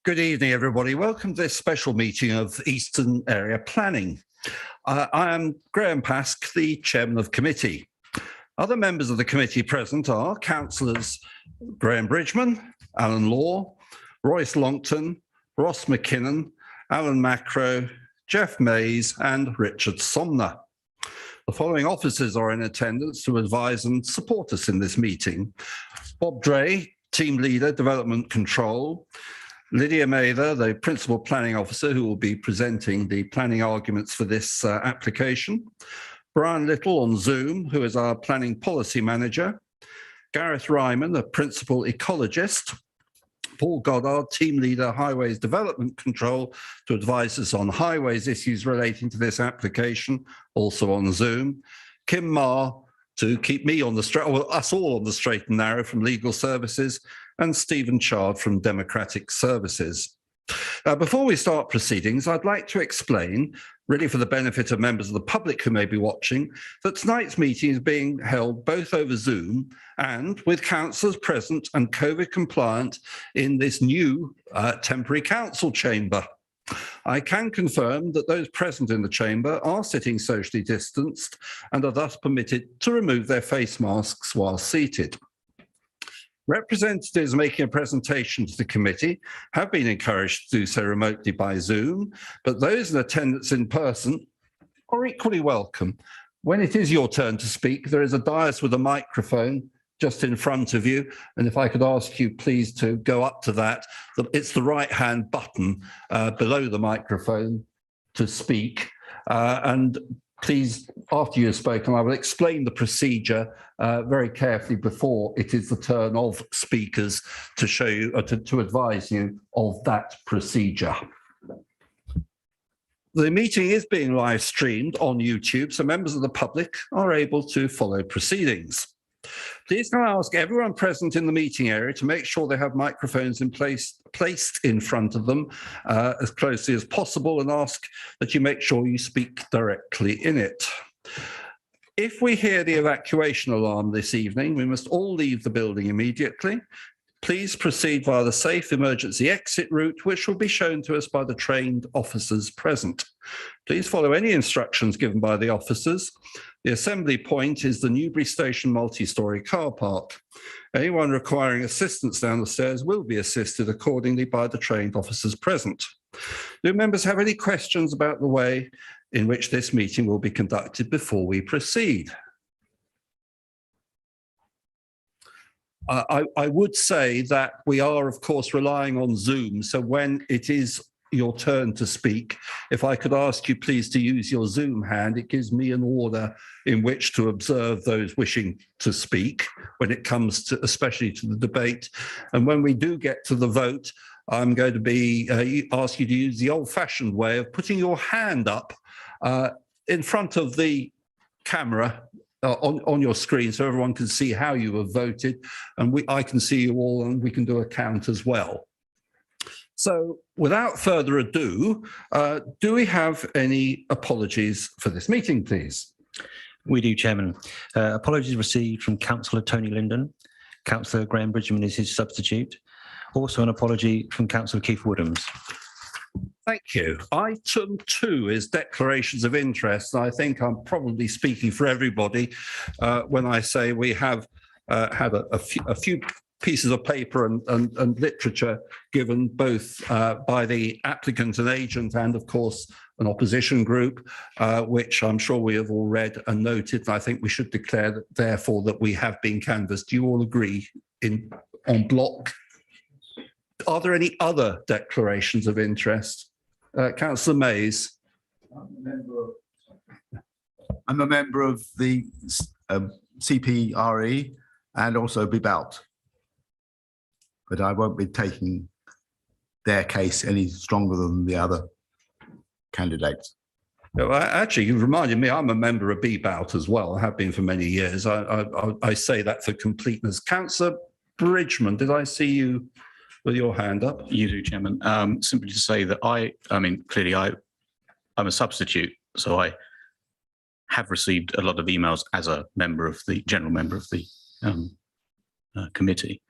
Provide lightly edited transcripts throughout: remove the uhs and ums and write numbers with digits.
Good evening, everybody. Welcome to this special meeting of Eastern Area Planning. I am Graham Pask, the Chairman of Committee. Other members of the committee present are Councillors Graham Bridgman, Alan Law, Royce Longton, Ross McKinnon, Alan Macro, Jeff Mays and Richard Somner. The following officers are in attendance to advise and support us in this meeting. Bob Dray, Team Leader, Development Control. Lydia Mather, the Principal Planning Officer, who will be presenting the planning arguments for this application. Brian Little on Zoom, who is our Planning Policy Manager. Gareth Ryman, the Principal Ecologist. Paul Goddard, Team Leader, Highways Development Control, to advise us on highways issues relating to this application, also on Zoom. Kim Marr, to keep me on the straight, well, us all on the straight and narrow from Legal Services, and Stephen Chard from Democratic Services. Before we start proceedings, I'd like to explain, really for the benefit of members of the public who may be watching, that tonight's meeting is being held both over Zoom and with councillors present and COVID compliant in this new temporary council chamber. I can confirm that those present in the chamber are sitting socially distanced and are thus permitted to remove their face masks while seated. Representatives making a presentation to the committee have been encouraged to do so remotely by Zoom, but those in attendance in person are equally welcome. When it is your turn to speak, there is a dais with a microphone just in front of you, and if I could ask you please to go up to that, it's the right-hand button below the microphone to speak, and please, after you have spoken, I will explain the procedure very carefully before it is the turn of speakers to show you, to advise you of that procedure. The meeting is being live streamed on YouTube, so members of the public are able to follow proceedings. Please can I ask everyone present in the meeting area to make sure they have microphones in placed in front of them as closely as possible, and ask that you make sure you speak directly in it. If we hear the evacuation alarm this evening, we must all leave the building immediately. Please proceed via the safe emergency exit route, which will be shown to us by the trained officers present. Please follow any instructions given by the officers. The assembly point is the Newbury Station multi-storey car park. Anyone requiring assistance down the stairs will be assisted accordingly by the trained officers present. Do members have any questions about the way in which this meeting will be conducted before we proceed? I would say that we are, of course, relying on Zoom. So when it is your turn to speak, if I could ask you please to use your Zoom hand, it gives me an order in which to observe those wishing to speak when it comes to, especially to the debate. And when we do get to the vote, I'm going to be ask you to use the old-fashioned way of putting your hand up in front of the camera on your screen so everyone can see how you have voted, and I can see you all and we can do a count as well. So without further ado, do we have any apologies for this meeting, please? We do, Chairman. Apologies received from Councillor Tony Linden. Councillor Graham Bridgman is his substitute. Also an apology from Councillor Keith Woodhams. Thank you. Item 2 is declarations of interest. I think I'm probably speaking for everybody when I say we have had a few pieces of paper and literature given both by the applicant and agent, and of course an opposition group, which I'm sure we have all read and noted. And I think we should declare that, therefore, that we have been canvassed. Do you all agree on block? Are there any other declarations of interest? Councillor Mays. I'm a member of the CPRE and also BBALT, but I won't be taking their case any stronger than the other candidates. Well, actually, you reminded me, I'm a member of BBALT as well. I have been for many years. I say that for completeness. Councillor Bridgman, did I see you with your hand up? You do, Chairman. Simply to say that clearly I'm a substitute, so I have received a lot of emails as a member of the general member of the committee,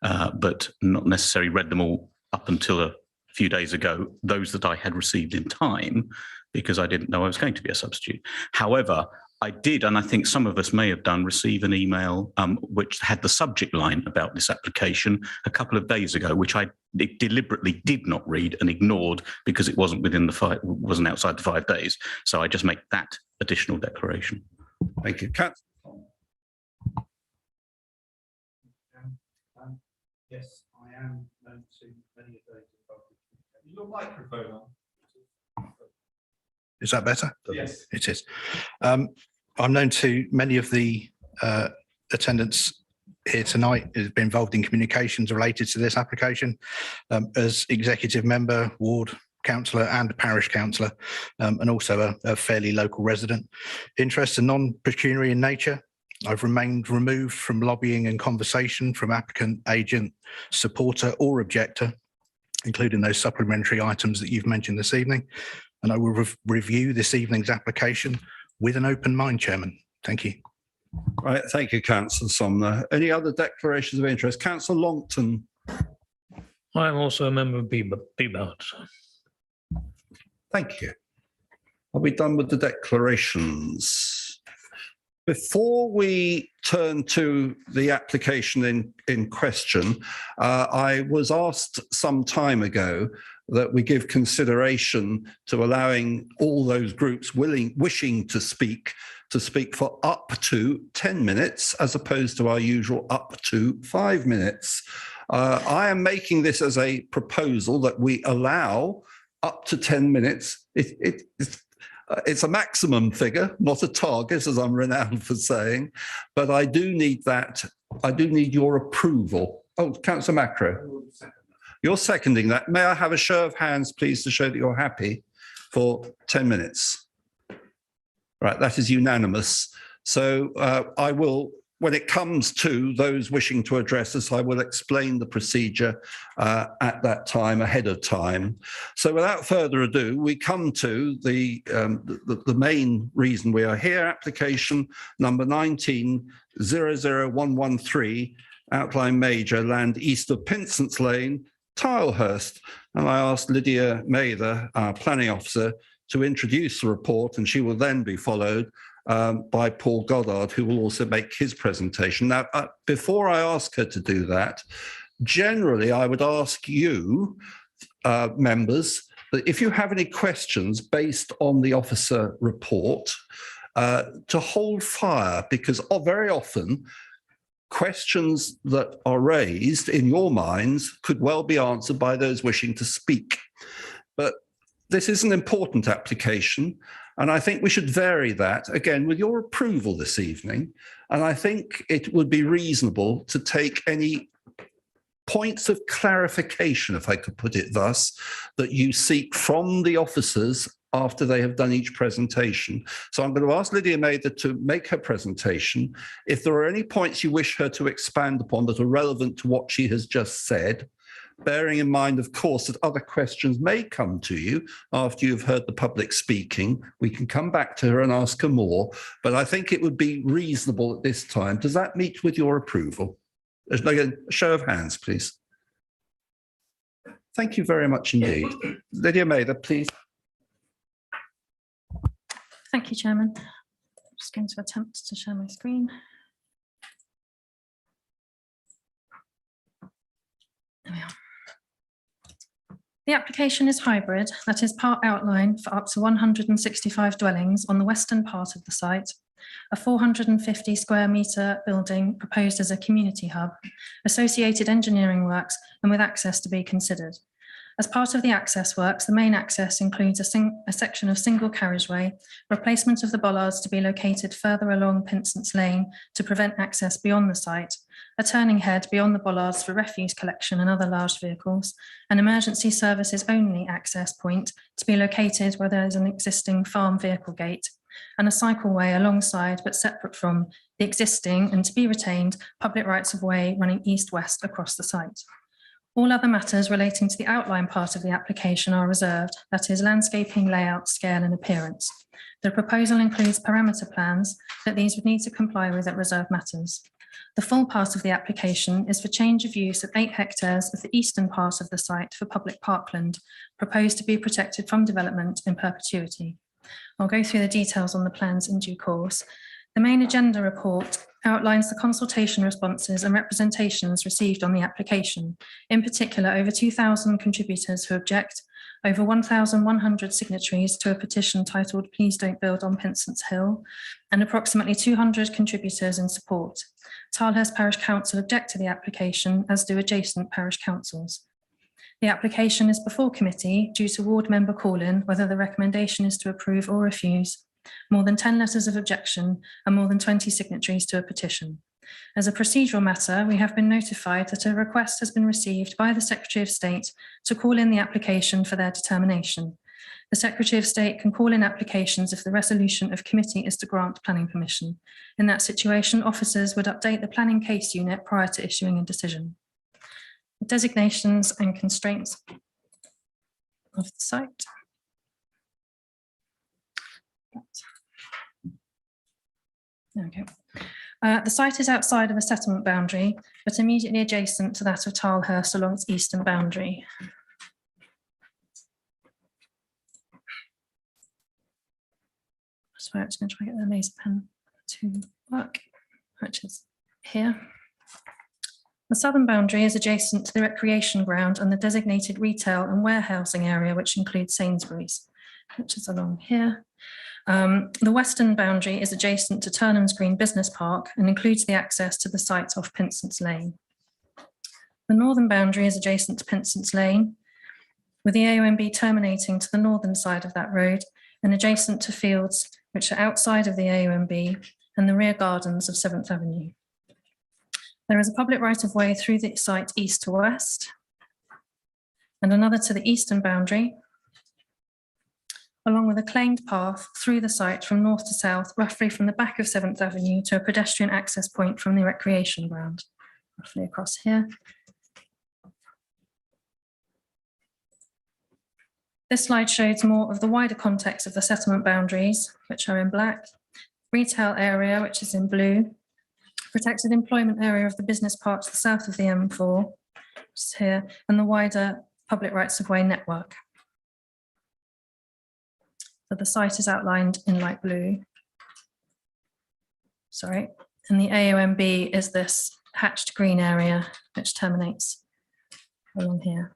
but not necessarily read them all up until a few days ago, those that I had received in time, because I didn't know I was going to be a substitute. However, I did, and I think some of us may have done, receive an email which had the subject line about this application a couple of days ago, which I deliberately did not read and ignored because it wasn't wasn't outside the 5 days. So I just make that additional declaration. Thank you. Kat? Yes, I am known to many of those involved. Is your microphone on? Is that better? Yes. It is. I'm known to many of the attendants here tonight who's been involved in communications related to this application as executive member, ward councillor and parish councillor, and also a fairly local resident. Interests are non-pecuniary in nature. I've remained removed from lobbying and conversation from applicant, agent, supporter or objector, including those supplementary items that you've mentioned this evening. And I will review this evening's application with an open mind, Chairman. Thank you. Right, thank you, Councillor Somner. Any other declarations of interest? Councillor Longton. I'm also a member of BBOUT. Thank you. Are we done with the declarations? Before we turn to the application in question, I was asked some time ago that we give consideration to allowing all those groups wishing to speak for up to 10 minutes, as opposed to our usual up to 5 minutes. I am making this as a proposal that we allow up to 10 minutes. It's a maximum figure, not a target, as I'm renowned for saying, but I do need that. I do need your approval. Oh, Councillor Macro, you're seconding that. May I have a show of hands, please, to show that you're happy for 10 minutes? Right, that is unanimous. So I will, when it comes to those wishing to address us, I will explain the procedure at that time, ahead of time. So without further ado, we come to the main reason we are here, application number 19-00113, outline major, land east of Pinson's Lane, Tilehurst. And I asked Lydia Mather, our planning officer, to introduce the report, and she will then be followed by Paul Goddard, who will also make his presentation. Now, before I ask her to do that, generally I would ask you, members, that if you have any questions based on the officer report, to hold fire, because very often questions that are raised in your minds could well be answered by those wishing to speak. But this is an important application, and I think we should vary that, again, with your approval this evening. And I think it would be reasonable to take any points of clarification, if I could put it thus, that you seek from the officers after they have done each presentation. So I'm going to ask Lydia Mather to make her presentation. If there are any points you wish her to expand upon that are relevant to what she has just said, bearing in mind, of course, that other questions may come to you after you've heard the public speaking, we can come back to her and ask her more. But I think it would be reasonable at this time. Does that meet with your approval? Again, a show of hands, please. Thank you very much indeed. Lydia Mather, please. Thank you, Chairman. I'm just going to attempt to share my screen. There we are. The application is hybrid, that is part outline for up to 165 dwellings on the western part of the site, a 450 square metre building proposed as a community hub, associated engineering works and with access to be considered. As part of the access works, the main access includes a section of single carriageway, replacement of the bollards to be located further along Pinson's Lane to prevent access beyond the site, a turning head beyond the bollards for refuse collection and other large vehicles, an emergency services only access point to be located where there is an existing farm vehicle gate, and a cycleway alongside but separate from the existing and to be retained public rights of way running east-west across the site. All other matters relating to the outline part of the application are reserved, that is landscaping, layout, scale and appearance. The proposal includes parameter plans that these would need to comply with at reserved matters. The full part of the application is for change of use of 8 hectares of the eastern part of the site for public parkland, proposed to be protected from development in perpetuity. I'll go through the details on the plans in due course. The main agenda report outlines the consultation responses and representations received on the application, in particular over 2,000 contributors who object, over 1,100 signatories to a petition titled Please Don't Build on Pinsent's Hill, and approximately 200 contributors in support. Tilehurst Parish Council object to the application, as do adjacent parish councils. The application is before committee due to ward member call-in, whether the recommendation is to approve or refuse, more than 10 letters of objection, and more than 20 signatories to a petition. As a procedural matter, we have been notified that a request has been received by the Secretary of State to call in the application for their determination. The Secretary of State can call in applications if the resolution of committee is to grant planning permission. In that situation, officers would update the planning case unit prior to issuing a decision. Designations and constraints of the site. Okay. The site is outside of a settlement boundary, but immediately adjacent to that of Tilehurst along its eastern boundary. So I'm just going to try to get the laser pen to work, which is here. The southern boundary is adjacent to the recreation ground and the designated retail and warehousing area, which includes Sainsbury's, which is along here. The western boundary is adjacent to Turnham's Green Business Park and includes the access to the site off Pinsent's Lane. The northern boundary is adjacent to Pinsent's Lane, with the AONB terminating to the northern side of that road and adjacent to fields which are outside of the AONB and the rear gardens of 7th Avenue. There is a public right-of-way through the site east to west and another to the eastern boundary, along with a claimed path through the site from north to south, roughly from the back of 7th Avenue to a pedestrian access point from the recreation ground, roughly across here. This slide shows more of the wider context of the settlement boundaries, which are in black, retail area, which is in blue, protected employment area of the business park to the south of the M4, which is here, and the wider public rights-of-way network. So the site is outlined in light blue. Sorry, and the AONB is this hatched green area, which terminates along here.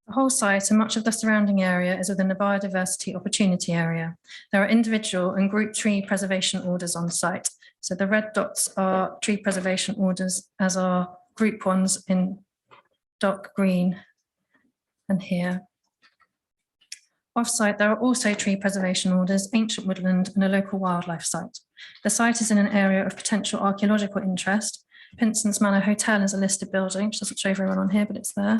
The whole site and much of the surrounding area is within a biodiversity opportunity area. There are individual and group tree preservation orders on site. So the red dots are tree preservation orders, as are group ones in dark green and here. Off-site, there are also tree preservation orders, ancient woodland and a local wildlife site. The site is in an area of potential archaeological interest. Pinsent's Manor Hotel is a listed building, which doesn't show everyone on here, but it's there.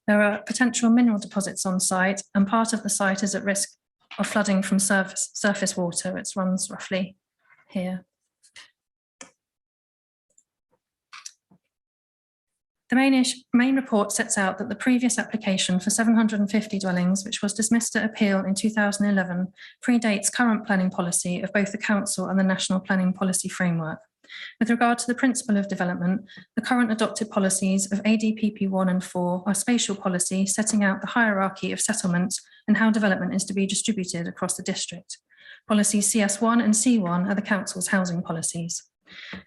There are potential mineral deposits on site, and part of the site is at risk of flooding from surface water. It runs roughly here. The main report sets out that the previous application for 750 dwellings, which was dismissed at appeal in 2011, predates current planning policy of both the Council and the National Planning Policy Framework. With regard to the principle of development, the current adopted policies of ADPP 1 and 4 are spatial policy setting out the hierarchy of settlements and how development is to be distributed across the district. Policies CS1 and C1 are the Council's housing policies.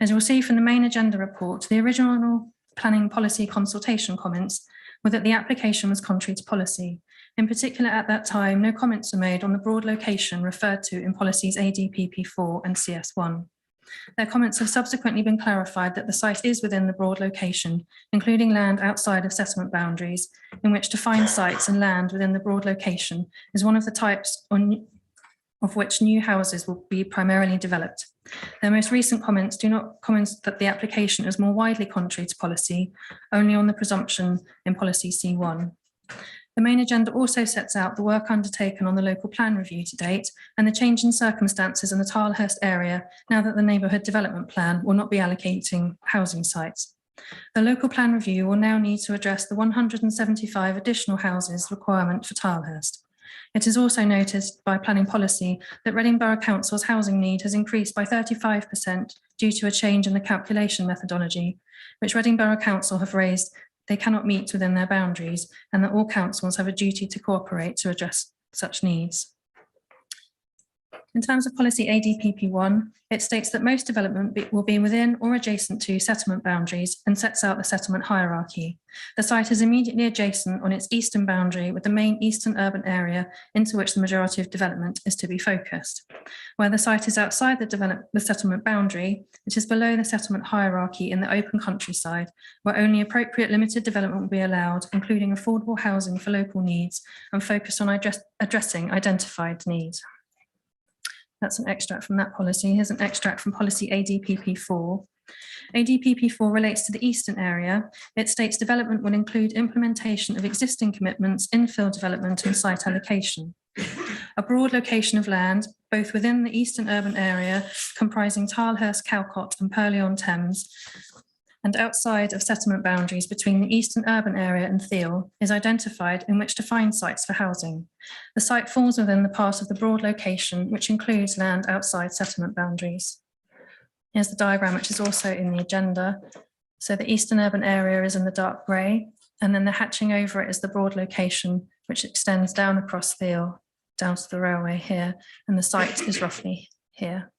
As you'll see from the main agenda report, the original planning policy consultation comments were that the application was contrary to policy. In particular, at that time, no comments were made on the broad location referred to in policies ADPP 4 and CS1. Their comments have subsequently been clarified that the site is within the broad location, including land outside of settlement boundaries, in which to find sites and land within the broad location is one of the types of which new houses will be primarily developed. Their most recent comments do not comment that the application is more widely contrary to policy, only on the presumption in policy C1. The main agenda also sets out the work undertaken on the local plan review to date and the change in circumstances in the Tilehurst area now that the neighbourhood development plan will not be allocating housing sites. The local plan review will now need to address the 175 additional houses requirement for Tilehurst. It is also noted by planning policy that Reading Borough Council's housing need has increased by 35% due to a change in the calculation methodology, which Reading Borough Council have raised they cannot meet within their boundaries, and that all councils have a duty to cooperate to address such needs. In terms of policy ADPP1, it states that most development will be within or adjacent to settlement boundaries and sets out the settlement hierarchy. The site is immediately adjacent on its eastern boundary with the main eastern urban area into which the majority of development is to be focused. Where the site is outside the settlement boundary, it is below the settlement hierarchy in the open countryside, where only appropriate limited development will be allowed, including affordable housing for local needs and focus on addressing identified needs. That's an extract from that policy. Here's an extract from policy ADPP4. ADPP4 relates to the eastern area. It states development will include implementation of existing commitments, infill development and site allocation. A broad location of land, both within the eastern urban area, comprising Tilehurst, Calcott and Purley-on-Thames, and outside of settlement boundaries between the eastern urban area and Theale, is identified in which to find sites for housing. The site falls within the part of the broad location, which includes land outside settlement boundaries. Here's the diagram, which is also in the agenda. So the eastern urban area is in the dark grey, and then the hatching over it is the broad location, which extends down across Theale, down to the railway here, and the site is roughly here.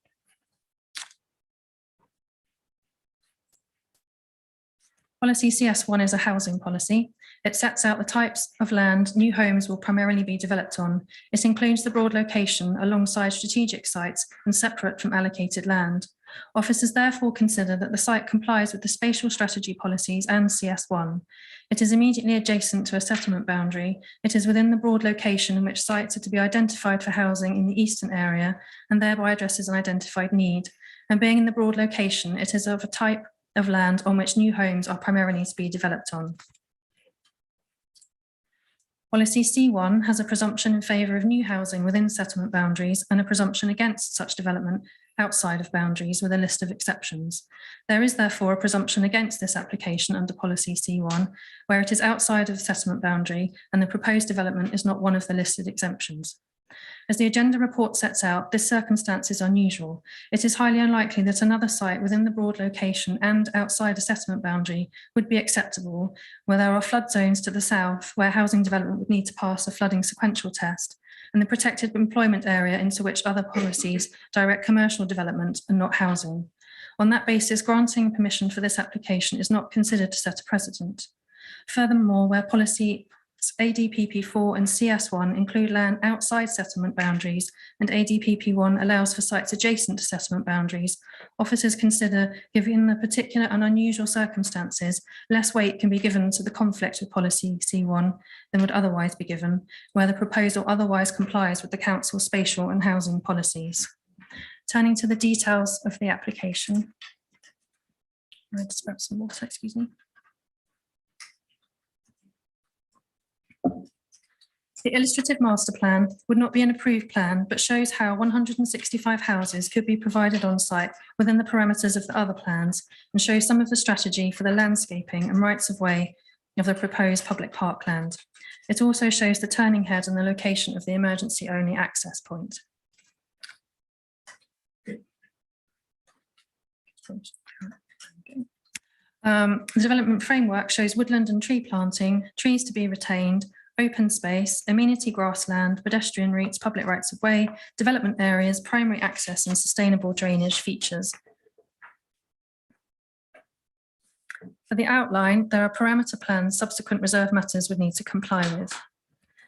Policy CS1 is a housing policy. It sets out the types of land new homes will primarily be developed on. It includes the broad location alongside strategic sites and separate from allocated land. Officers therefore consider that the site complies with the spatial strategy policies and CS1. It is immediately adjacent to a settlement boundary. It is within the broad location in which sites are to be identified for housing in the eastern area and thereby addresses an identified need. And being in the broad location, it is of a type of land on which new homes are primarily to be developed on. Policy C1 has a presumption in favour of new housing within settlement boundaries and a presumption against such development outside of boundaries with a list of exceptions. There is therefore a presumption against this application under policy C1, where it is outside of the settlement boundary and the proposed development is not one of the listed exemptions. As the agenda report sets out, this circumstance is unusual. It is highly unlikely that another site within the broad location and outside a settlement boundary would be acceptable, where there are flood zones to the south, where housing development would need to pass a flooding sequential test, and the protected employment area into which other policies direct commercial development and not housing. On that basis, granting permission for this application is not considered to set a precedent. Furthermore, where policy ADPP4 and CS1 include land outside settlement boundaries and ADPP1 allows for sites adjacent to settlement boundaries, officers consider, given the particular and unusual circumstances, less weight can be given to the conflict with policy C1 than would otherwise be given, where the proposal otherwise complies with the council's spatial and housing policies. Turning to the details of the application. I just grab some water, excuse me. The illustrative master plan would not be an approved plan, but shows how 165 houses could be provided on site within the parameters of the other plans and shows some of the strategy for the landscaping and rights of way of the proposed public parkland. It also shows the turning head and the location of the emergency only access point. The development framework shows woodland and tree planting, trees to be retained, open space, amenity grassland, pedestrian routes, public rights of way, development areas, primary access and sustainable drainage features. For the outline, there are parameter plans subsequent reserve matters would need to comply with.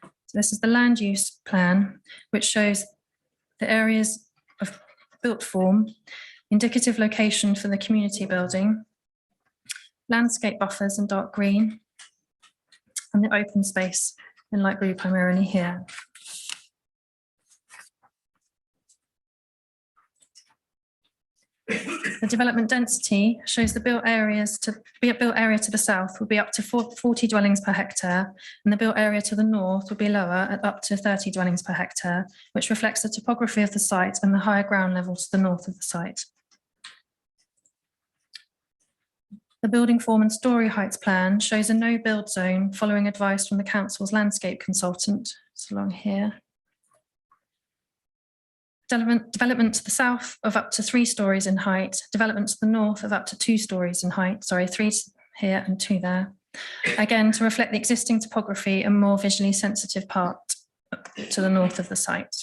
So this is the land use plan, which shows the areas of built form, indicative location for the community building, landscape buffers in dark green, and the open space in light blue primarily here. The development density shows the built area to the south will be up to 40 dwellings per hectare, and the built area to the north will be lower at up to 30 dwellings per hectare, which reflects the topography of the site and the higher ground level to the north of the site. The building form and story heights plan shows a no build zone following advice from the council's landscape consultant It's along here. Development to the south of up to 3 stories in height. Development to the north of up to 2 stories in height. Sorry, 3 here and 2 there. Again, to reflect the existing topography and more visually sensitive part to the north of the site.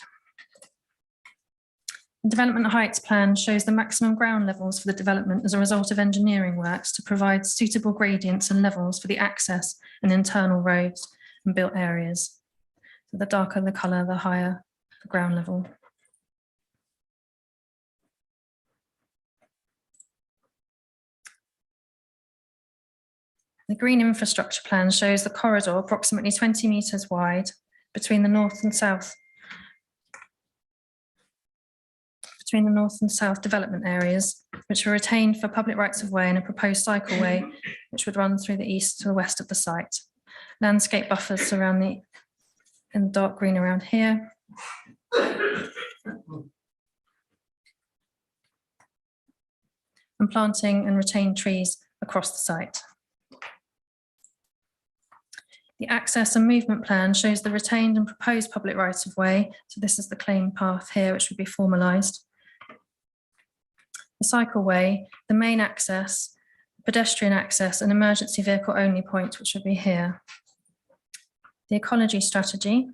The development heights plan shows the maximum ground levels for the development as a result of engineering works to provide suitable gradients and levels for the access and internal roads and built areas. So the darker the colour, the higher the ground level. The green infrastructure plan shows the corridor approximately 20 metres wide between the north and south development areas, which were retained for public rights of way and a proposed cycleway, which would run through the east to the west of the site. Landscape buffers surround in the dark green around here. And planting and retained trees across the site. The access and movement plan shows the retained and proposed public rights of way. So this is the claim path here, which would be formalised. The cycleway, the main access, pedestrian access, and emergency vehicle only point, which would be here. The ecology strategy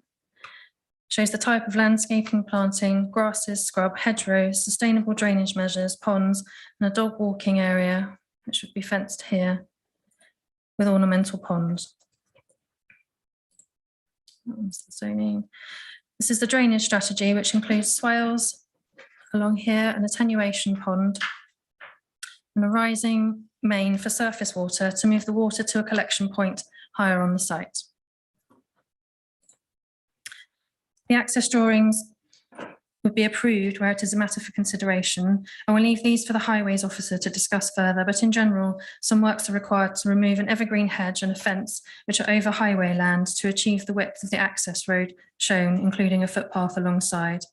shows the type of landscaping, planting, grasses, scrub, hedgerows, sustainable drainage measures, ponds, and a dog walking area, which would be fenced here with ornamental ponds. This is the drainage strategy, which includes swales along here, an attenuation pond, and a rising main for surface water to move the water to a collection point higher on the site. The access drawings would be approved where it is a matter for consideration. I will leave these for the highways officer to discuss further, but in general, some works are required to remove an evergreen hedge and a fence, which are over highway land, to achieve the width of the access road shown, including a footpath alongside.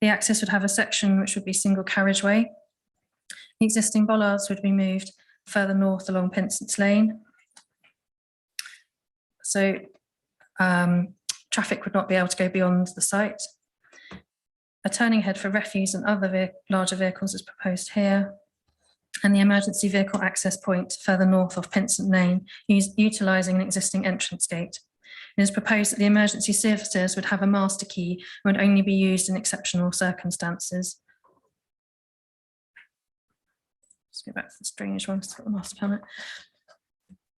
The access would have a section which would be single carriageway. The existing bollards would be moved further north along Pinsent's Lane. So traffic would not be able to go beyond the site. A turning head for refuse and other larger vehicles is proposed here. And the emergency vehicle access point further north of Pinsent Lane, utilising an existing entrance gate. It is proposed that the emergency services would have a master key and would only be used in exceptional circumstances. Let's go back to the drainage one, the master permit.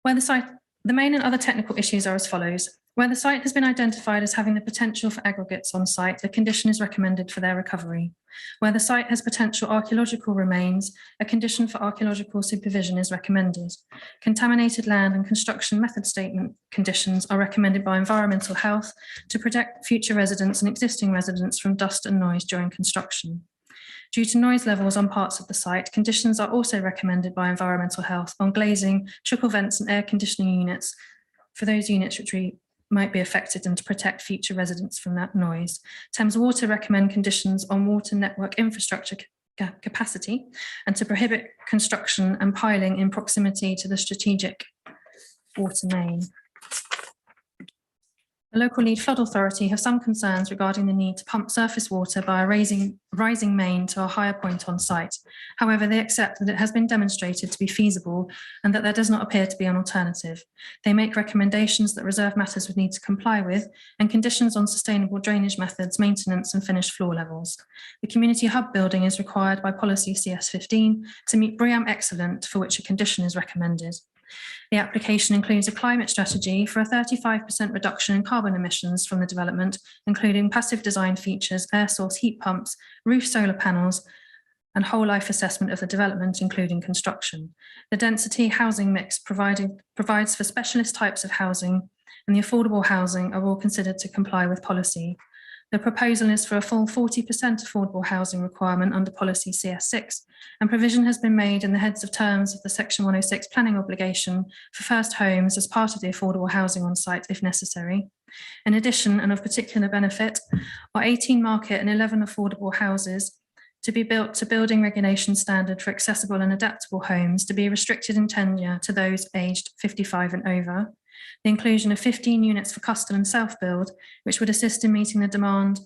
Where the main and other technical issues are as follows. Where the site has been identified as having the potential for aggregates on site, a condition is recommended for their recovery. Where the site has potential archaeological remains, a condition for archaeological supervision is recommended. Contaminated land and construction method statement conditions are recommended by environmental health to protect future residents and existing residents from dust and noise during construction. Due to noise levels on parts of the site, conditions are also recommended by environmental health on glazing, trickle vents and air conditioning units for those units which might be affected and to protect future residents from that noise. Thames Water recommend conditions on water network infrastructure capacity and to prohibit construction and piling in proximity to the strategic water main. The local lead flood authority have some concerns regarding the need to pump surface water by a rising main to a higher point on site. However, they accept that it has been demonstrated to be feasible and that there does not appear to be an alternative. They make recommendations that reserve matters would need to comply with and conditions on sustainable drainage methods, maintenance and finished floor levels. The community hub building is required by policy CS15 to meet BREEAM Excellent, for which a condition is recommended. The application includes a climate strategy for a 35% reduction in carbon emissions from the development, including passive design features, air source heat pumps, roof solar panels, and whole life assessment of the development, including construction. The density housing mix provides for specialist types of housing, and the affordable housing are all considered to comply with policy. The proposal is for a full 40% affordable housing requirement under policy CS6, and provision has been made in the heads of terms of the Section 106 planning obligation for first homes as part of the affordable housing on site if necessary. In addition, and of particular benefit, are 18 market and 11 affordable houses to be built to building regulation standard for accessible and adaptable homes to be restricted in tenure to those aged 55 and over. The inclusion of 15 units for custom and self-build, which would assist in meeting the demand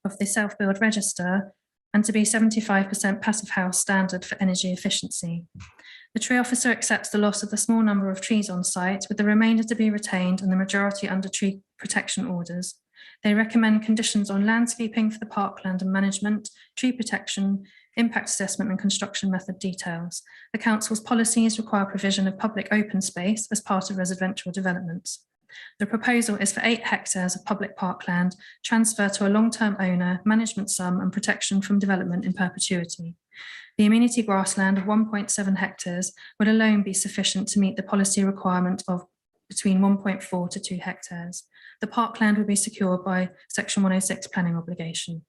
of the self-build register, and to be 75% passive house standard for energy efficiency. The tree officer accepts the loss of the small number of trees on site, with the remainder to be retained and the majority under tree protection orders. They recommend conditions on landscaping for the parkland and management, tree protection, impact assessment and construction method details. The council's policies require provision of public open space as part of residential developments. The proposal is for 8 hectares of public parkland, transfer to a long-term owner, management sum and protection from development in perpetuity. The amenity grassland of 1.7 hectares would alone be sufficient to meet the policy requirement of between 1.4 to 2 hectares. The parkland will be secured by Section 106 planning obligation.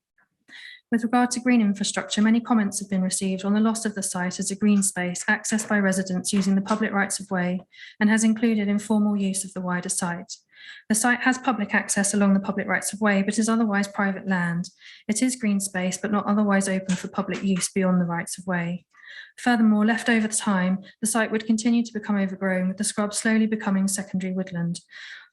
With regard to green infrastructure, many comments have been received on the loss of the site as a green space accessed by residents using the public rights of way and has included informal use of the wider site. The site has public access along the public rights of way, but is otherwise private land. It is green space, but not otherwise open for public use beyond the rights of way. Furthermore, left over time, the site would continue to become overgrown, with the scrub slowly becoming secondary woodland.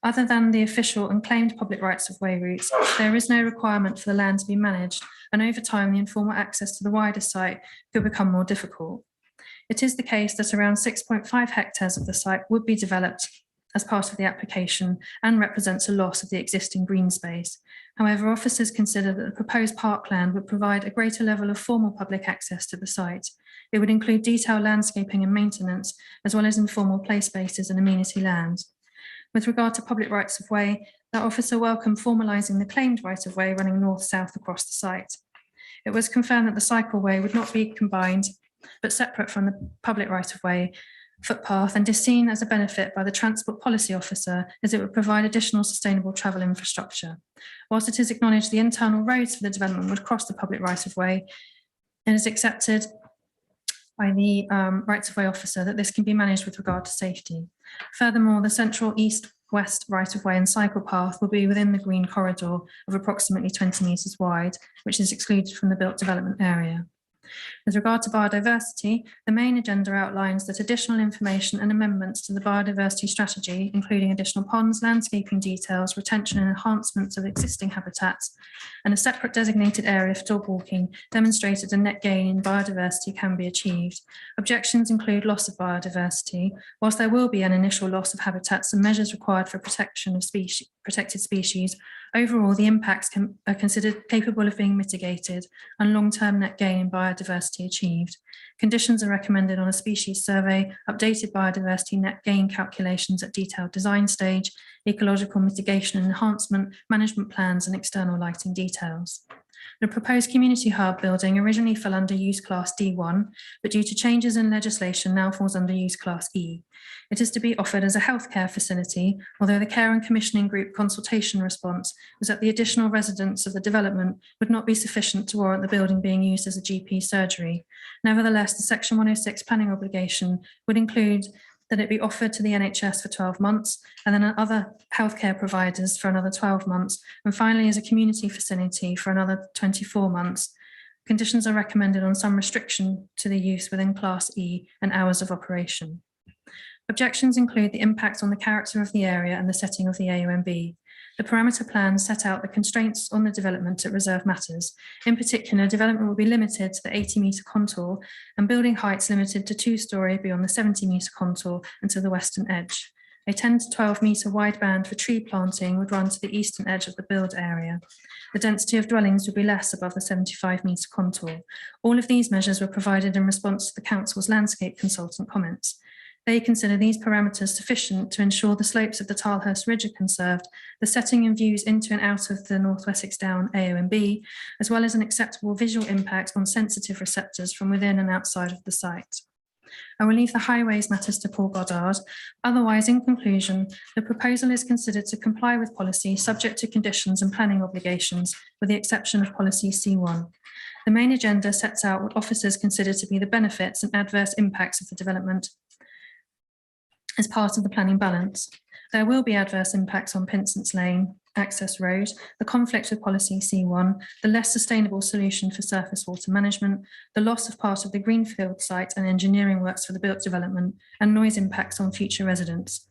Other than the official and claimed public rights of way routes, there is no requirement for the land to be managed, and over time, the informal access to the wider site could become more difficult. It is the case that around 6.5 hectares of the site would be developed as part of the application and represents a loss of the existing green space. However, officers consider that the proposed parkland would provide a greater level of formal public access to the site. It would include detailed landscaping and maintenance, as well as informal play spaces and amenity land. With regard to public rights of way, the officer welcomed formalising the claimed right of way running north-south across the site. It was confirmed that the cycleway would not be combined, but separate from the public right of way footpath, and is seen as a benefit by the Transport Policy Officer, as it would provide additional sustainable travel infrastructure. Whilst it is acknowledged the internal roads for the development would cross the public right of way, it is accepted by the rights of way officer that this can be managed with regard to safety. Furthermore, the central east-west right of way and cycle path will be within the green corridor of approximately 20 metres wide, which is excluded from the built development area. With regard to biodiversity, the main agenda outlines that additional information and amendments to the biodiversity strategy, including additional ponds, landscaping details, retention and enhancements of existing habitats, and a separate designated area for dog walking, demonstrated a net gain in biodiversity can be achieved. Objections include loss of biodiversity. Whilst there will be an initial loss of habitats and measures required for protection of protected species, overall, the impacts are considered capable of being mitigated and long-term net gain in biodiversity achieved. Conditions are recommended on a species survey, updated biodiversity net gain calculations at detailed design stage, ecological mitigation and enhancement, management plans and external lighting details. The proposed community hub building originally fell under use class D1, but due to changes in legislation now falls under use class E. It is to be offered as a healthcare facility, although the care and commissioning group consultation response was that the additional residents of the development would not be sufficient to warrant the building being used as a GP surgery. Nevertheless, the Section 106 planning obligation would include that it be offered to the NHS for 12 months, and then other healthcare providers for another 12 months, and finally as a community facility for another 24 months. Conditions are recommended on some restriction to the use within Class E and hours of operation. Objections include the impact on the character of the area and the setting of the AONB. The parameter plans set out the constraints on the development at reserve matters. In particular, development will be limited to the 80-metre contour and building heights limited to 2-storey beyond the 70-metre contour and to the western edge. A 10 to 12-metre wide band for tree planting would run to the eastern edge of the build area. The density of dwellings would be less above the 75-metre contour. All of these measures were provided in response to the Council's landscape consultant comments. They consider these parameters sufficient to ensure the slopes of the Tilehurst Ridge are conserved, the setting and views into and out of the North Wessex Down AONB, as well as an acceptable visual impact on sensitive receptors from within and outside of the site. I will leave the highways matters to Paul Goddard. Otherwise, in conclusion, the proposal is considered to comply with policy subject to conditions and planning obligations, with the exception of policy C1. The main agenda sets out what officers consider to be the benefits and adverse impacts of the development as part of the planning balance. There will be adverse impacts on Pinson's Lane access road, the conflict with policy C1, the less sustainable solution for surface water management, the loss of part of the greenfield site and engineering works for the built development, and noise impacts on future residents.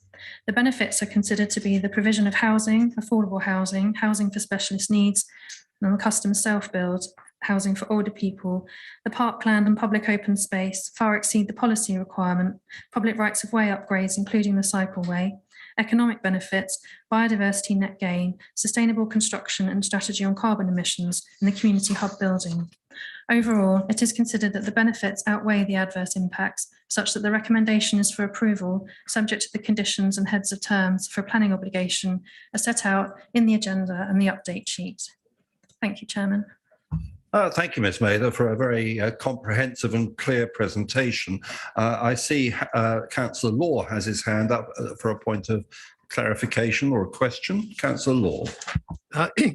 The benefits are considered to be the provision of housing, affordable housing, housing for specialist needs, and the custom self-build, housing for older people. The parkland and public open space far exceed the policy requirement, public rights of way upgrades, including the cycleway, economic benefits, biodiversity net gain, sustainable construction and strategy on carbon emissions, and the community hub building. Overall, it is considered that the benefits outweigh the adverse impacts, such that the recommendation is for approval, subject to the conditions and heads of terms for a planning obligation as set out in the agenda and the update sheet. Thank you, Chairman. Thank you, Ms Mather, for a very comprehensive and clear presentation. I see Councillor Law has his hand up for a point of clarification or a question. Councillor Law.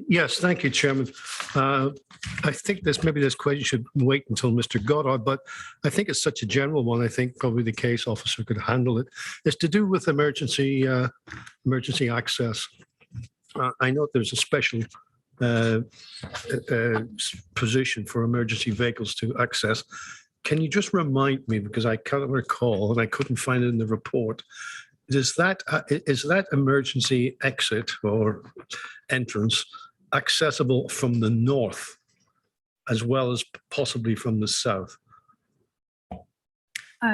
Yes, thank you, Chairman. I think maybe this question should wait until Mr. Goddard, but I think it's such a general one. I think probably the case officer could handle it. It's to do with emergency access. I know there's a special position for emergency vehicles to access. Can you just remind me, because I can't recall and I couldn't find it in the report, is that emergency exit or entrance accessible from the north as well as possibly from the south?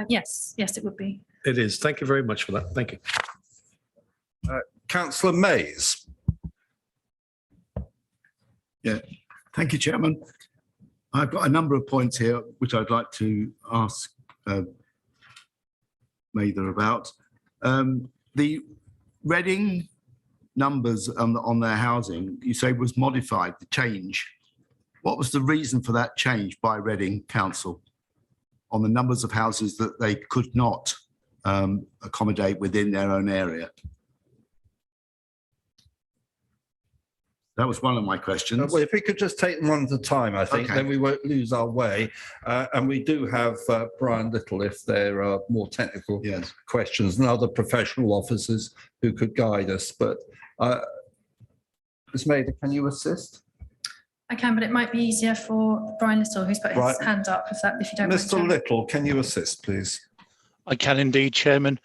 Yes, it would be. It is. Thank you very much for that. Thank you. Councillor Mays. Yeah, thank you, Chairman. I've got a number of points here which I'd like to ask Mather about. The Reading numbers on their housing, you say was modified, the change. What was the reason for that change by Reading Council on the numbers of houses that they could not accommodate within their own area? That was one of my questions. Well, if we could just take them one at a time, I think, Okay. then we won't lose our way. And we do have Brian Little if there are more technical Yes. questions and other professional officers who could guide us. But Ms Mather, can you assist? I can, but it might be easier for Brian Little, who's put his Right. hand up, if you don't mind. Mr Chairman. Little, can you assist, please? I can indeed, Chairman.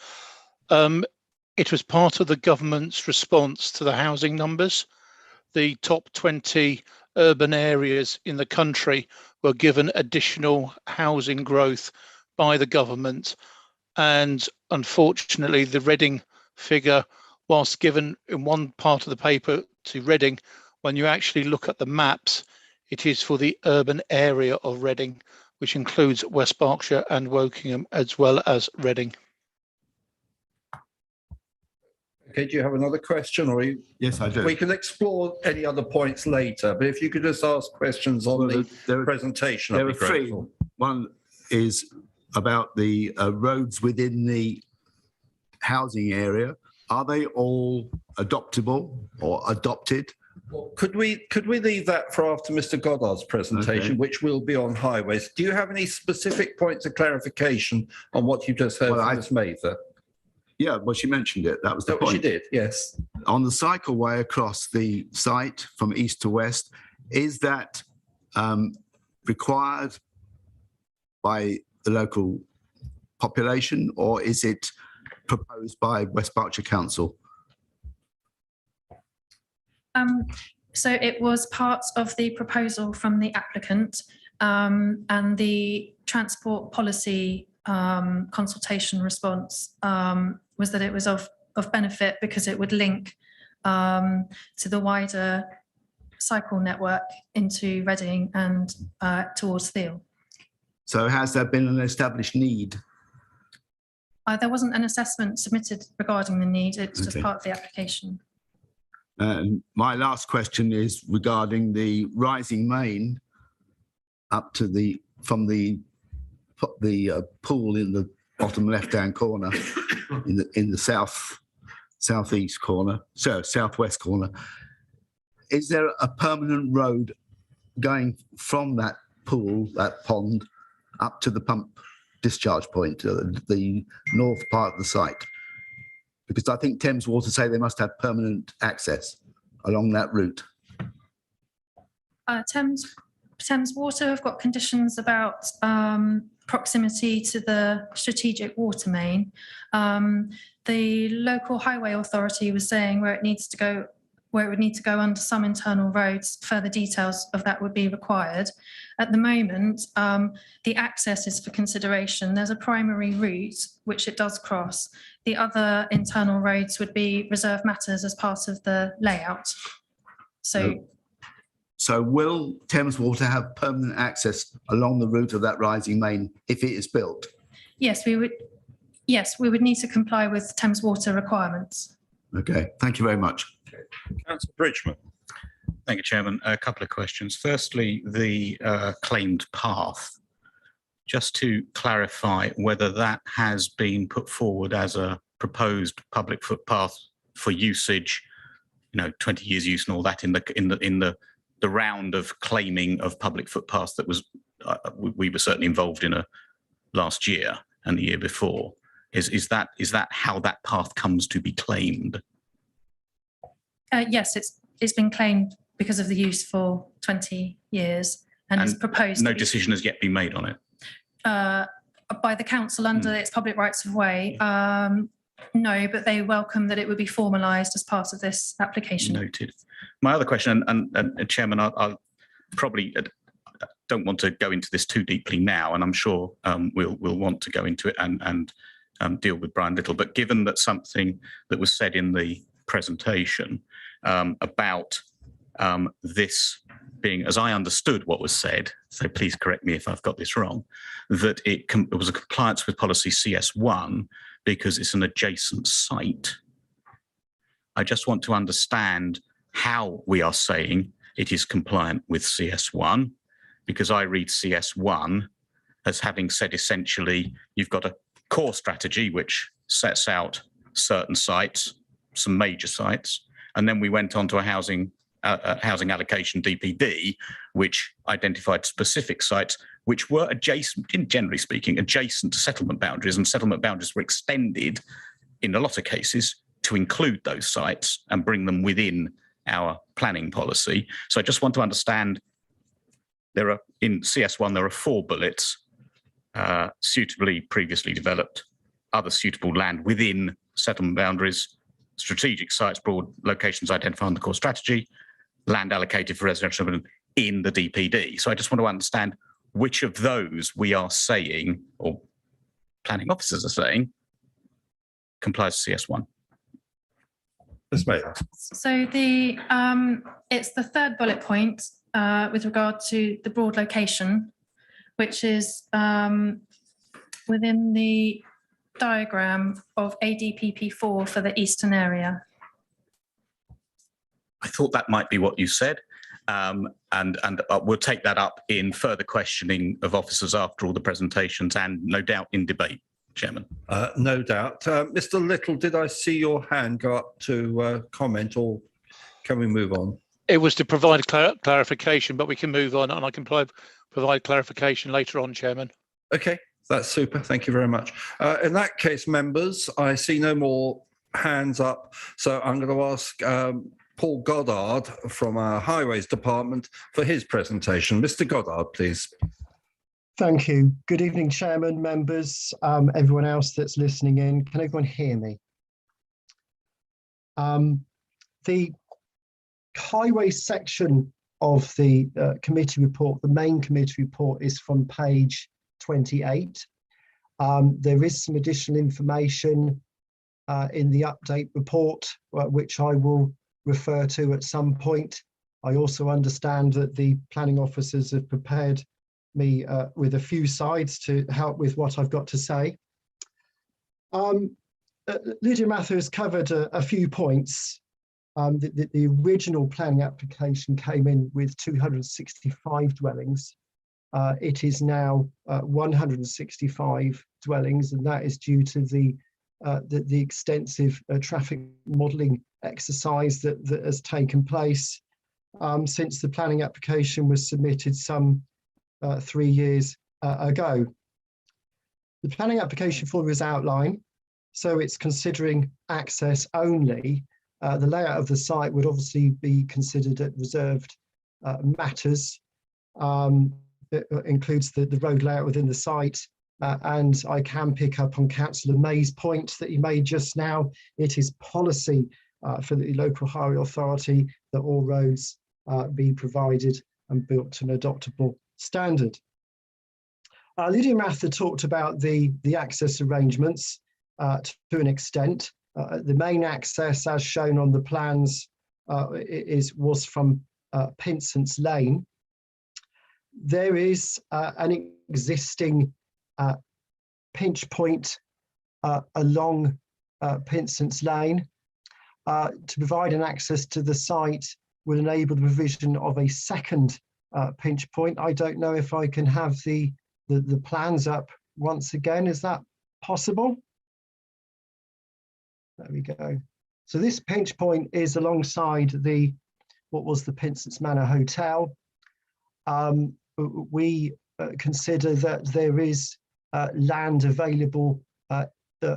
It was part of the government's response to the housing numbers. The top 20 urban areas in the country were given additional housing growth by the government. And unfortunately, the Reading figure, whilst given in one part of the paper to Reading, when you actually look at the maps, it is for the urban area of Reading, which includes West Berkshire and Wokingham, as well as Reading. Okay, do you have another question or Yes, I do. we can explore any other points later, but if you could just ask questions on the presentation, I'd There be are three. grateful. One is about the roads within the housing area. Are they all adoptable or adopted? Could we leave that for after Mr Goddard's presentation, Okay. which will be on highways? Do you have any specific points of clarification on what you just heard Well, from Ms Mather? Yeah, well, she mentioned it. That was Is the that what she point. did? Yes. On the cycleway across the site from east to west, is that required by the local population or is it proposed by West Berkshire Council? So it was part of the proposal from the applicant, and the transport policy consultation response was that it was of benefit because it would link to the wider cycle network into Reading and towards Theale. So has there been an established need? There wasn't an assessment submitted regarding the need, it's just Okay. part of the application. And my last question is regarding the rising main up to from the pool in the bottom left-hand corner in the southeast corner, so southwest corner. Is there a permanent road going from that pool, that pond, up to the pump discharge point, the north part of the site? Because I think Thames Water say they must have permanent access along that route. Thames Water have got conditions about proximity to the strategic water main. The local highway authority was saying where it needs to go, where it would need to go under some internal roads, further details of that would be required. At the moment, the access is for consideration. There's a primary route which it does cross. The other internal roads would be reserved matters as part of the layout. So will Thames Water have permanent access along the route of that rising main if it is built? Yes, we would. Yes, we would need to comply with Thames Water requirements. Okay, thank you very much. Councillor Bridgman. Thank you, Chairman. A couple of questions. Firstly, the claimed path. Just to clarify whether that has been put forward as a proposed public footpath for usage, 20 years use and all that in the round of claiming of public footpaths that was we were certainly involved in last year and the year before. Is that how that path comes to be claimed? Yes, it's been claimed because of the use for 20 years and is proposed. No decision has yet been made on it. By the council under its public rights of way. No, but they welcome that it would be formalised as part of this application. Noted. My other question, and Chairman, I'll probably don't want to go into this too deeply now, and I'm sure we'll want to go into it and deal with Brian Little. But given that something that was said in the presentation about this being, as I understood what was said, so please correct me if I've got this wrong, that it was a compliance with policy CS1 because it's an adjacent site. I just want to understand how we are saying it is compliant with CS1, because I read CS1 as having said essentially you've got a core strategy which sets out certain sites, some major sites, and then we went on to a housing allocation DPD, which identified specific sites which were adjacent, generally speaking, adjacent to settlement boundaries, and settlement boundaries were extended in a lot of cases to include those sites and bring them within our planning policy. So I just want to understand, in CS1, there are 4 bullets, suitably previously developed, other suitable land within settlement boundaries, strategic sites, broad locations identified in the core strategy, land allocated for residential development in the DPD. So I just want to understand which of those we are saying, or planning officers are saying, complies with CS1. Ms. Mayor. So it's the third bullet point with regard to the broad location, which is within the diagram of ADPP4 for the eastern area. I thought that might be what you said, and we'll take that up in further questioning of officers after all the presentations and no doubt in debate, Chairman. No doubt. Mr. Little, did I see your hand go up to comment, or can we move on? It was to provide clarification, but we can move on, and I can provide clarification later on, Chairman. Okay, that's super. Thank you very much. In that case, members, I see no more hands up, so I'm going to ask Paul Goddard from our Highways Department for his presentation. Mr. Goddard, please. Thank you. Good evening, Chairman, members, everyone else that's listening in. Can everyone hear me? The highway section of the committee report, the main committee report, is from page 28. There is some additional information in the update report, which I will refer to at some point. I also understand that the planning officers have prepared me with a few slides to help with what I've got to say. Lydia Mather has covered a few points. The original planning application came in with 265 dwellings. It is now 165 dwellings, and that is due to the extensive traffic modelling exercise that has taken place since the planning application was submitted some 3 years ago. The planning application form is outlined, so it's considering access only. The layout of the site would obviously be considered at reserved matters. It includes the road layout within the site, And I can pick up on Councillor May's point that he made just now. It is policy for the local highway authority that all roads be provided and built to an adoptable standard. Lydia Mather talked about the access arrangements to an extent. The main access, as shown on the plans, was from Pinson's Lane. There is an existing pinch point along Pinson's Lane. To provide an access to the site will enable the provision of a second pinch point. I don't know if I can have the plans up once again. Is that possible? There we go. So this pinch point is alongside what was the Pinson's Manor Hotel. We consider that there is land available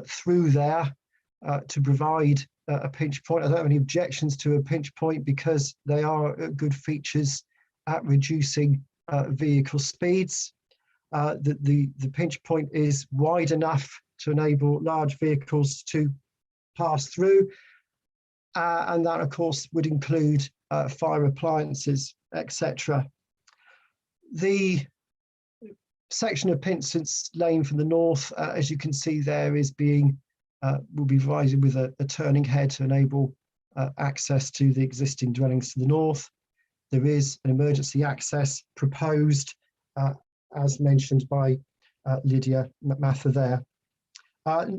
through there to provide a pinch point. I don't have any objections to a pinch point because they are good features at reducing vehicle speeds. The pinch point is wide enough to enable large vehicles to pass through, and that of course would include fire appliances, etc. The section of Pinson's Lane from the north, as you can see there, will be provided with a turning head to enable access to the existing dwellings to the north. There is an emergency access proposed, as mentioned by Lydia Mather there.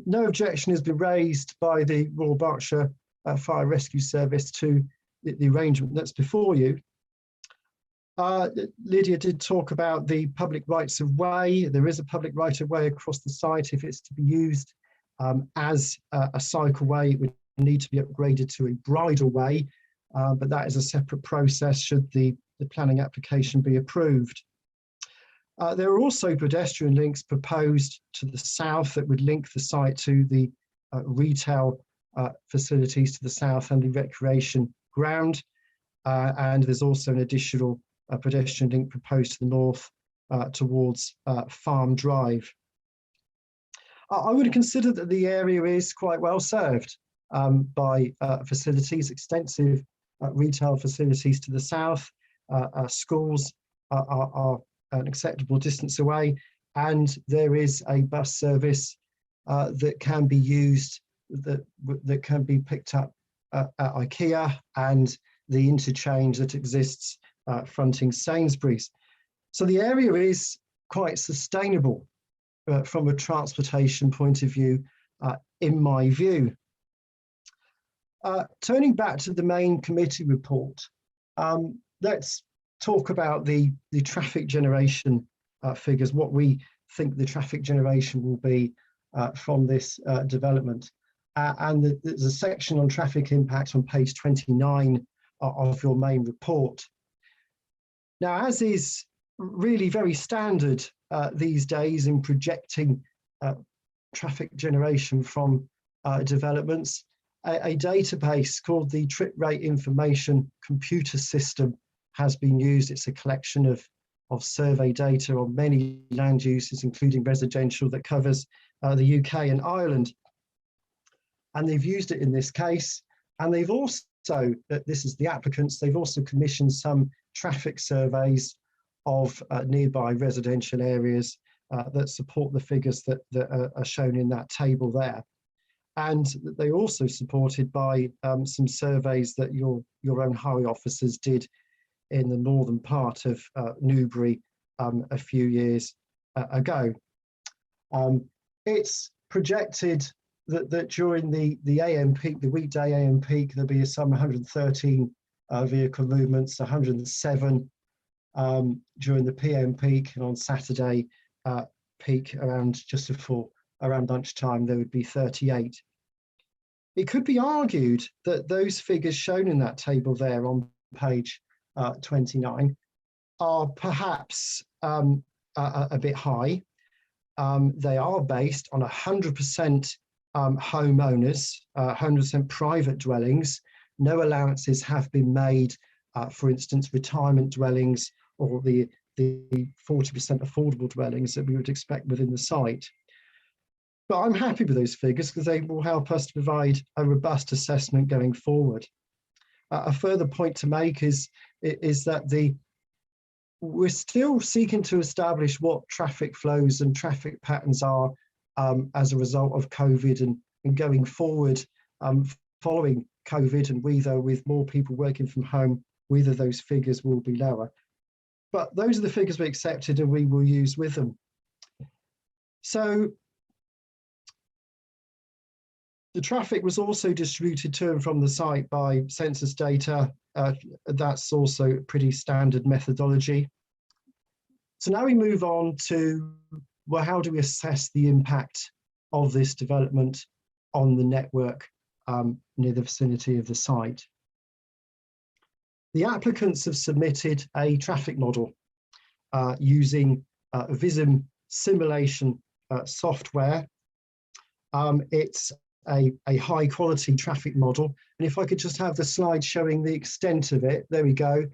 No objection has been raised by the Royal Berkshire Fire Rescue Service to the arrangement that's before you. Lydia did talk about the public rights of way. There is a public right of way across the site. If it's to be used as a cycleway, it would need to be upgraded to a bridle way, but that is a separate process should the planning application be approved. There are also pedestrian links proposed to the south that would link the site to the retail facilities to the south and the recreation ground. And there's also an additional pedestrian link proposed to the north towards Farm Drive. I would consider that the area is quite well served by facilities, extensive retail facilities to the south. Schools are an acceptable distance away, and there is a bus service that can be used, that can be picked up at IKEA, and the interchange that exists fronting Sainsbury's. So the area is quite sustainable from a transportation point of view, in my view. Turning back to the main committee report, let's talk about the traffic generation figures, what we think the traffic generation will be from this development. And there's a section on traffic impact on page 29 of your main report. Now, as is really very standard these days in projecting traffic generation from developments, a database called the Trip Rate Information Computer System has been used. It's a collection of survey data on many land uses, including residential, that covers the UK and Ireland. And they've used it in this case. And they've also, this is the applicants, they've also commissioned some traffic surveys of nearby residential areas that support the figures that are shown in that table there. And they also supported by some surveys that your own highway officers did in the northern part of Newbury a few years ago. It's projected that during the AM peak, the weekday AM peak, there'll be some 113 vehicle movements, 107 during the PM peak, and on Saturday peak around just before, around lunchtime, there would be 38. It could be argued that those figures shown in that table there on page 29 are perhaps a bit high. They are based on 100% homeowners, 100% private dwellings. No allowances have been made, for instance, retirement dwellings or the the 40% affordable dwellings that we would expect within the site. But I'm happy with those figures because they will help us to provide a robust assessment going forward. A further point to make is that we're still seeking to establish what traffic flows and traffic patterns are as a result of COVID and going forward following COVID, and whether with more people working from home, whether those figures will be lower. But those are the figures we accepted and we will use with them. So the traffic was also distributed to and from the site by census data. That's also pretty standard methodology. So now we move on to, well, how do we assess the impact of this development on the network near the vicinity of the site? The applicants have submitted a traffic model using VISM simulation software. It's a high quality traffic model. And if I could just have the slide showing the extent of it, there we go.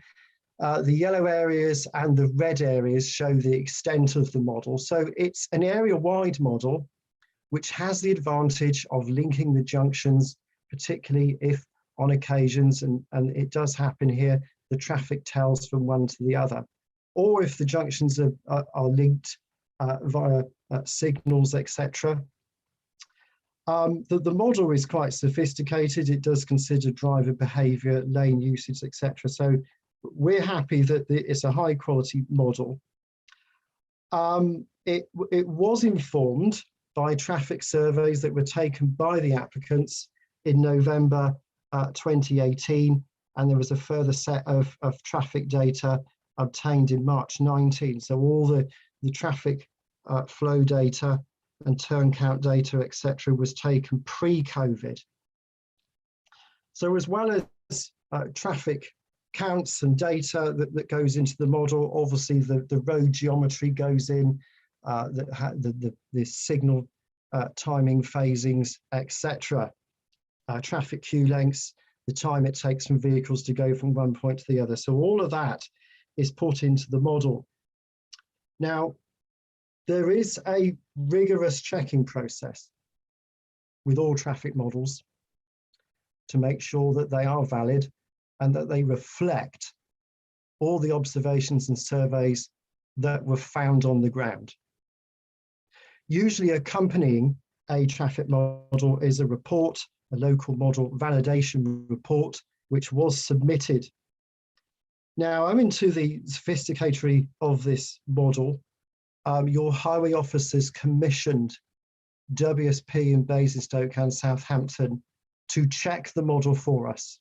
The yellow areas and the red areas show the extent of the model. So it's an area-wide model, which has the advantage of linking the junctions, particularly if on occasions, and it does happen here, the traffic tells from one to the other, or if the junctions are linked via signals, etc. The model is quite sophisticated. It does consider driver behaviour, lane usage, etc. So we're happy that it's a high quality model. It was informed by traffic surveys that were taken by the applicants in November 2018, and there was a further set of traffic data obtained in March 19. So all the traffic flow data and turn count data, etc., was taken pre-COVID. So as well as traffic counts and data that goes into the model, obviously the road geometry goes in, the signal timing phasings, etc. Traffic queue lengths, the time it takes from vehicles to go from one point to the other. So all of that is put into the model. Now, there is a rigorous checking process with all traffic models to make sure that they are valid and that they reflect all the observations and surveys that were found on the ground. Usually accompanying a traffic model is a report, a local model validation report, which was submitted. Now, I'm into the sophistication of this model. Your highway officers commissioned WSP in Basingstoke and Southampton to check the model for us,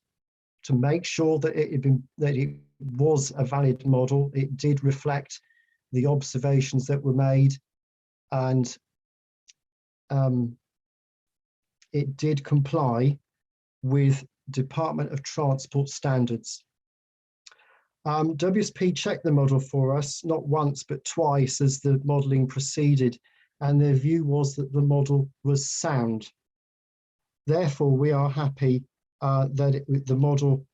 to make sure that it was a valid model. It did reflect the observations that were made, and it did comply with Department of Transport standards. WSP checked the model for us, not once, but twice as the modelling proceeded, and their view was that the model was sound. Therefore, we are happy that the model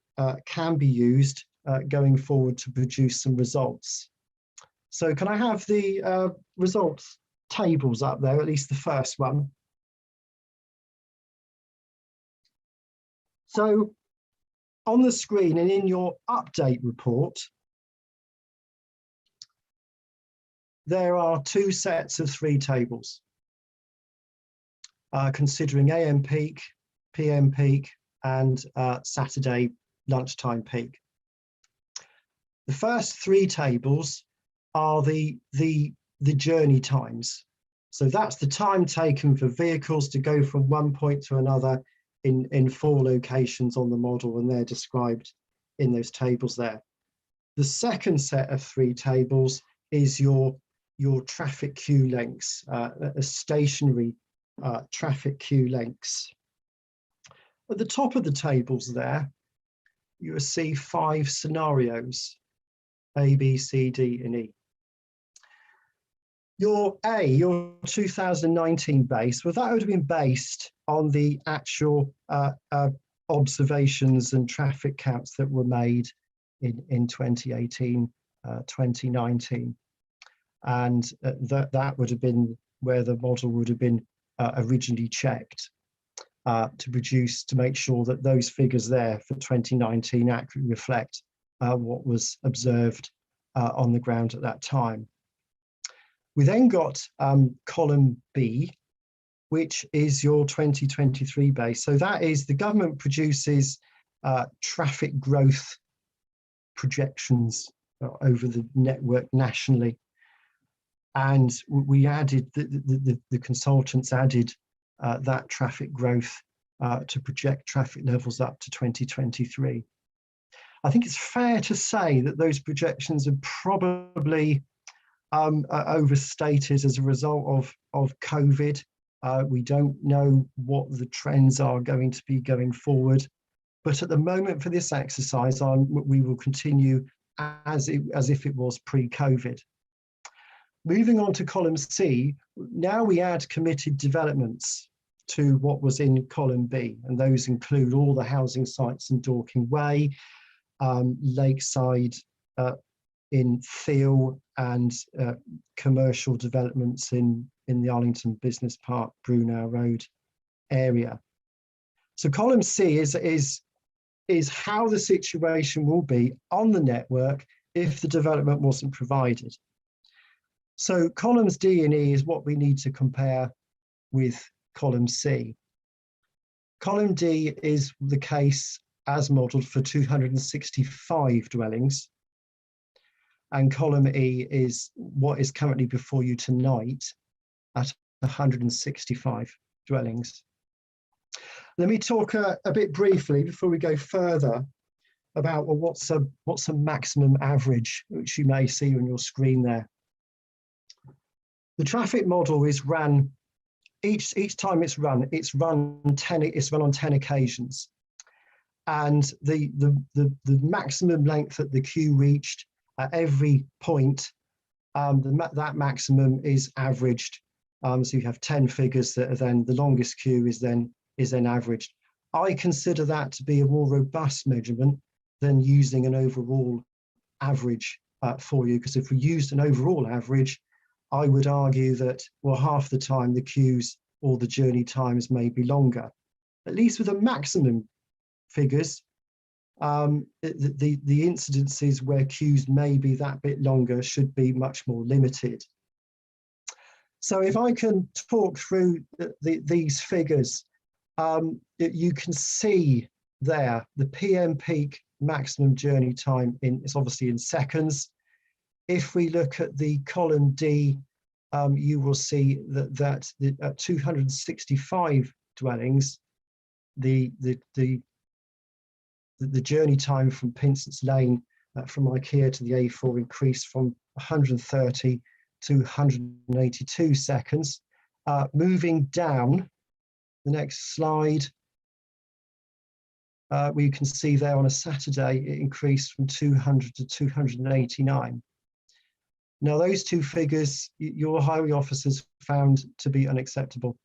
can be used going forward to produce some results. So can I have the results tables up there, at least the first one? So on the screen and in your update report, there are two sets of three tables, considering AM peak, PM peak, and Saturday lunchtime peak. The first three tables are the journey times. So that's the time taken for vehicles to go from one point to another in 4 locations on the model, and they're described in those tables there. The second set of 3 tables is your traffic queue lengths, a stationary traffic queue lengths. At the top of the tables there, you will see 5 scenarios, A, B, C, D, and E. Your 2019 base, well, that would have been based on the actual observations and traffic counts that were made in 2018 2019. And that would have been where the model would have been originally checked to make sure that those figures there for 2019 accurately reflect what was observed on the ground at that time. We then got column B, which is your 2023 base. So that is the government produces traffic growth projections over the network nationally. And we added, the consultants added that traffic growth to project traffic levels up to 2023. I think it's fair to say that those projections are probably overstated as a result of COVID. We don't know what the trends are going to be going forward. But at the moment for this exercise, we will continue as if it was pre-COVID. Moving on to column C, now we add committed developments to what was in column B, and those include all the housing sites in Dorking Way, Lakeside in Thiel, and commercial developments in the Arlington Business Park, Brunel Road area. So column C is how the situation will be on the network if the development wasn't provided. So columns D and E is what we need to compare with column C. Column D is the case as modelled for 265 dwellings. And column E is what is currently before you tonight at 165 dwellings. Let me talk a bit briefly before we go further about what's a maximum average, which you may see on your screen there. The traffic model is run each time it's run on 10 occasions, and the maximum length that the queue reached at every point, that maximum is averaged. So you have 10 figures that are then the longest queue is then averaged. I consider that to be a more robust measurement than using an overall average for you, because if we used an overall average, I would argue that, well, half the time the queues or the journey times may be longer. At least with the maximum figures, the incidences where queues may be that bit longer should be much more limited. So if I can talk through these figures, you can see there the PM peak maximum journey time is obviously in seconds. If we look at the column D, you will see that at 265 dwellings, the journey time from Pinson's Lane from IKEA to the A4 increased from 130 to 182 seconds. Moving down, the next slide, we can see there on a Saturday, it increased from 200 to 289. Now, those two figures, your highway officers found to be unacceptable,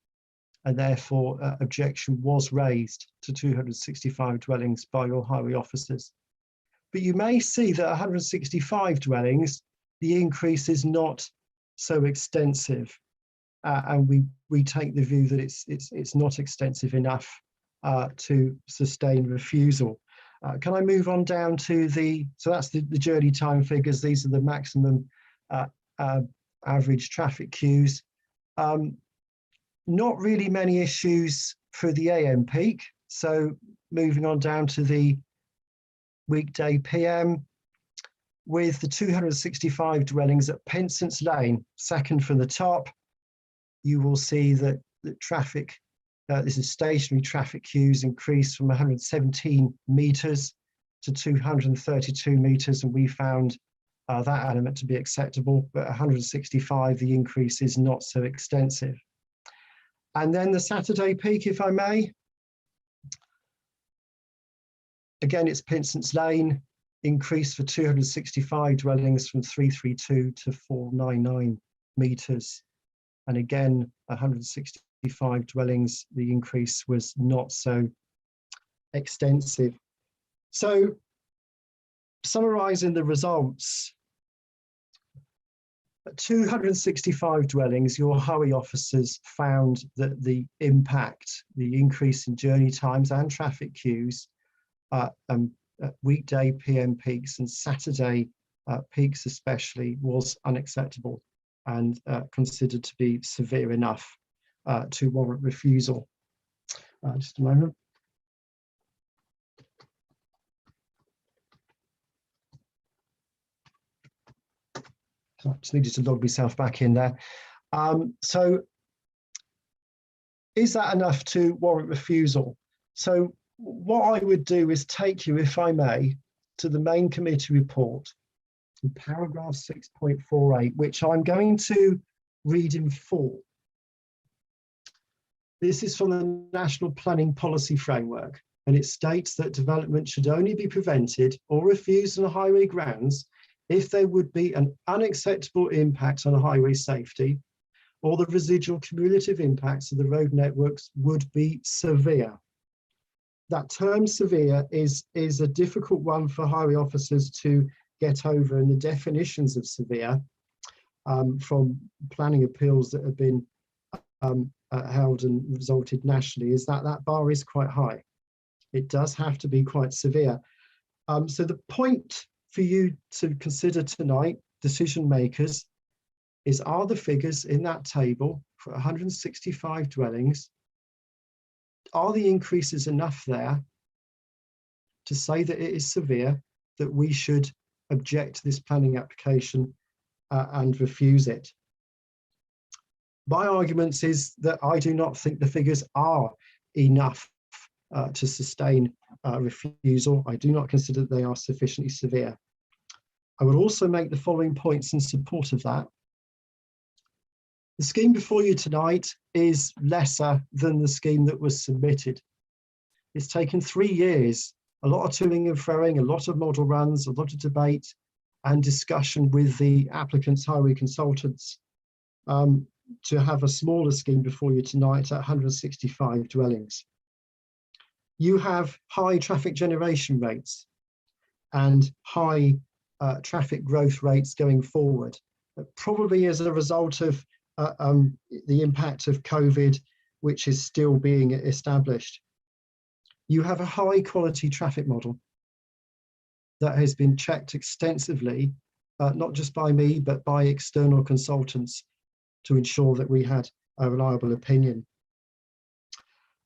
and therefore objection was raised to 265 dwellings by your highway officers. But you may see that 165 dwellings, the increase is not so extensive, and we take the view that it's not extensive enough to sustain refusal. Can I move on down to so that's the journey time figures. These are the maximum average traffic queues. Not really many issues for the AM peak. So moving on down to the weekday PM, with the 265 dwellings at Pinson's Lane, second from the top, you will see that the traffic, this is stationary traffic queues, increased from 117 metres to 232 metres, and we found that element to be acceptable, but 165, the increase is not so extensive. And then the Saturday peak, if I may. Again, it's Pinson's Lane, increased for 265 dwellings from 332 to 499 metres. And again, 165 dwellings, the increase was not so extensive. So, summarising the results, At 265 dwellings, your highway officers found that the impact, the increase in journey times and traffic queues, weekday PM peaks and Saturday peaks especially, was unacceptable and considered to be severe enough to warrant refusal. Just a moment. So I just needed to log myself back in there. So is that enough to warrant refusal? So what I would do is take you, if I may, to the main committee report in paragraph 6.48, which I'm going to read in full. This is from the National Planning Policy Framework, and it states that development should only be prevented or refused on highway grounds if there would be an unacceptable impact on highway safety, or the residual cumulative impacts of the road networks would be severe. That term severe is a difficult one for highway officers to get over, and the definitions of severe from planning appeals that have been held and resulted nationally is that that bar is quite high. It does have to be quite severe. So the point for you to consider tonight, decision makers, is are the figures in that table for 165 dwellings, are the increases enough there to say that it is severe, that we should object to this planning application and refuse it? My argument is that I do not think the figures are enough to sustain refusal. I do not consider that they are sufficiently severe. I would also make the following points in support of that. The scheme before you tonight is lesser than the scheme that was submitted. It's taken 3 years, a lot of toing and froing, a lot of model runs, a lot of debate and discussion with the applicant's highway consultants to have a smaller scheme before you tonight at 165 dwellings. You have high traffic generation rates and high traffic growth rates going forward, probably as a result of the impact of COVID, which is still being established. You have a high quality traffic model that has been checked extensively, not just by me, but by external consultants to ensure that we had a reliable opinion.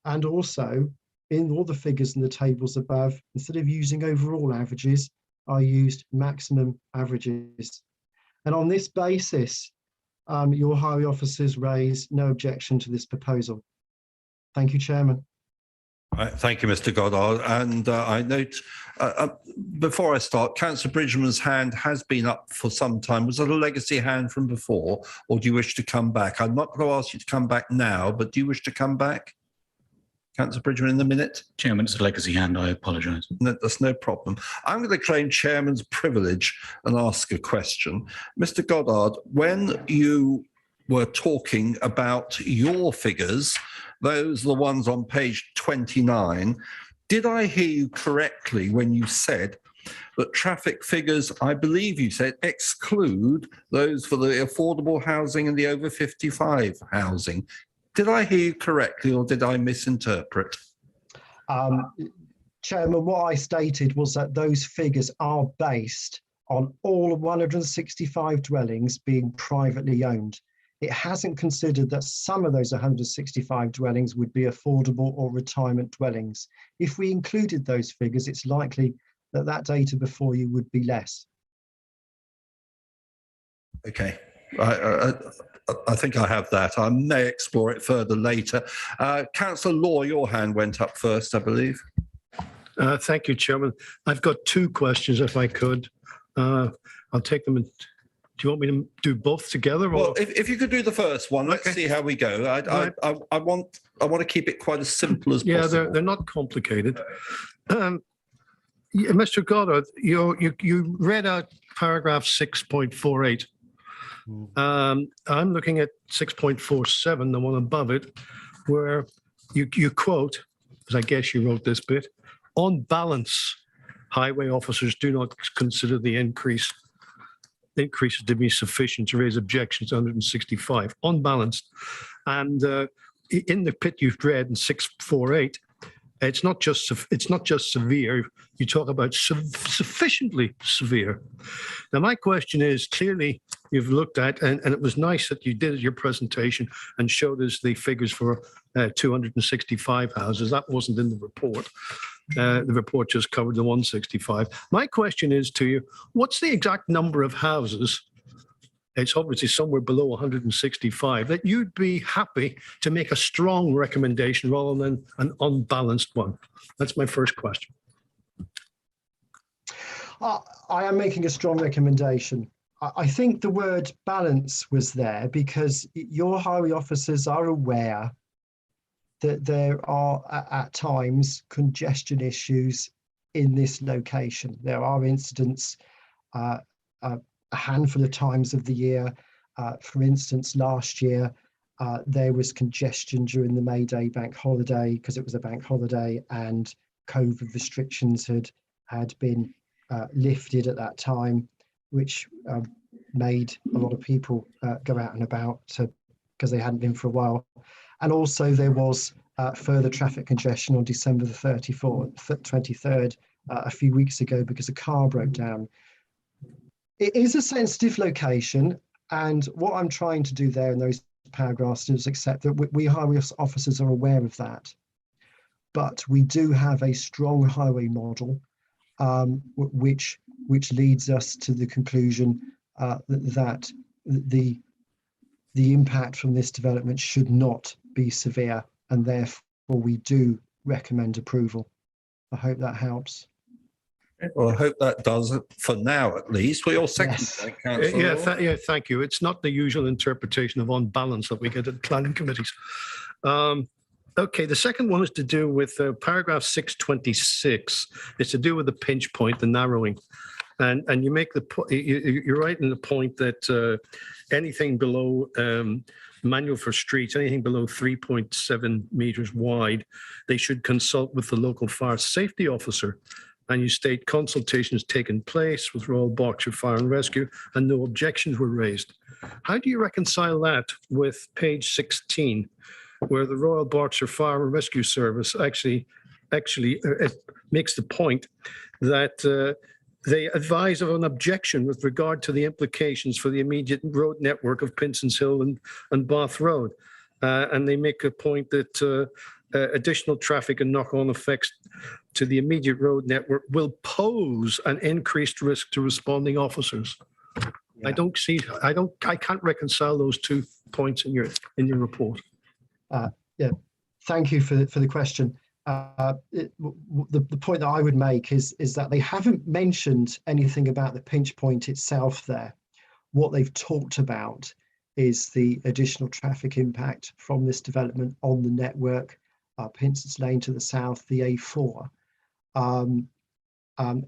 And also, in all the figures in the tables above, instead of using overall averages, I used maximum averages. And on this basis, your highway officers raise no objection to this proposal. Thank you, Chairman. Thank you, Mr. Goddard. And I note, before I start, Councillor Bridgman's hand has been up for some time. Was it a legacy hand from before, or do you wish to come back? I'm not going to ask you to come back now, but do you wish to come back? Councillor Bridgman, in a minute. Chairman, it's a legacy hand. I apologise. No, that's no problem. I'm going to claim Chairman's privilege and ask a question. Mr. Goddard, when you were talking about your figures, those are the ones on page 29, did I hear you correctly when you said that traffic figures, I believe you said, exclude those for the affordable housing and the over 55 housing? Did I hear you correctly, or did I misinterpret? Chairman, what I stated was that those figures are based on all 165 dwellings being privately owned. It hasn't considered that some of those 165 dwellings would be affordable or retirement dwellings. If we included those figures, it's likely that that data before you would be less. Okay. I think I have that. I may explore it further later. Councillor Law, your hand went up first, I believe. Thank you, Chairman. I've got two questions, if I could. I'll take them. Do you want me to do both together? Or? Well, if you could do the first one, let's see how we go. I want to keep it quite as simple as possible. Yeah, they're not complicated. Mr. Goddard, you read out paragraph 6.48. I'm looking at 6.47, the one above it, where you quote, as I guess you wrote this bit, on balance, highway officers do not consider the increase increases to be sufficient to raise objections to 165, unbalanced. And in the pit you've read in 648, it's not just severe. You talk about sufficiently severe. Now, my question is, clearly you've looked at, and it was nice that you did your presentation and showed us the figures for 265 houses. That wasn't in the report. The report just covered the 165. My question is to you, what's the exact number of houses? It's obviously somewhere below 165 that you'd be happy to make a strong recommendation rather than an unbalanced one. That's my first question. I am making a strong recommendation. I think the word balance was there because your highway officers are aware that there are at times congestion issues in this location. There are incidents a handful of times of the year. For instance, last year, there was congestion during the May Day bank holiday because it was a bank holiday and COVID restrictions had been lifted at that time, which made a lot of people go out and about because they hadn't been for a while. And also there was further traffic congestion on December the 23rd, a few weeks ago because a car broke down. It is a sensitive location, and what I'm trying to do there in those paragraphs is accept that we highway officers are aware of that. But we do have a strong highway model, which leads us to the conclusion that the impact from this development should not be severe, and therefore we do recommend approval. I hope that helps. Well, I hope that does it for now, at least. We all second Yes. that, Councillor. Yeah, thank you. It's not the usual interpretation of unbalance that we get at planning committees. Okay, the second one is to do with paragraph 626. It's to do with the pinch point, the narrowing. And you make you're right in the point that anything below manual for streets, anything below 3.7 meters wide, they should consult with the local fire safety officer. And you state consultation has taken place with Royal Berkshire Fire and Rescue and no objections were raised. How do you reconcile that with page 16, where the Royal Berkshire Fire and Rescue Service actually makes the point that they advise of an objection with regard to the implications for the immediate road network of Pinson's Hill and Bath Road. And they make a point that additional traffic and knock-on effects to the immediate road network will pose an increased risk to responding officers. Yeah. I can't reconcile those 2 points in your report. Yeah, thank you for the question. The point that I would make is that they haven't mentioned anything about the pinch point itself there. What they've talked about is the additional traffic impact from this development on the network, Pinson's Lane to the south, the A4.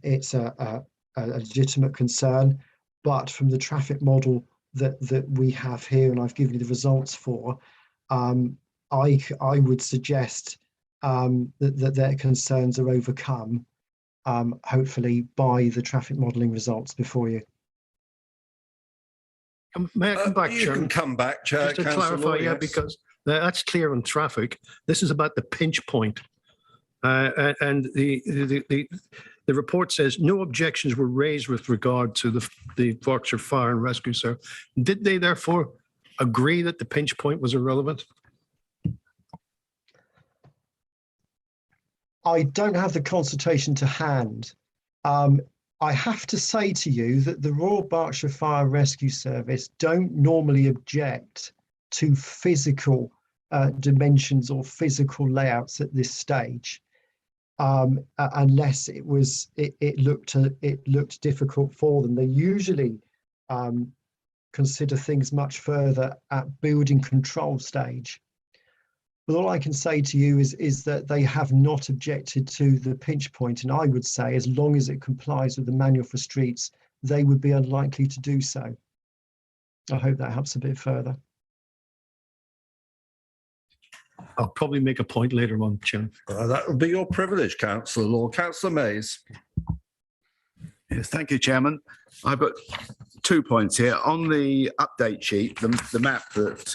It's a legitimate concern, but from the traffic model that we have here, and I've given you the results for, I would suggest that their concerns are overcome, hopefully by the traffic modelling results before you. May I come back, You can come back, Chair. Just to clarify, yeah, because that's clear on traffic. This is about the pinch point. And the report says no objections were raised with regard to the Berkshire Fire and Rescue Service. Did they therefore agree that the pinch point was irrelevant? I don't have the consultation to hand. I have to say to you that the Royal Berkshire Fire Rescue Service don't normally object to physical dimensions or physical layouts at this stage, unless it looked difficult for them. They usually consider things much further at building control stage. But all I can say to you is that they have not objected to the pinch point, and I would say as long as it complies with the manual for streets, they would be unlikely to do so. I hope that helps a bit further. I'll probably make a point later on, Chairman. That would be your privilege, Councillor Law. Councillor Mays. Yes, thank you, Chairman. I've got 2 points here. On the update sheet, the map that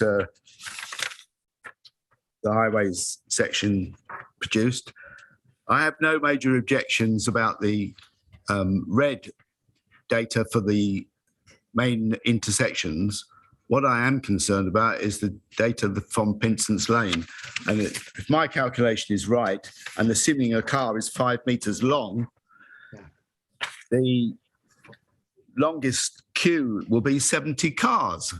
the highways section produced, I have no major objections about the red data for the main intersections. What I am concerned about is the data from Pinson's Lane. And if my calculation is right, and assuming a car is 5 meters long, the longest queue will be 70 cars.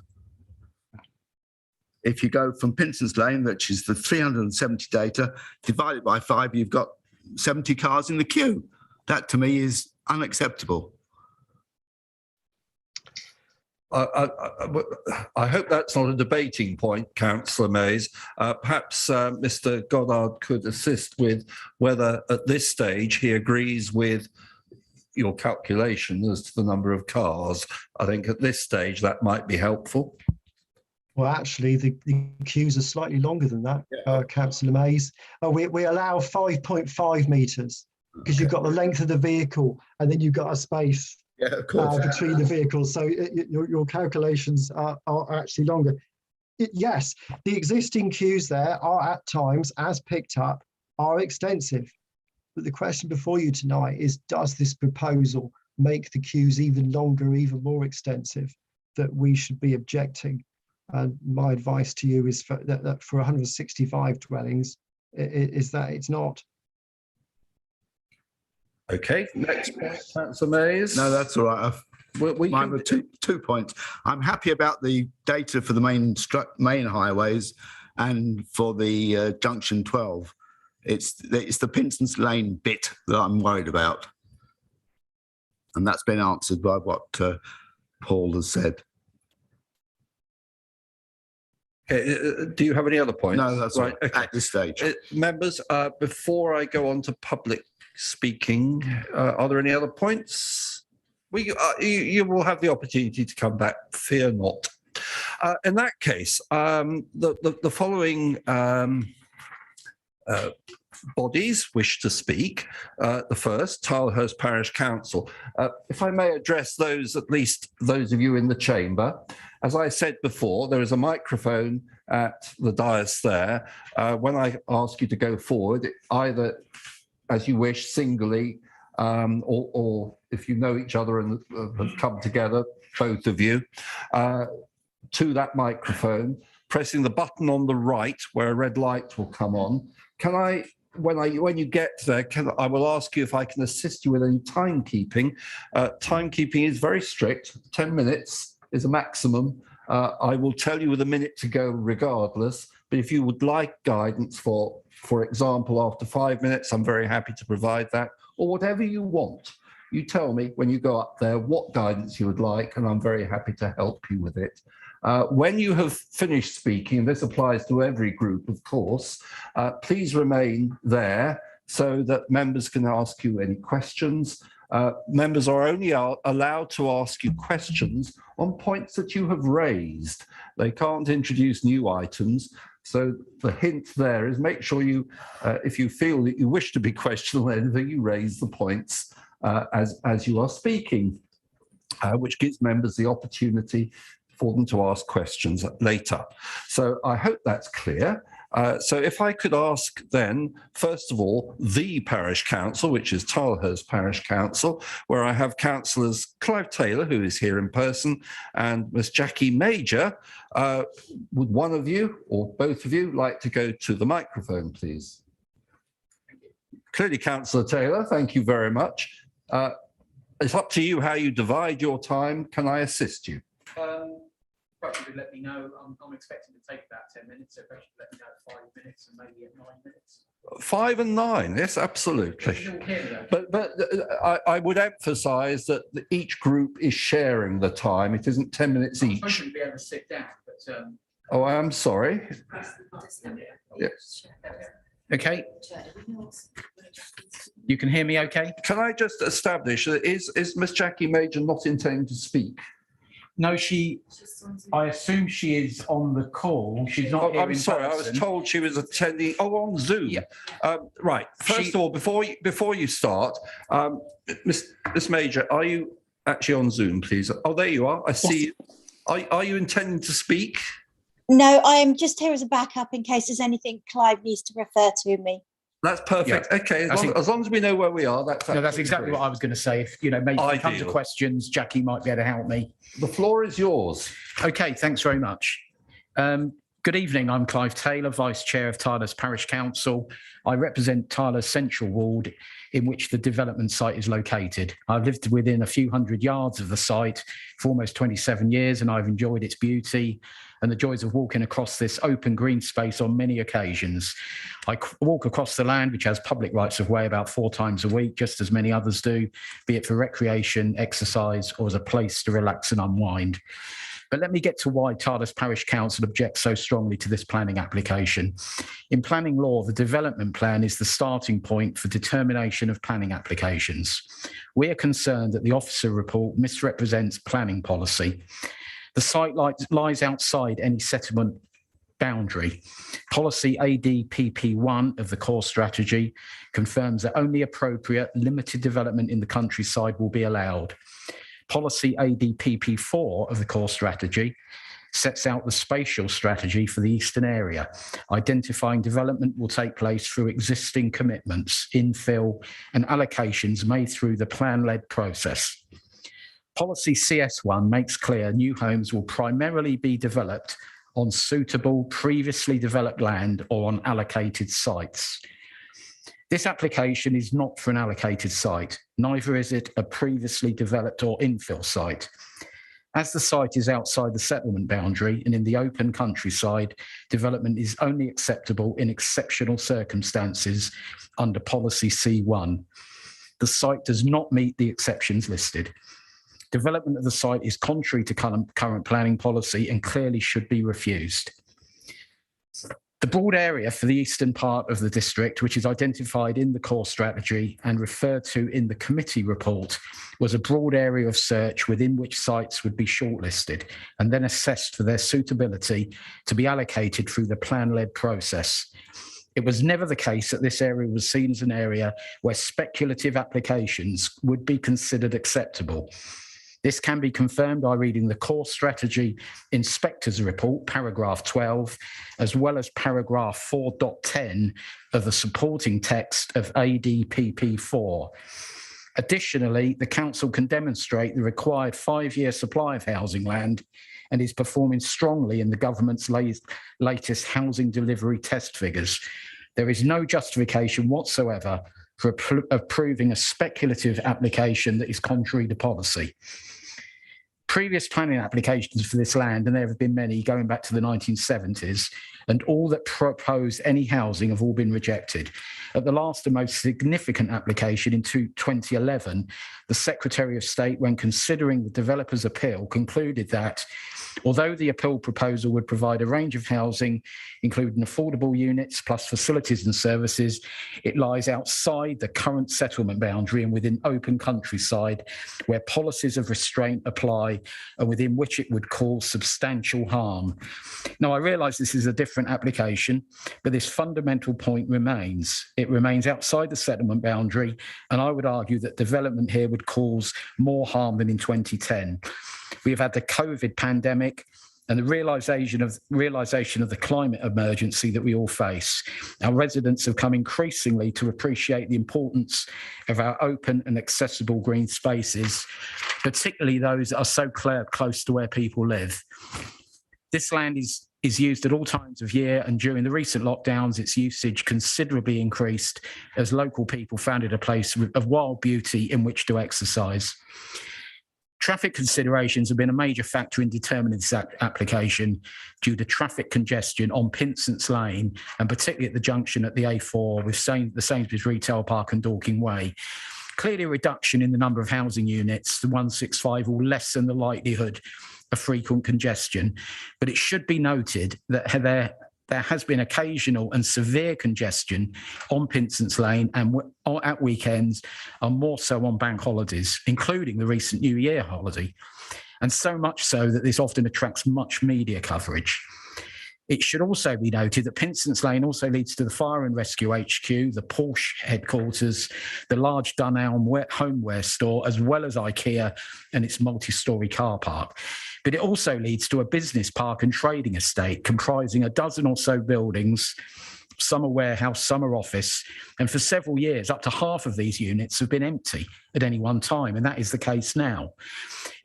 If you go from Pinson's Lane, which is the 370 data, divided by 5, you've got 70 cars in the queue. That to me is unacceptable. I hope that's not a debating point, Councillor Mays. Perhaps Mr. Goddard could assist with whether at this stage he agrees with your calculation as to the number of cars. I think at this stage that might be helpful. Well, actually, the queues are slightly longer than that, Councillor Mays. We allow 5.5 metres because you've got the length of the vehicle and then you've got a space between the vehicles. So your calculations are actually longer. Yes, the existing queues there are at times, as picked up, are extensive. But the question before you tonight is, does this proposal make the queues even longer, even more extensive, that we should be objecting? And my advice to you is that for 165 dwellings, is that it's not. Okay, next point, Councillor Mays. No, that's all right. Mine were 2 points. I'm happy about the data for the main highways and for the junction 12. It's the Pinson's Lane bit that I'm worried about, and that's been answered by what Paul has said. Okay, do you have any other points? No, that's right. Okay. At this stage. Members, before I go on to public speaking, are there any other points? You will have the opportunity to come back, fear not. In that case, the following bodies wish to speak. The first, Tilehurst Parish Council. If I may address those, at least those of you in the chamber. As I said before, there is a microphone at the dais there. When I ask you to go forward, either as you wish, singly, or if you know each other and have come together, both of you, to that microphone, pressing the button on the right where a red light will come on. When you get there, I will ask you if I can assist you with any timekeeping. Timekeeping is very strict. 10 minutes is a maximum. I will tell you with a minute to go regardless. But if you would like guidance for example, after 5 minutes, I'm very happy to provide that, or whatever you want. You tell me when you go up there what guidance you would like, and I'm very happy to help you with it. When you have finished speaking, and this applies to every group, of course, please remain there so that members can ask you any questions. Members are only allowed to ask you questions on points that you have raised. They can't introduce new items. So the hint there is make sure you, if you feel that you wish to be questioned on anything, you raise the points as you are speaking, which gives members the opportunity for them to ask questions later. So I hope that's clear. So if I could ask then, first of all, the Parish Council, which is Tilehurst Parish Council, where I have councillors Clive Taylor, who is here in person, and Miss Jackie Major. Would one of you or both of you like to go to the microphone, please? Clearly, Councillor Taylor, thank you very much. It's up to you how you divide your time. Can I assist you? Probably let me know. I'm expecting to take about 10 minutes, so if I should let me know 5 minutes and maybe at 9 minutes. 5 and 9, yes, absolutely. But I would emphasise that each group is sharing the time. It isn't 10 minutes each. I shouldn't be able to sit down, but. Oh, I am sorry. Yes. Okay. You can hear me okay? Can I just establish that is Miss Jackie Major not intending to speak? No, I assume she is on the call. She's not here I'm in sorry, person. I was told she was attending, on Zoom. Yeah. Right, first of all, before you start, Miss Major, are you actually on Zoom, please. Oh, there you are. I see. Are you intending to speak? No, I am just here as a backup in case there's anything Clive needs to refer to me. That's perfect. Yeah. Okay, I think- as long as we know where we are, that's No, that's exactly what I was going to say. If, maybe if it comes to Ideal. questions, Jackie might be able to help me. The floor is yours. Okay, thanks very much. Good evening. I'm Clive Taylor, Vice Chair of Tyler's Parish Council. I represent Tyler's Central Ward, in which the development site is located. I've lived within a few hundred yards of the site for almost 27 years, and I've enjoyed its beauty and the joys of walking across this open green space on many occasions. I walk across the land, which has public rights of way, about 4 times a week, just as many others do, be it for recreation, exercise, or as a place to relax and unwind. But let me get to why Tyler's Parish Council objects so strongly to this planning application. In planning law, the development plan is the starting point for determination of planning applications. We are concerned that the officer report misrepresents planning policy. The site lies outside any settlement boundary. Policy ADPP1 of the core strategy confirms that only appropriate limited development in the countryside will be allowed. Policy ADPP4 of the core strategy sets out the spatial strategy for the eastern area, identifying development will take place through existing commitments, infill and allocations made through the plan-led process. Policy CS1 makes clear new homes will primarily be developed on suitable previously developed land or on allocated sites. This application is not for an allocated site, neither is it a previously developed or infill site. As the site is outside the settlement boundary and in the open countryside, development is only acceptable in exceptional circumstances under Policy C1. The site does not meet the exceptions listed. Development of the site is contrary to current planning policy and clearly should be refused. The broad area for the eastern part of the district, which is identified in the core strategy and referred to in the committee report, was a broad area of search within which sites would be shortlisted and then assessed for their suitability to be allocated through the plan-led process. It was never the case that this area was seen as an area where speculative applications would be considered acceptable. This can be confirmed by reading the core strategy inspector's report, paragraph 12, as well as paragraph 4.10 of the supporting text of ADPP4. Additionally, the council can demonstrate the required 5-year supply of housing land and is performing strongly in the government's latest housing delivery test figures. There is no justification whatsoever for approving a speculative application that is contrary to policy. Previous planning applications for this land, and there have been many going back to the 1970s, and all that proposed any housing have all been rejected. At the last and most significant application in 2011, the Secretary of State, when considering the developer's appeal, concluded that although the appeal proposal would provide a range of housing, including affordable units plus facilities and services, it lies outside the current settlement boundary and within open countryside where policies of restraint apply and within which it would cause substantial harm. Now, I realise this is a different application, but this fundamental point remains. It remains outside the settlement boundary, and I would argue that development here would cause more harm than in 2010. We have had the COVID pandemic and the realisation of the climate emergency that we all face. Our residents have come increasingly to appreciate the importance of our open and accessible green spaces, particularly those that are so close to where people live. This land is used at all times of year, and during the recent lockdowns, its usage considerably increased as local people found it a place of wild beauty in which to exercise. Traffic considerations have been a major factor in determining this application due to traffic congestion on Pinsent's Lane, and particularly at the junction at the A4 with the Sainsbury's Retail Park and Dorking Way. Clearly, a reduction in the number of housing units, the 165, will lessen the likelihood of frequent congestion. But it should be noted that there has been occasional and severe congestion on Pinsent's Lane and at weekends, and more so on bank holidays, including the recent New Year holiday. And so much so that this often attracts much media coverage. It should also be noted that Pinson's Lane also leads to the Fire and Rescue HQ, the Porsche headquarters, the large Dunelm homeware store, as well as IKEA and its multi-storey car park. But it also leads to a business park and trading estate comprising a dozen or so buildings, some are warehouse, some are office, and for several years, up to half of these units have been empty at any one time, and that is the case now.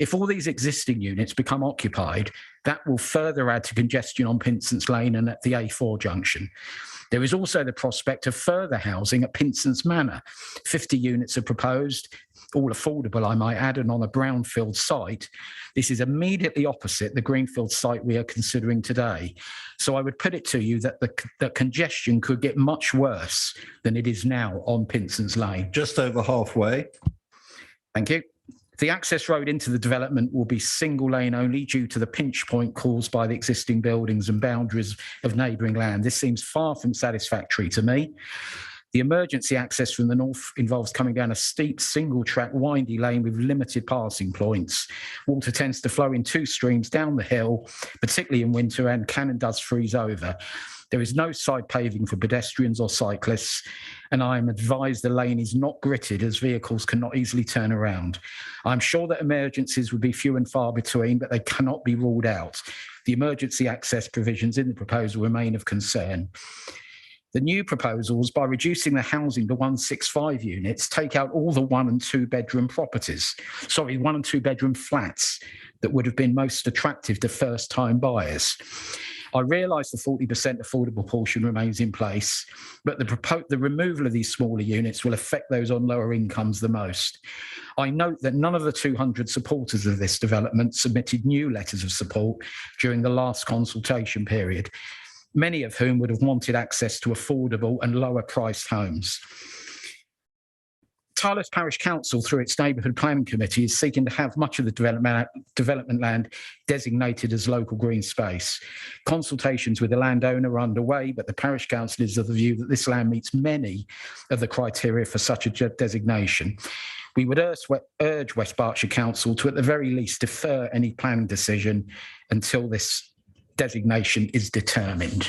If all these existing units become occupied, that will further add to congestion on Pinson's Lane and at the A4 junction. There is also the prospect of further housing at Pinson's Manor. 50 units are proposed, all affordable, I might add, and on a brownfield site. This is immediately opposite the greenfield site we are considering today. So I would put it to you that the congestion could get much worse than it is now on Pinson's Lane. Just over halfway. Thank you. The access road into the development will be single lane only due to the pinch point caused by the existing buildings and boundaries of neighbouring land. This seems far from satisfactory to me. The emergency access from the north involves coming down a steep single track windy lane with limited passing points. Water tends to flow in two streams down the hill, particularly in winter, and can and does freeze over. There is no side paving for pedestrians or cyclists, and I am advised the lane is not gritted as vehicles cannot easily turn around. I'm sure that emergencies would be few and far between, but they cannot be ruled out. The emergency access provisions in the proposal remain of concern. The new proposals, by reducing the housing to 165 units, take out all the 1 and 2 bedroom properties, 1 and 2 bedroom flats that would have been most attractive to first time buyers. I realise the 40% affordable portion remains in place, but the removal of these smaller units will affect those on lower incomes the most. I note that none of the 200 supporters of this development submitted new letters of support during the last consultation period, many of whom would have wanted access to affordable and lower priced homes. Tylehurst Parish Council, through its Neighbourhood Planning Committee, is seeking to have much of the development land designated as local green space. Consultations with the landowner are underway, but the Parish Council is of the view that this land meets many of the criteria for such a designation. We would urge West Berkshire Council to, at the very least, defer any planning decision until this designation is determined.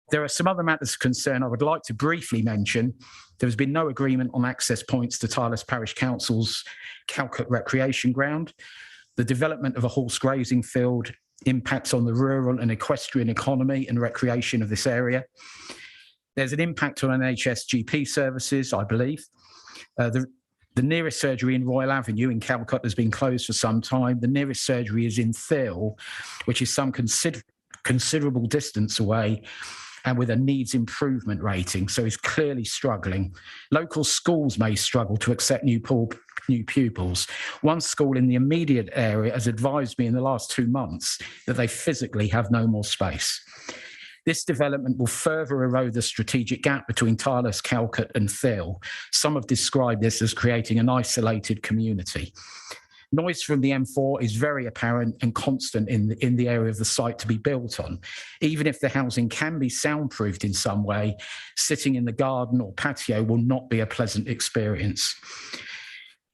There are some other matters of concern I would like to briefly mention. There has been no agreement on access points to Tylehurst Parish Council's Calcutta Recreation Ground. The development of a horse grazing field impacts on the rural and equestrian economy and recreation of this area. There's an impact on NHS GP services, I believe. The nearest surgery in Royal Avenue in Calcutta has been closed for some time. The nearest surgery is in Thiel, which is some considerable distance away, and with a needs improvement rating, so is clearly struggling. Local schools may struggle to accept new pupils. One school in the immediate area has advised me in the last 2 months that they physically have no more space. This development will further erode the strategic gap between Tylehurst, Calcutta and Thiel. Some have described this as creating an isolated community. Noise from the M4 is very apparent and constant in the area of the site to be built on. Even if the housing can be soundproofed in some way, sitting in the garden or patio will not be a pleasant experience.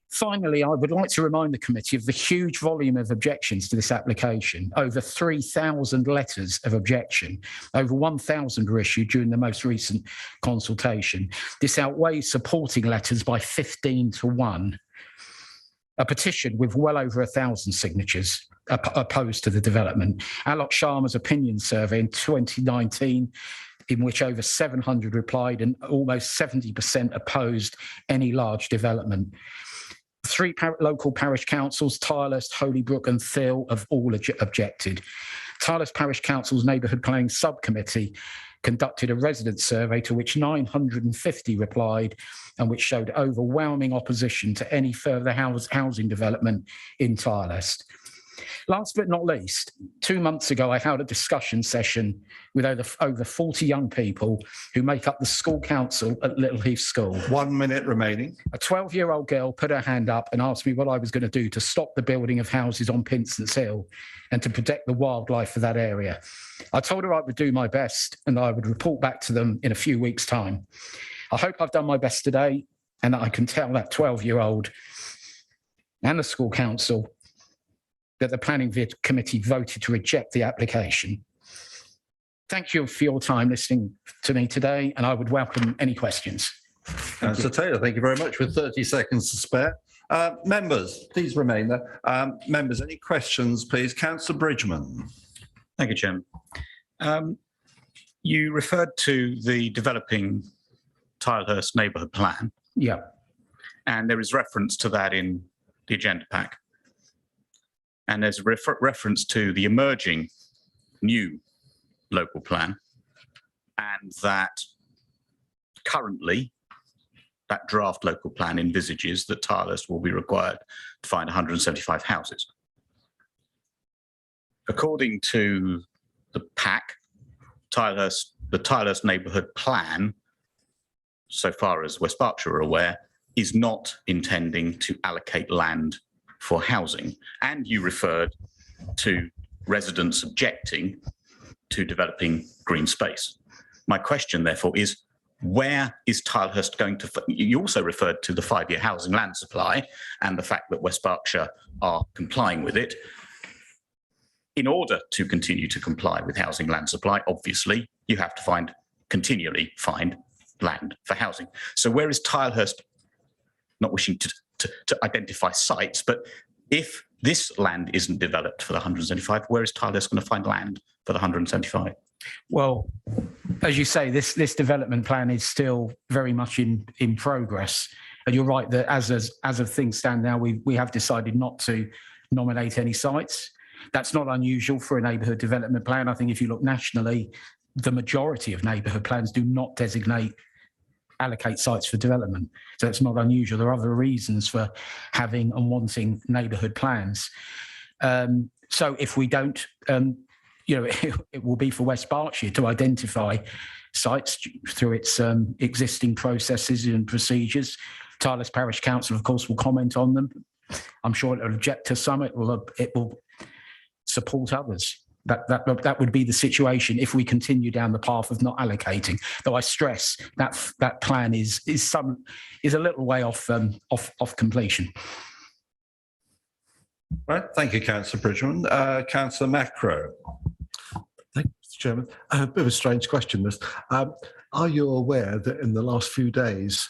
Finally, I would like to remind the committee of the huge volume of objections to this application. Over 3,000 letters of objection, over 1,000 were issued during the most recent consultation. This outweighs supporting letters by 15 to 1. A petition with well over 1,000 signatures opposed to the development. Alok Sharma's opinion survey in 2019, in which over 700 replied and almost 70% opposed any large development. 3 local parish councils, Tylehurst, Holybrook and Thiel, have all objected. Tylehurst Parish Council's Neighbourhood Planning Subcommittee conducted a resident survey to which 950 replied and which showed overwhelming opposition to any further housing development in Tylehurst. Last but not least, 2 months ago, I held a discussion session with over 40 young people who make up the school council at Little Heath School. 1 minute remaining. A 12-year-old girl put her hand up and asked me what I was going to do to stop the building of houses on Pinson's Hill and to protect the wildlife of that area. I told her I would do my best and I would report back to them in a few weeks' time. I hope I've done my best today and that I can tell that 12-year-old and the school council that the planning committee voted to reject the application. Thank you for your time listening to me today, and I would welcome any questions. Councillor Taylor, thank you very much. With 30 seconds to spare. Members, please remain there. Members, any questions, please? Councillor Bridgman. Thank you, Chairman. You referred to the developing Tilehurst neighbourhood plan, Yeah. and there is reference to that in the agenda pack. And there's a reference to the emerging new local plan, and that currently that draft local plan envisages that Tilehurst will be required to find 175 houses. According to the pack, the Tilehurst neighbourhood plan, so far as West Berkshire are aware, is not intending to allocate land for housing. And you referred to residents objecting to developing green space. My question, therefore, is where is Tilehurst going to... You also referred to the 5-year housing land supply and the fact that West Berkshire are complying with it. In order to continue to comply with housing land supply, obviously, you have to continually find land for housing. So where is Tilehurst, not wishing to identify sites, but if this land isn't developed for the 175, where is Tilehurst going to find land for the 175? Well, as you say, this development plan is still very much in progress. And you're right that as of things stand now, we have decided not to nominate any sites. That's not unusual for a neighbourhood development plan. I think if you look nationally, the majority of neighbourhood plans do not allocate sites for development. So it's not unusual. There are other reasons for having and wanting neighbourhood plans. So if we don't, it will be for West Berkshire to identify sites through its existing processes and procedures. Tilehurst Parish Council, of course, will comment on them. I'm sure it will object to some. It will support others. That would be the situation if we continue down the path of not allocating. Though I stress that plan is a little way off completion. Right. Thank you, Councillor Bridgman. Councillor Macro. Thank you, Mr. Chairman. A bit of a strange question, this. Are you aware that in the last few days,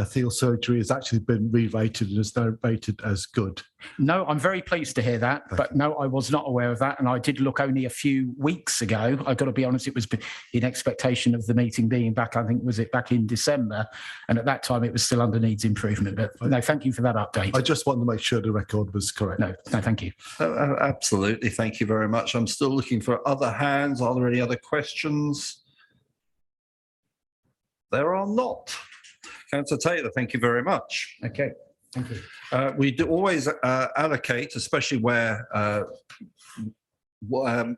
Thiel surgery has actually been re-rated and is now rated as good? No, I'm very pleased to hear that, but no, I was not aware of that. And I did look only a few weeks ago. I've got to be honest, it was in expectation of the meeting being back, I think, was it back in December? And at that time, it was still under needs improvement. But no, thank you for that update. I just wanted to make sure the record was correct. No, thank you. Absolutely. Thank you very much. I'm still looking for other hands. Are there any other questions? There are not. Councillor Taylor, thank you very much. Okay, thank you. We do always allocate, especially where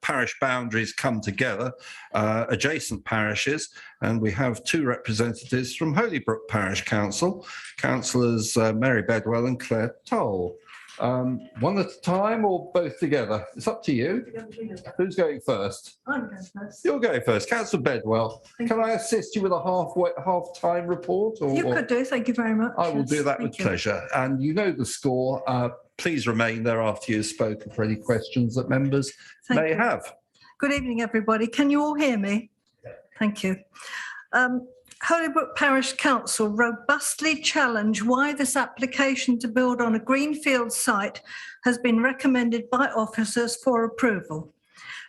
parish boundaries come together, adjacent parishes, and we have 2 representatives from Holybrook Parish Council, Councillors Mary Bedwell and Claire Toll. One at a time or both together? It's up to you. Who's going first? I'm going first. You're going first. Councillor Bedwell, can I assist you with a half-time report? You could do, thank you very much. I will do that with pleasure. And you know the score. Please remain there after you've spoken for any questions that members may have. Good evening, everybody. Can you all hear me? Thank you. Holybrook Parish Council robustly challenge why this application to build on a greenfield site has been recommended by officers for approval.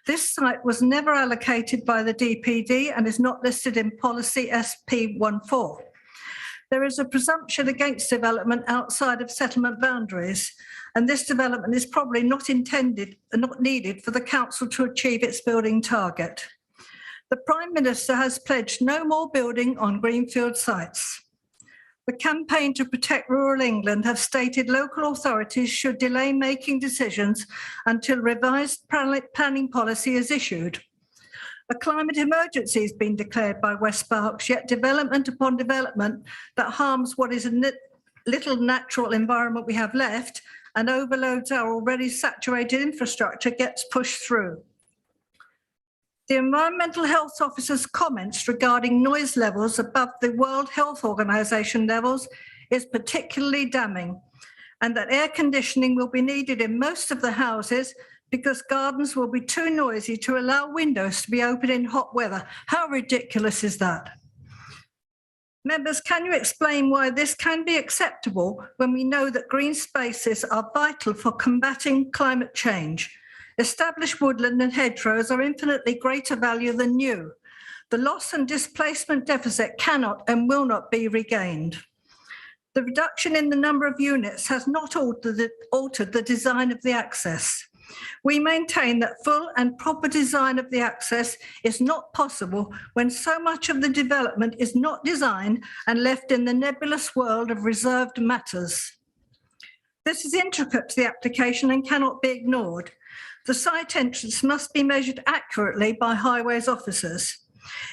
This site was never allocated by the DPD and is not listed in policy SP14. There is a presumption against development outside of settlement boundaries, and this development is probably not needed for the council to achieve its building target. The Prime Minister has pledged no more building on greenfield sites. The Campaign to Protect Rural England have stated local authorities should delay making decisions until revised planning policy is issued. A climate emergency has been declared by West Berkshire, yet development upon development that harms what is a little natural environment we have left and overloads our already saturated infrastructure gets pushed through. The Environmental Health Officer's comments regarding noise levels above the World Health Organization levels is particularly damning, and that air conditioning will be needed in most of the houses because gardens will be too noisy to allow windows to be open in hot weather. How ridiculous is that? Members, can you explain why this can be acceptable when we know that green spaces are vital for combating climate change? Established woodland and hedgerows are infinitely greater value than new. The loss and displacement deficit cannot and will not be regained. The reduction in the number of units has not altered the design of the access. We maintain that full and proper design of the access is not possible when so much of the development is not designed and left in the nebulous world of reserved matters. This is intricate to the application and cannot be ignored. The site entrance must be measured accurately by highways officers.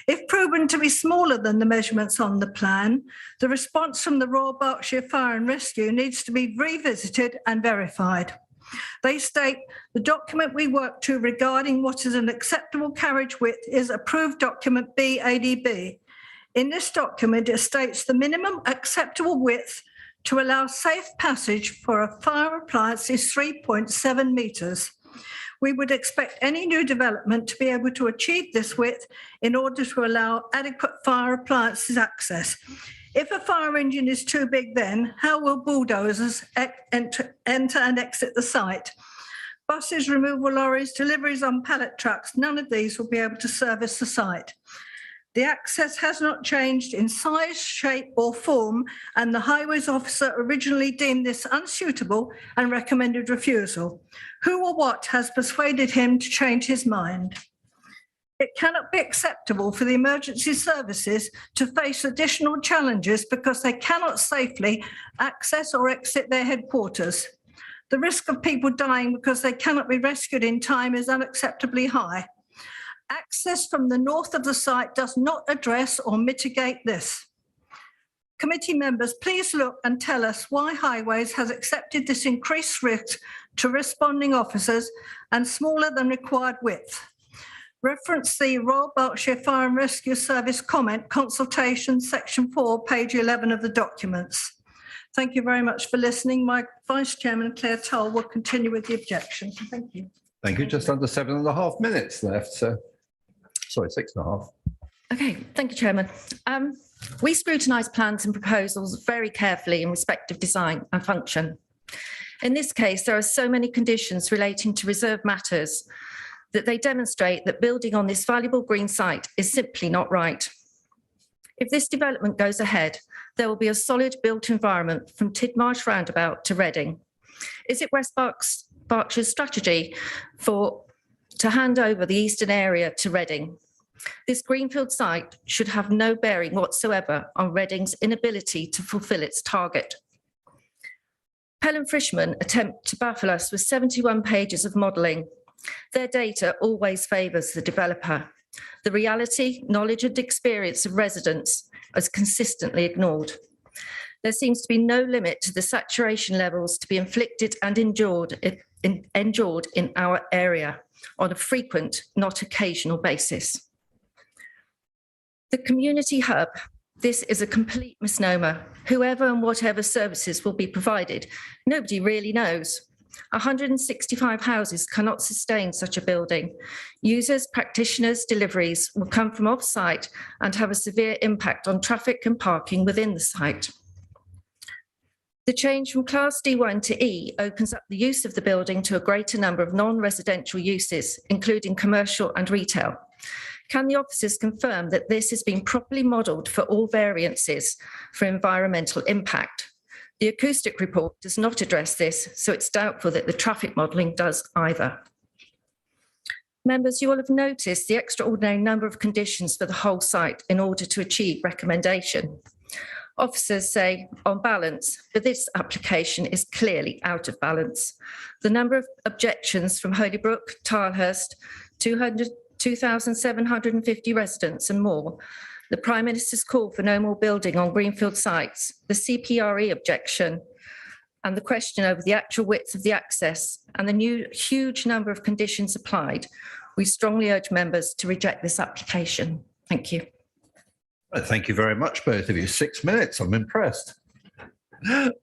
If proven to be smaller than the measurements on the plan, the response from the Royal Berkshire Fire and Rescue needs to be revisited and verified. They state the document we work to regarding what is an acceptable carriage width is approved document BADB. In this document, it states the minimum acceptable width to allow safe passage for a fire appliance is 3.7 metres. We would expect any new development to be able to achieve this width in order to allow adequate fire appliances access. If a fire engine is too big, then how will bulldozers enter and exit the site? Buses, removal lorries, deliveries on pallet trucks, none of these will be able to service the site. The access has not changed in size, shape or form, and the highways officer originally deemed this unsuitable and recommended refusal. Who or what has persuaded him to change his mind? It cannot be acceptable for the emergency services to face additional challenges because they cannot safely access or exit their headquarters. The risk of people dying because they cannot be rescued in time is unacceptably high. Access from the north of the site does not address or mitigate this. Committee members, please look and tell us why Highways has accepted this increased risk to responding officers and smaller than required width. Reference the Royal Berkshire Fire and Rescue Service comment consultation section 4, page 11 of the documents. Thank you very much for listening. My Vice Chairman, Claire Toll, will continue with the objection. Thank you. Thank you. Just under 7.5 minutes left. So, sorry, 6.5. Okay, thank you, Chairman. We scrutinise plans and proposals very carefully in respect of design and function. In this case, there are so many conditions relating to reserved matters that they demonstrate that building on this valuable green site is simply not right. If this development goes ahead, there will be a solid built environment from Tidmarsh roundabout to Reading. Is it West Berkshire's strategy to hand over the eastern area to Reading? This greenfield site should have no bearing whatsoever on Reading's inability to fulfil its target. Pell and Frischman attempt to baffle us with 71 pages of modelling. Their data always favours the developer. The reality, knowledge and experience of residents is consistently ignored. There seems to be no limit to the saturation levels to be inflicted and endured in our area on a frequent, not occasional basis. The community hub, this is a complete misnomer. Whoever and whatever services will be provided, nobody really knows. 165 houses cannot sustain such a building. Users, practitioners, deliveries will come from off-site and have a severe impact on traffic and parking within the site. The change from Class D1 to E opens up the use of the building to a greater number of non-residential uses, including commercial and retail. Can the officers confirm that this has been properly modelled for all variances for environmental impact? The acoustic report does not address this, so it's doubtful that the traffic modelling does either. Members, you will have noticed the extraordinary number of conditions for the whole site in order to achieve recommendation. Officers say on balance, but this application is clearly out of balance. The number of objections from Holybrook, Tilehurst, 2,750 residents and more, the Prime Minister's call for no more building on greenfield sites, the CPRE objection, and the question over the actual width of the access and the new huge number of conditions applied, we strongly urge members to reject this application. Thank you. Thank you very much, both of you. 6 minutes, I'm impressed.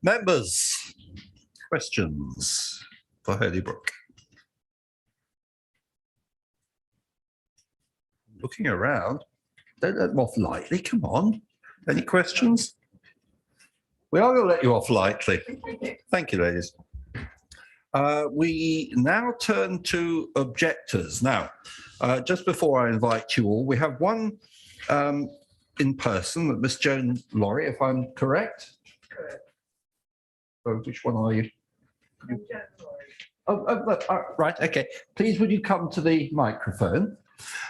Members, questions for Holybrook? looking around. Don't let them off lightly. Come on. Any questions? We are going to let you off lightly. Thank you, ladies. We now turn to objectors. Now, just before I invite you all, we have one in person, Miss Joan Laurie, if I'm correct. Which one are you? Right, okay. Please, would you come to the microphone?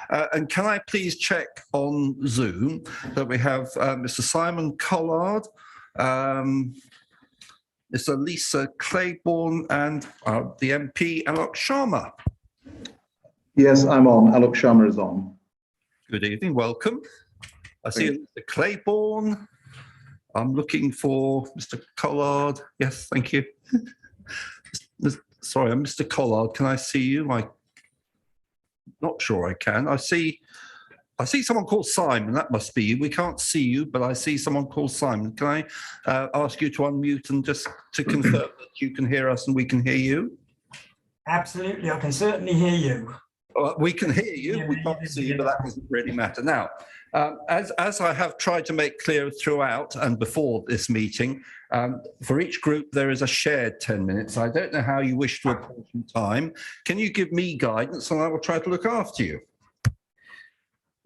And can I please check on Zoom that we have Mr. Simon Collard, Mr. Lisa Claiborne, and the MP Alok Sharma. Yes, I'm on. Alok Sharma is on. Good evening, welcome. I see Mr. Claiborne. I'm looking for Mr. Collard. Yes, thank you. Sorry, I'm Mr. Collard. Can I see you? I'm not sure I can. I see someone called Simon. That must be you. We can't see you, but I see someone called Simon. Can I ask you to unmute and just to confirm that you can hear us and we can hear you? Absolutely, I can certainly hear you. We can hear you. We can't see you, but that doesn't really matter. Now, as I have tried to make clear throughout and before this meeting, for each group there is a shared 10 minutes. I don't know how you wish to apportion time. Can you give me guidance and I will try to look after you?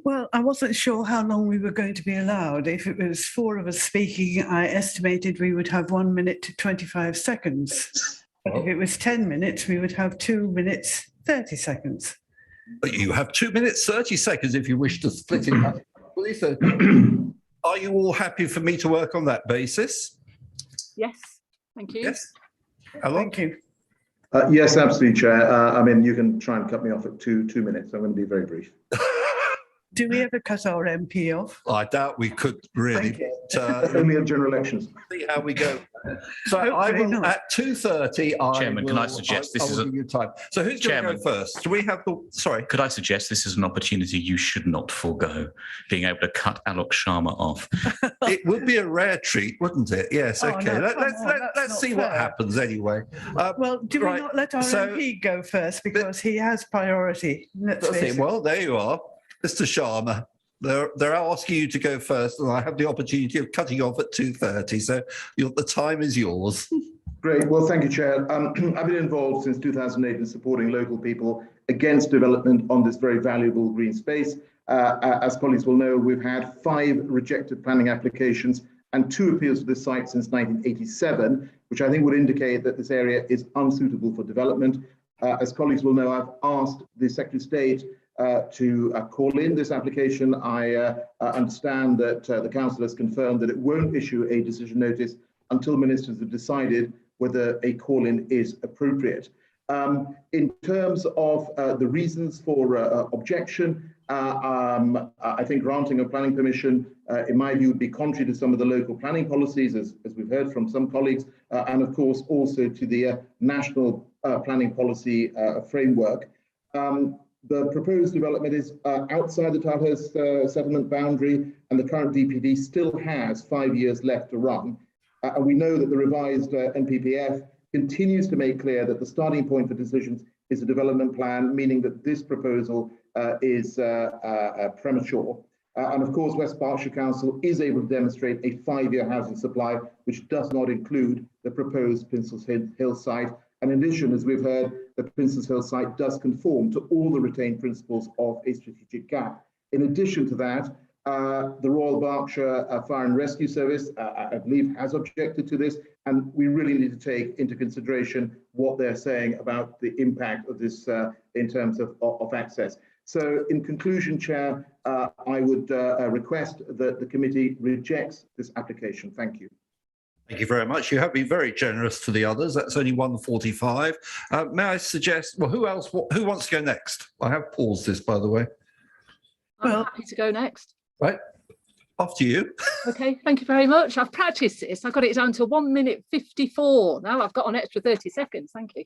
Well, I wasn't sure how long we were going to be allowed. If it was 4 of us speaking, I estimated we would have 1 minute to 25 seconds. But if it was 10 minutes, we would have 2 minutes, 30 seconds. But you have 2 minutes, 30 seconds if you wish to split it up. Lisa, are you all happy for me to work on that basis? Yes, thank you. Yes. Thank you. Yes, absolutely, Chair. I mean, you can try and cut me off at two minutes. I'm going to be very brief. Do we ever cut our MP off? I doubt we could really. But, only in general elections. See how we go. So I will, at 2:30. Chairman, can I suggest this is a time? So who's going to go first? Do we have the? Sorry. Could I suggest this is an opportunity you should not forego, being able to cut Alok Sharma off? It would be a rare treat, wouldn't it? Yes. Oh, Okay. no, Let's see what happens anyway. Well, do we not let our MP go first because he has priority? Let's face it. Well, there you are, Mr. Sharma. They're asking you to go first, and I have the opportunity of cutting off at 2:30. So the time is yours. Great. Well, thank you, Chair. I've been involved since 2008 in supporting local people against development on this very valuable green space. As colleagues will know, we've had 5 rejected planning applications and 2 appeals for this site since 1987, which I think would indicate that this area is unsuitable for development. As colleagues will know, I've asked the Secretary of State to call in this application. I understand that the Council has confirmed that it won't issue a decision notice until ministers have decided whether a call-in is appropriate. In terms of the reasons for objection, I think granting a planning permission, in my view, would be contrary to some of the local planning policies, as we've heard from some colleagues, and of course also to the national planning policy framework. The proposed development is outside the Tilehurst settlement boundary, and the current DPD still has 5 years left to run. And we know that the revised NPPF continues to make clear that the starting point for decisions is a development plan, meaning that this proposal is premature. And of course, West Berkshire Council is able to demonstrate a 5-year housing supply, which does not include the proposed Pincels Hill site. And in addition, as we've heard, the Pincels Hill site does conform to all the retained principles of a strategic gap. In addition to that, the Royal Berkshire Fire and Rescue Service, I believe, has objected to this, and we really need to take into consideration what they're saying about the impact of this in terms of access. So in conclusion, Chair, I would request that the committee rejects this application. Thank you. Thank you very much. You have been very generous to the others. That's only 1:45. May I suggest, well, who wants to go next? I have paused this, by the way. I'm happy to go next. Right, after you. Okay, thank you very much. I've practiced this. I got it down to 1 minute 54. Now I've got an extra 30 seconds. Thank you.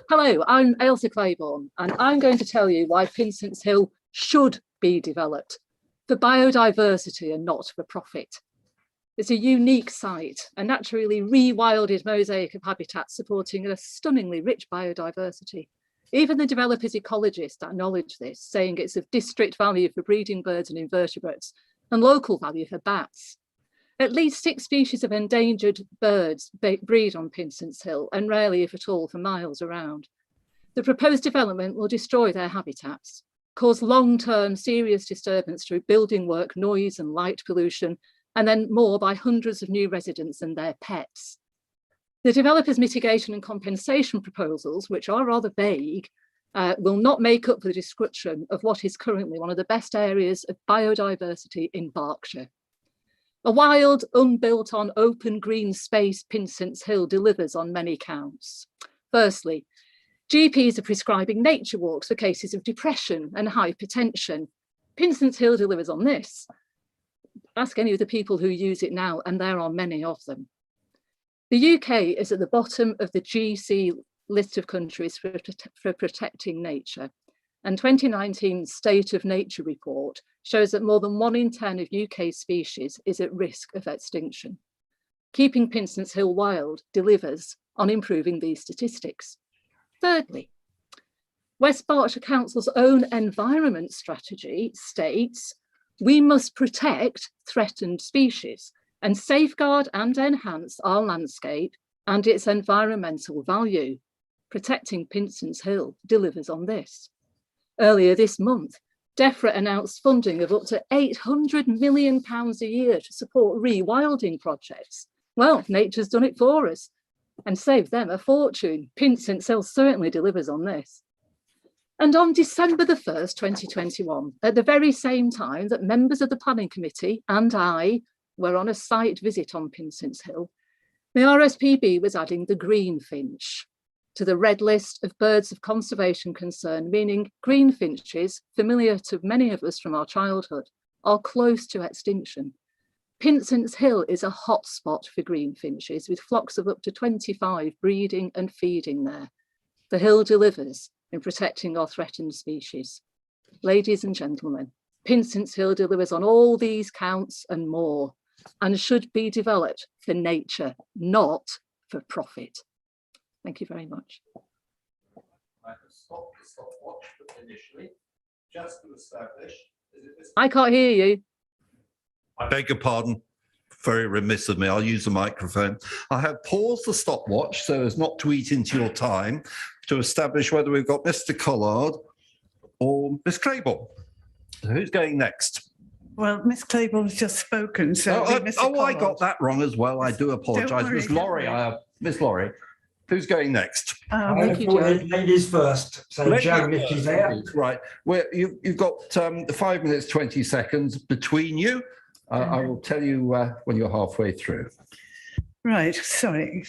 Hello, I'm Ailsa Claiborne, and I'm going to tell you why Pincels Hill should be developed for biodiversity and not for profit. It's a unique site, a naturally rewilded mosaic of habitats supporting a stunningly rich biodiversity. Even the developer's ecologist acknowledged this, saying it's of district value for breeding birds and invertebrates and local value for bats. At least 6 species of endangered birds breed on Pinsent's Hill, and rarely, if at all, for miles around. The proposed development will destroy their habitats, cause long-term serious disturbance through building work, noise and light pollution, and then more by hundreds of new residents and their pets. The developers' mitigation and compensation proposals, which are rather vague, will not make up for the destruction of what is currently one of the best areas of biodiversity in Berkshire. A wild, unbuilt-on open green space Pinsent's Hill delivers on many counts. Firstly, GPs are prescribing nature walks for cases of depression and hypertension. Pinsent's Hill delivers on this. Ask any of the people who use it now, and there are many of them. The UK is at the bottom of the GC list of countries for protecting nature, and 2019's State of Nature report shows that more than 1 in 10 of UK species is at risk of extinction. Keeping Pinsent's Hill wild delivers on improving these statistics. Thirdly, West Berkshire Council's own environment strategy states we must protect threatened species and safeguard and enhance our landscape and its environmental value. Protecting Pinsent's Hill delivers on this. Earlier this month, DEFRA announced funding of up to £800 million a year to support rewilding projects. Well, nature's done it for us and saved them a fortune. Pinsent's Hill certainly delivers on this. And on December the 1st, 2021, at the very same time that members of the Planning Committee and I were on a site visit on Pinsent's Hill, the RSPB was adding the greenfinch to the red list of birds of conservation concern, meaning greenfinches, familiar to many of us from our childhood, are close to extinction. Pinsent's Hill is a hotspot for greenfinches, with flocks of up to 25 breeding and feeding there. The hill delivers in protecting our threatened species. Ladies and gentlemen, Pinsent's Hill delivers on all these counts and more, and should be developed for nature, not for profit. Thank you very much. I can't hear you. I beg your pardon. Very remiss of me. I'll use the microphone. I have paused the stopwatch so as not to eat into your time to establish whether we've got Mr. Collard or Miss Claiborne. So who's going next? Well, Miss Claiborne's just spoken, so I got that wrong as well. I do apologise. Miss Laurie, Miss Laurie, who's going next? Ladies first. So Joan, if she's there. Right. Well, you've got 5 minutes, 20 seconds between you. I will tell you when you're halfway through. Right, sorry.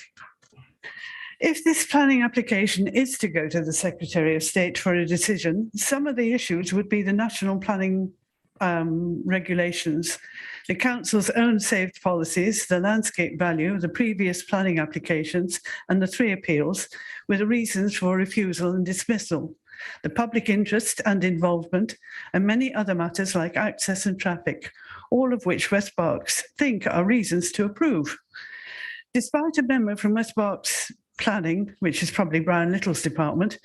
If this planning application is to go to the Secretary of State for a decision, some of the issues would be the national planning regulations, the council's own saved policies, the landscape value, the previous planning applications, and the 3 appeals with the reasons for refusal and dismissal, the public interest and involvement, and many other matters like access and traffic, all of which West Berks think are reasons to approve. Despite a memo from West Berks Planning, which is probably Brian Little's department,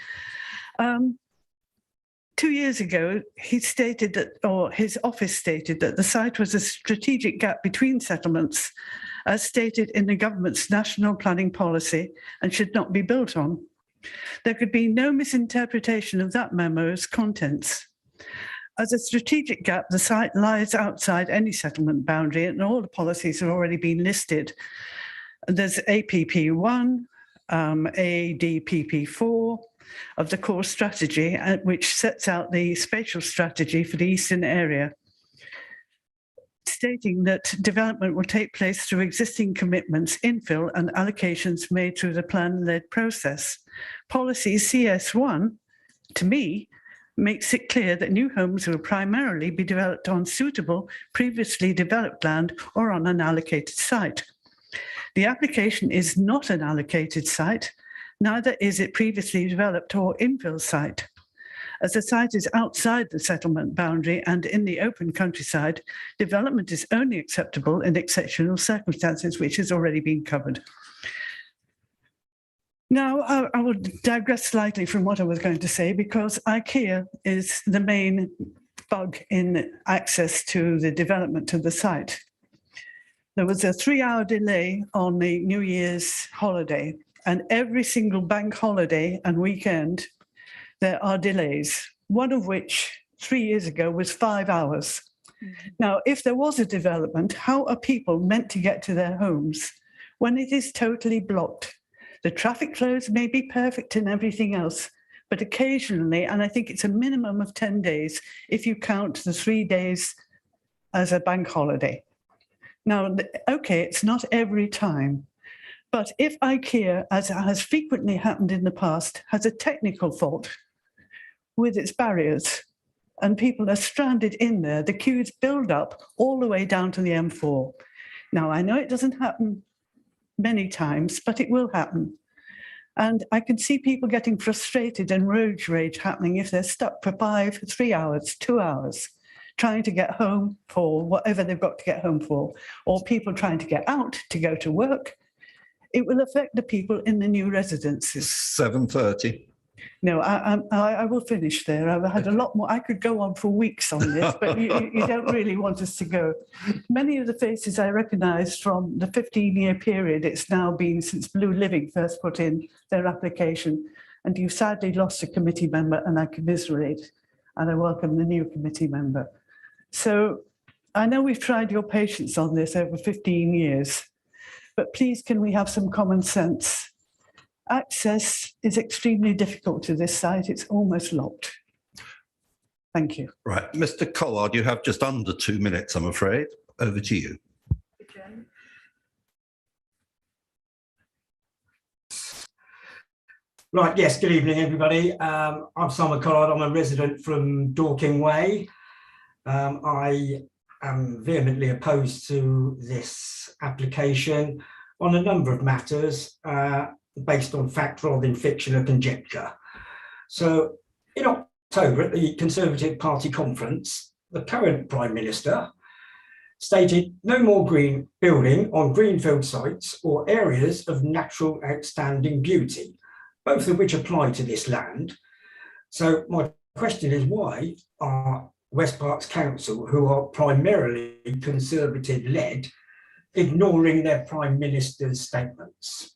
2 years ago, he stated that, or his office stated that the site was a strategic gap between settlements, as stated in the government's national planning policy, and should not be built on. There could be no misinterpretation of that memo's contents. As a strategic gap, the site lies outside any settlement boundary, and all the policies have already been listed. There's APP1, ADPP4 of the core strategy, which sets out the spatial strategy for the eastern area, stating that development will take place through existing commitments, infill, and allocations made through the plan-led process. Policy CS1, to me, makes it clear that new homes will primarily be developed on suitable, previously developed land or on an allocated site. The application is not an allocated site, neither is it previously developed or infill site. As the site is outside the settlement boundary and in the open countryside, development is only acceptable in exceptional circumstances, which has already been covered. Now, I will digress slightly from what I was going to say, because IKEA is the main bug in access to the development of the site. There was a 3-hour delay on the New Year's holiday, and every single bank holiday and weekend, there are delays, one of which 3 years ago was 5 hours. Now, if there was a development, how are people meant to get to their homes when it is totally blocked? The traffic flows may be perfect and everything else, but occasionally, and I think it's a minimum of 10 days, if you count the 3 days as a bank holiday. Now, okay, it's not every time, but if IKEA, as has frequently happened in the past, has a technical fault with its barriers and people are stranded in there, the queues build up all the way down to the M4. Now, I know it doesn't happen many times, but it will happen. And I can see people getting frustrated and road rage happening if they're stuck for 3 hours, 2 hours, trying to get home for whatever they've got to get home for, or people trying to get out to go to work. It will affect the people in the new residences. 7:30. No, I will finish there. I've had a lot more. I could go on for weeks on this, but you don't really want us to go. Many of the faces I recognise from the 15-year period it's now been since Blue Living first put in their application, and you've sadly lost a committee member, and I commiserate, and I welcome the new committee member. So I know we've tried your patience on this over 15 years, but please can we have some common sense? Access is extremely difficult to this site. It's almost locked. Thank you. Right. Mr. Collard, you have just under 2 minutes, I'm afraid. Over to you. Right, yes, good evening, everybody. I'm Simon Collard. I'm a resident from Dorking Way. I am vehemently opposed to this application on a number of matters, based on fact rather than fiction or conjecture. So in October at the Conservative Party conference, the current Prime Minister stated no more green building on greenfield sites or areas of natural outstanding beauty, both of which apply to this land. So my question is, why are West Parks Council, who are primarily Conservative-led, ignoring their Prime Minister's statements?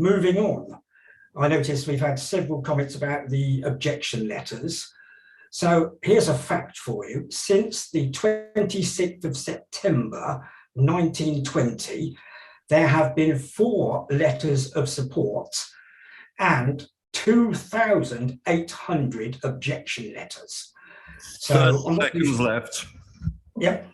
Moving on, I noticed we've had several comments about the objection letters. So here's a fact for you. Since the 26th of September 1920, there have been 4 letters of support and 2,800 objection letters. So 30 seconds left. Yep.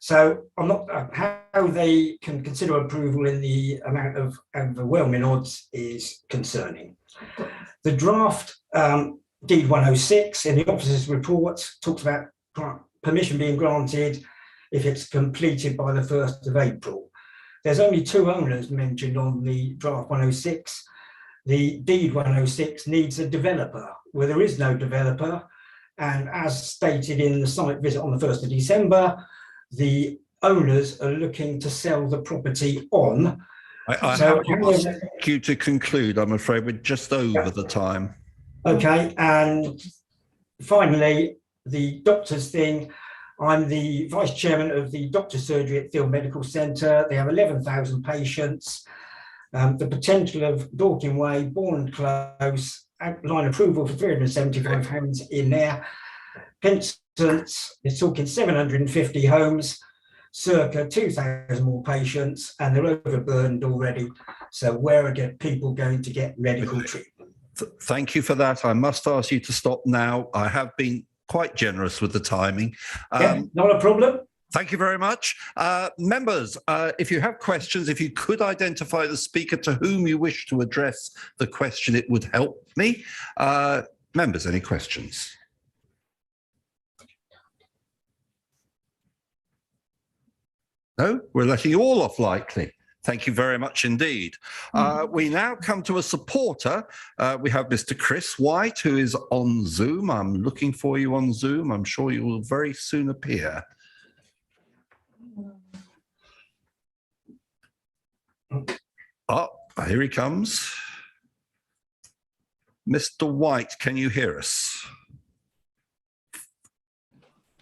So I'm not how they can consider approval in the amount of overwhelming odds is concerning. The draft deed 106 in the officer's report talks about permission being granted if it's completed by the 1st of April. There's only 2 owners mentioned on the draft 106. The deed 106 needs a developer, where there is no developer. And as stated in the site visit on the 1st of December, the owners are looking to sell the property on. I have to ask you to conclude. I'm afraid we're just over the time. Okay, and finally, the doctors thing. I'm the vice chairman of the doctor's surgery at Field Medical Centre. They have 11,000 patients. The potential of Dorking Way, Bourne Close, outline approval for £375 in there. Pinson's is talking 750 homes, circa 2,000 more patients, and they're overburdened already. So where are people going to get medical treatment? Thank you for that. I must ask you to stop now. I have been quite generous with the timing. Yeah, not a problem. Thank you very much. Members, if you have questions, if you could identify the speaker to whom you wish to address the question, it would help me. Members, any questions? No, we're letting you all off lightly. Thank you very much indeed. We now come to a supporter. We have Mr. Chris White, who is on Zoom. I'm looking for you on Zoom. I'm sure you will very soon appear. Oh, here he comes. Mr. White, can you hear us?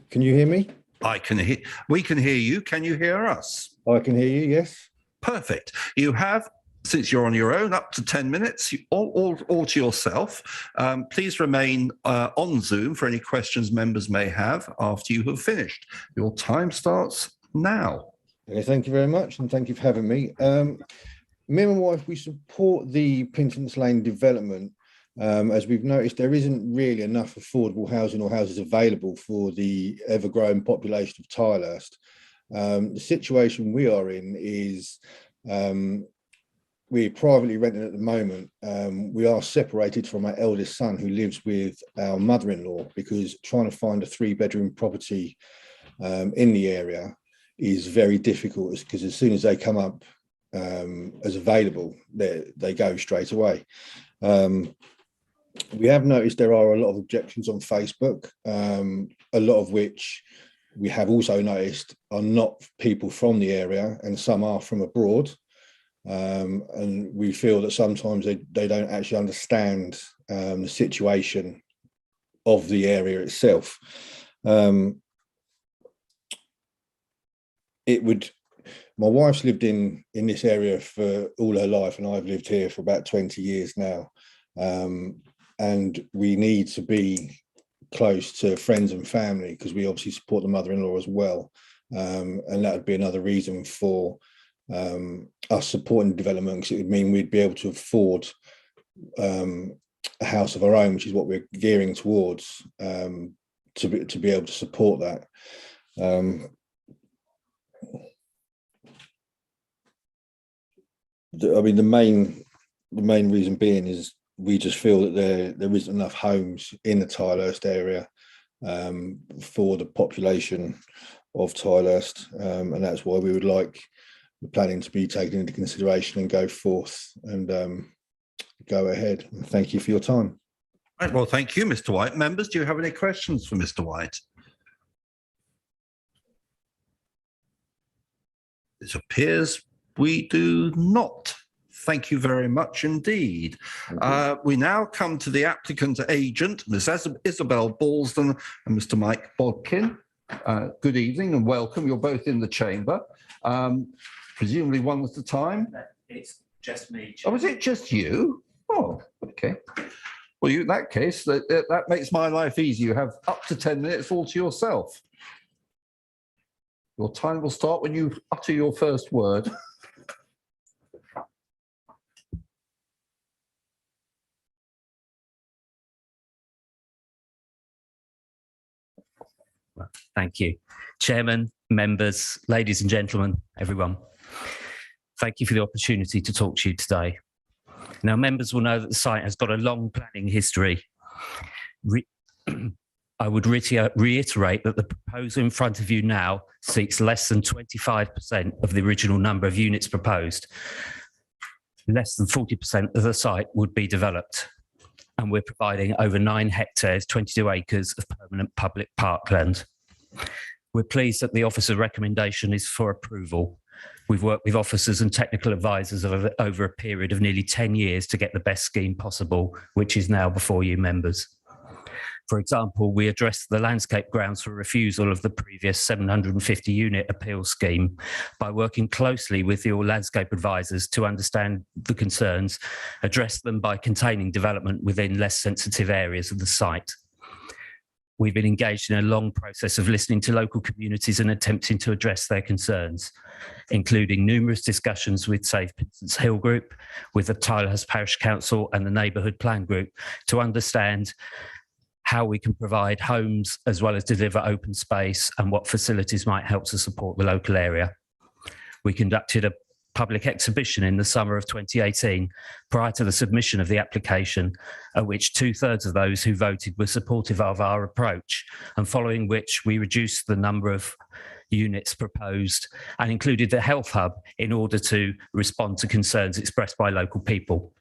Can you hear me? I can hear. We can hear you. Can you hear us? I can hear you, yes. Perfect. You have, since you're on your own, up to 10 minutes, all to yourself. Please remain on Zoom for any questions members may have after you have finished. Your time starts now. Okay, thank you very much, and thank you for having me. Me and my wife, we support the Pinson's Lane development. As we've noticed, there isn't really enough affordable housing or houses available for the ever-growing population of Tilehurst. The situation we are in is we're privately renting at the moment. We are separated from our eldest son, who lives with our mother-in-law, because trying to find a 3-bedroom property in the area is very difficult, because as soon as they come up as available, they go straight away. We have noticed there are a lot of objections on Facebook, a lot of which we have also noticed are not people from the area, and some are from abroad. And we feel that sometimes they don't actually understand the situation of the area itself. My wife's lived in this area for all her life, and I've lived here for about 20 years now. And we need to be close to friends and family, because we obviously support the mother-in-law as well. And that would be another reason for us supporting development, because it would mean we'd be able to afford a house of our own, which is what we're gearing towards, to be able to support that. The main reason being is we just feel that there isn't enough homes in the Tilehurst area for the population of Tilehurst, and that's why we would like the planning to be taken into consideration and go forth and go ahead. And thank you for your time. Right, well, thank you, Mr. White. Members, do you have any questions for Mr. White? It appears we do not. Thank you very much indeed. We now come to the applicant agent, Ms. Isabel Balsden and Mr. Mike Bodkin. Good evening and welcome. You're both in the chamber. Presumably one at a time? It's just me. Oh, is it just you? Oh, okay. Well, in that case, that makes my life easy. You have up to 10 minutes all to yourself. Your time will start when you utter your first word. Thank you. Chairman, members, ladies and gentlemen, everyone. Thank you for the opportunity to talk to you today. Now, members will know that the site has got a long planning history. I would reiterate that the proposal in front of you now seeks less than 25% of the original number of units proposed. Less than 40% of the site would be developed. And we're providing over 9 hectares, 22 acres of permanent public parkland. We're pleased that the officer's recommendation is for approval. We've worked with officers and technical advisors over a period of nearly 10 years to get the best scheme possible, which is now before you members. For example, we addressed the landscape grounds for refusal of the previous 750 unit appeal scheme by working closely with your landscape advisors to understand the concerns, address them by containing development within less sensitive areas of the site. We've been engaged in a long process of listening to local communities and attempting to address their concerns, including numerous discussions with Save Pinson's Hill Group, with the Tilehurst Parish Council and the Neighbourhood Plan Group to understand how we can provide homes as well as deliver open space and what facilities might help to support the local area. We conducted a public exhibition in the summer of 2018 prior to the submission of the application, at which 2/3 of those who voted were supportive of our approach, and following which we reduced the number of units proposed and included the health hub in order to respond to concerns expressed by local people.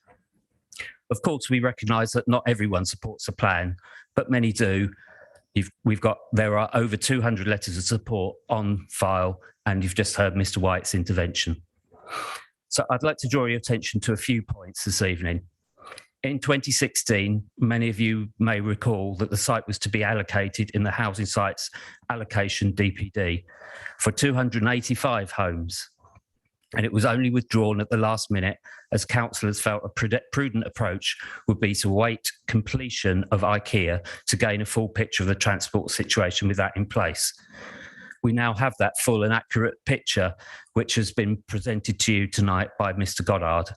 Of course, we recognise that not everyone supports the plan, but many do. There are over 200 letters of support on file, and you've just heard Mr. White's intervention. So I'd like to draw your attention to a few points this evening. In 2016, many of you may recall that the site was to be allocated in the Housing Sites Allocation DPD for 285 homes. And it was only withdrawn at the last minute as councillors felt a prudent approach would be to wait completion of IKEA to gain a full picture of the transport situation with that in place. We now have that full and accurate picture, which has been presented to you tonight by Mr. Goddard.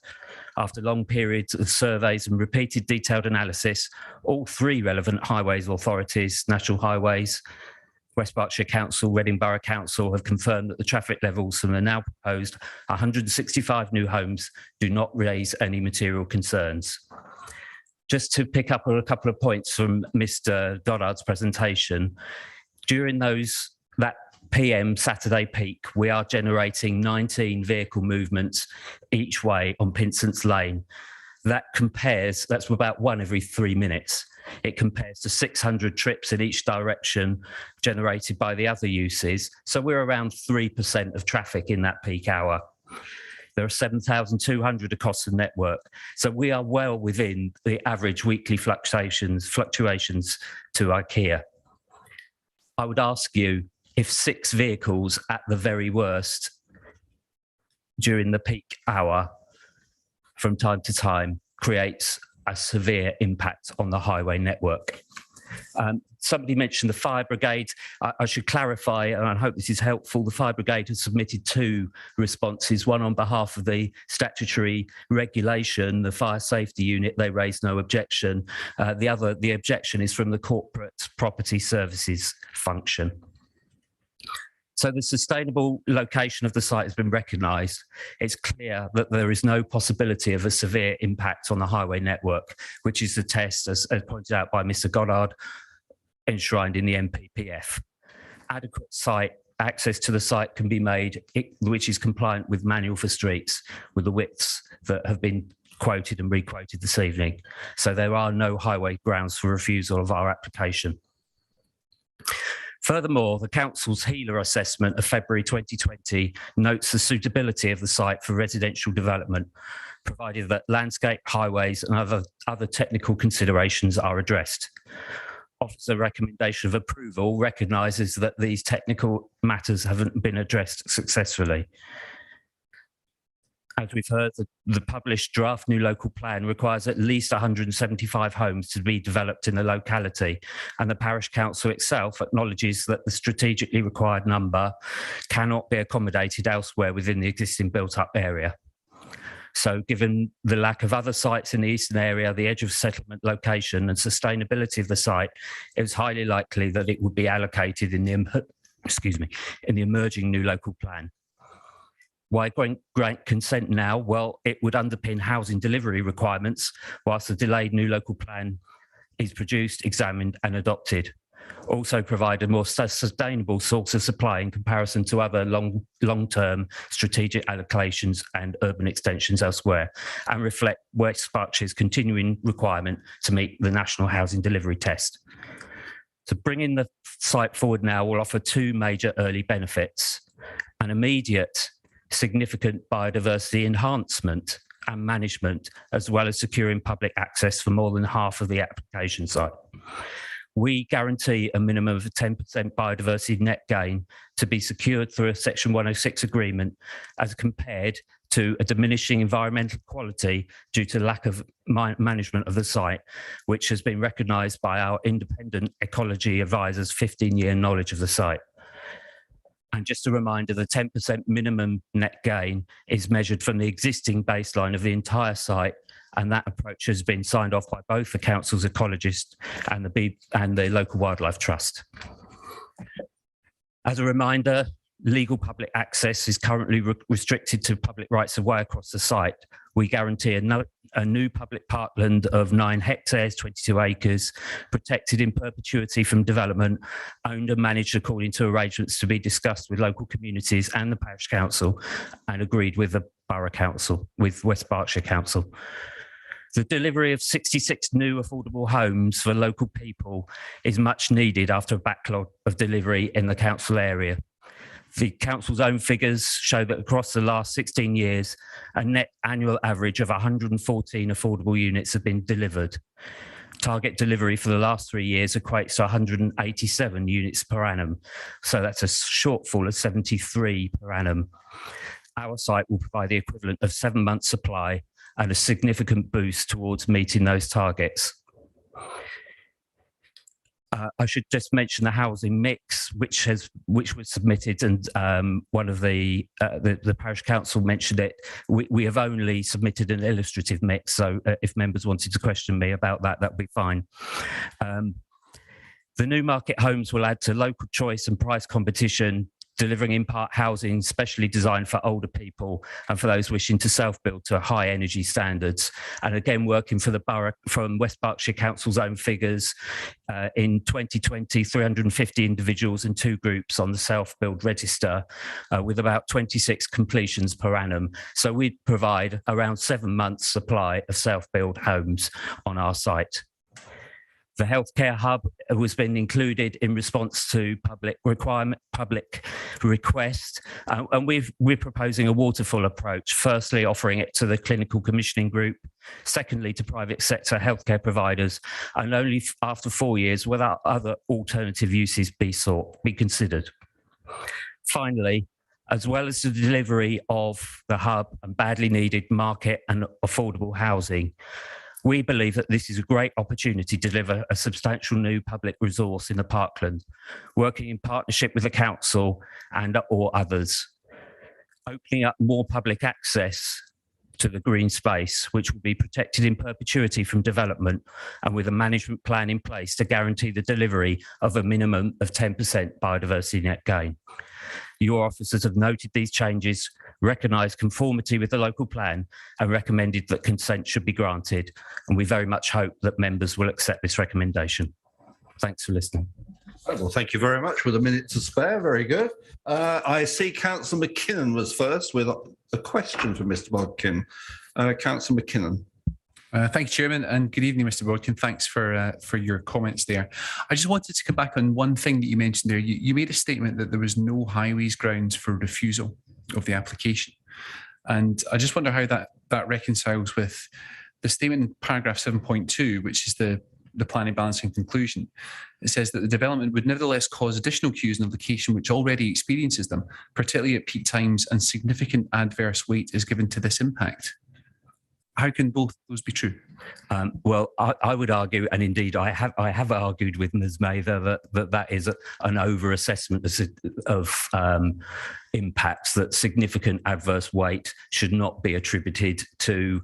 After long periods of surveys and repeated detailed analysis, all three relevant highways authorities, National Highways, West Berkshire Council, Reading Borough Council have confirmed that the traffic levels from the now proposed 165 new homes do not raise any material concerns. Just to pick up on a couple of points from Mr. Goddard's presentation, during that PM Saturday peak, we are generating 19 vehicle movements each way on Pinson's Lane. That's about one every 3 minutes. It compares to 600 trips in each direction generated by the other uses. So we're around 3% of traffic in that peak hour. There are 7,200 across the network. So we are well within the average weekly fluctuations to IKEA. I would ask you, if 6 vehicles at the very worst during the peak hour from time to time creates a severe impact on the highway network. Somebody mentioned the fire brigade. I should clarify, and I hope this is helpful, the fire brigade has submitted 2 responses, one on behalf of the statutory regulation, the fire safety unit, they raised no objection. The objection is from the corporate property services function. So the sustainable location of the site has been recognised. It's clear that there is no possibility of a severe impact on the highway network, which is the test, as pointed out by Mr. Goddard, enshrined in the MPPF. Adequate site access to the site can be made, which is compliant with Manual for Streets, with the widths that have been quoted and re-quoted this evening. So there are no highway grounds for refusal of our application. Furthermore, the Council's HELA assessment of February 2020 notes the suitability of the site for residential development, provided that landscape, highways and other technical considerations are addressed. Officer recommendation of approval recognises that these technical matters haven't been addressed successfully. As we've heard, the published draft new local plan requires at least 175 homes to be developed in the locality, and the Parish Council itself acknowledges that the strategically required number cannot be accommodated elsewhere within the existing built-up area. So given the lack of other sites in the eastern area, the edge of settlement location and sustainability of the site, it was highly likely that it would be allocated in the emerging new local plan. Why grant consent now? Well, it would underpin housing delivery requirements whilst the delayed new local plan is produced, examined and adopted. Also provide a more sustainable source of supply in comparison to other long-term strategic allocations and urban extensions elsewhere, and reflect West Berkshire's continuing requirement to meet the National Housing Delivery Test. So bringing the site forward now will offer 2 major early benefits: an immediate significant biodiversity enhancement and management, as well as securing public access for more than half of the application site. We guarantee a minimum of 10% biodiversity net gain to be secured through a Section 106 agreement, as compared to a diminishing environmental quality due to lack of management of the site, which has been recognised by our independent ecology advisors' 15-year knowledge of the site. And just a reminder, the 10% minimum net gain is measured from the existing baseline of the entire site, and that approach has been signed off by both the council's ecologists and the local wildlife trust. As a reminder, legal public access is currently restricted to public rights of way across the site. We guarantee a new public parkland of 9 hectares, 22 acres, protected in perpetuity from development, owned and managed according to arrangements to be discussed with local communities and the Parish Council, and agreed with the Borough Council, with West Berkshire Council. The delivery of 66 new affordable homes for local people is much needed after a backlog of delivery in the council area. The council's own figures show that across the last 16 years, a net annual average of 114 affordable units have been delivered. Target delivery for the last 3 years equates to 187 units per annum. So that's a shortfall of 73 per annum. Our site will provide the equivalent of 7 months' supply and a significant boost towards meeting those targets. I should just mention the housing mix, which was submitted, and one of the parish council mentioned it. We have only submitted an illustrative mix, so if members wanted to question me about that, that would be fine. The new market homes will add to local choice and price competition, delivering in part housing specially designed for older people and for those wishing to self-build to high energy standards. And again, working for the borough from West Berkshire Council's own figures, in 2020, 350 individuals and 2 groups on the self-build register, with about 26 completions per annum. So we provide around 7 months supply of self-build homes on our site. The healthcare hub was been included in response to public request, and we're proposing a waterfall approach. Firstly, offering it to the clinical commissioning group. Secondly, to private sector healthcare providers, and only after 4 years, without other alternative uses be considered. Finally, as well as the delivery of the hub and badly needed market and affordable housing, we believe that this is a great opportunity to deliver a substantial new public resource in the parkland, working in partnership with the council or others, opening up more public access to the green space, which will be protected in perpetuity from development, and with a management plan in place to guarantee the delivery of a minimum of 10% biodiversity net gain. Your officers have noted these changes, recognised conformity with the local plan, and recommended that consent should be granted. And we very much hope that members will accept this recommendation. Thanks for listening. Well, thank you very much. With a minute to spare, very good. I see Councillor McKinnon was first with a question for Mr. Bodkin. Councillor McKinnon. Thank you, Chairman, and good evening, Mr. Bodkin. Thanks for your comments there. I just wanted to come back on one thing that you mentioned there. You made a statement that there was no highways grounds for refusal of the application. And I just wonder how that reconciles with the statement in paragraph 7.2, which is the planning balancing conclusion. It says that the development would nevertheless cause additional queues in a location which already experiences them, particularly at peak times, and significant adverse weight is given to this impact. How can both those be true? Well, I would argue, and indeed I have argued with Ms. Mather that is an over-assessment of impacts, that significant adverse weight should not be attributed to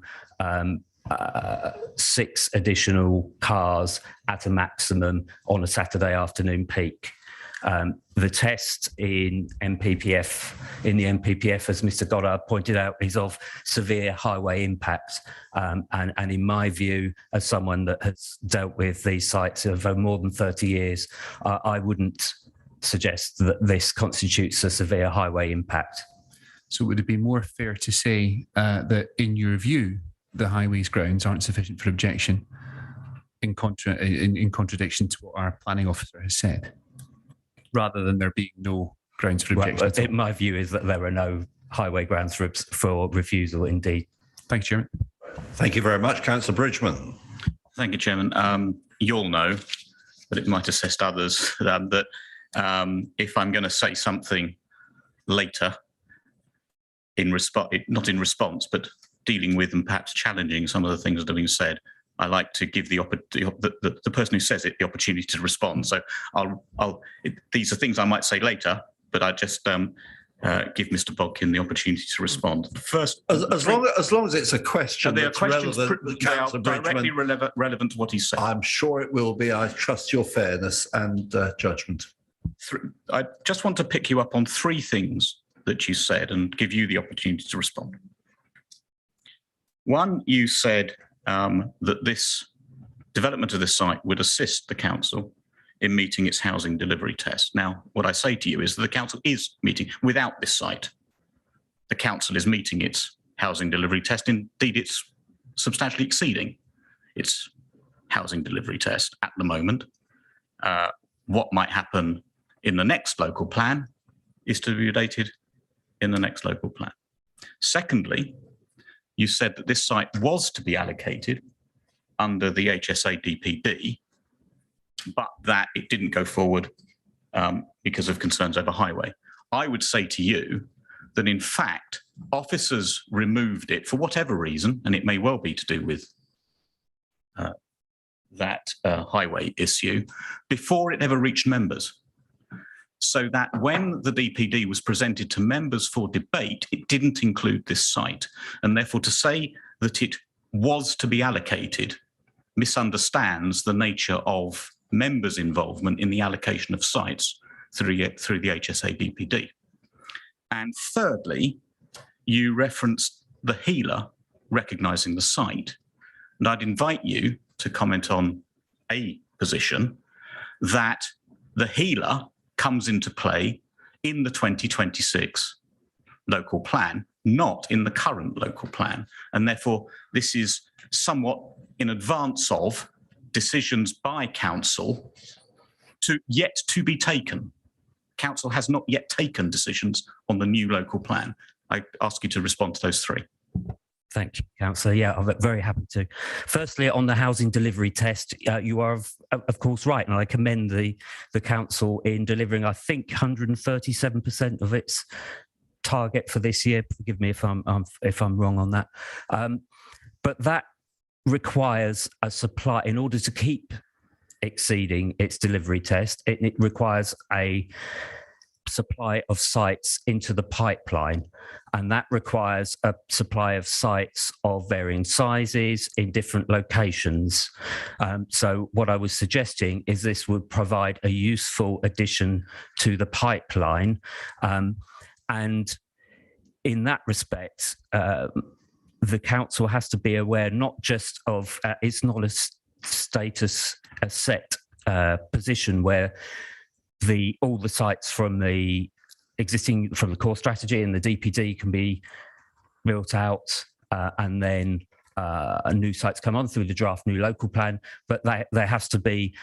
6 additional cars at a maximum on a Saturday afternoon peak. The test in the MPPF, as Mr. Goddard pointed out, is of severe highway impacts. And in my view, as someone that has dealt with these sites over more than 30 years, I wouldn't suggest that this constitutes a severe highway impact. So would it be more fair to say that in your view, the highways grounds aren't sufficient for objection in contradiction to what our planning officer has said, rather than there being no grounds for objection? Well, my view is that there are no highway grounds for refusal, indeed. Thank you, Chairman. Thank you very much. Councillor Bridgman. Thank you, Chairman. You'll know, but it might assist others, that if I'm going to say something later, not in response, but dealing with and perhaps challenging some of the things that have been said, I like to give the person who says it the opportunity to respond. So these are things I might say later, but I just give Mr. Bodkin the opportunity to respond. First, as long as it's a question they are that's questions directly relevant to what he said. I'm sure it will be. I trust your fairness and judgment. I just want to pick you up on 3 things that you said and give you the opportunity to respond. One, you said that this development of this site would assist the council in meeting its housing delivery test. Now, what I say to you is that the council is meeting, without this site, the council is meeting its housing delivery test. Indeed, it's substantially exceeding its housing delivery test at the moment. What might happen in the next local plan is to be updated in the next local plan. Secondly, you said that this site was to be allocated under the HSA DPD, but that it didn't go forward because of concerns over highway. I would say to you that in fact, officers removed it for whatever reason, and it may well be to do with that highway issue, before it ever reached members. So that when the DPD was presented to members for debate, it didn't include this site. And therefore to say that it was to be allocated misunderstands the nature of members' involvement in the allocation of sites through the HSA DPD. And thirdly, you referenced the healer recognising the site. And I'd invite you to comment on a position that the healer comes into play in the 2026 local plan, not in the current local plan. And therefore, this is somewhat in advance of decisions by council yet to be taken. Council has not yet taken decisions on the new local plan. I ask you to respond to those three. Thank you, Councillor. Yeah, I'm very happy to. Firstly, on the housing delivery test, you are of course right, and I commend the council in delivering, I think, 137% of its target for this year. Forgive me if I'm wrong on that, but that requires a supply in order to keep exceeding its delivery test. It requires a supply of sites into the pipeline, and that requires a supply of sites of varying sizes in different locations. So what I was suggesting is this would provide a useful addition to the pipeline, and in that respect, the council has to be aware not just of it's not a status, a set position where all the sites from the core strategy and the DPD can be built out, and then new sites come on through the draft new local plan, but there has to be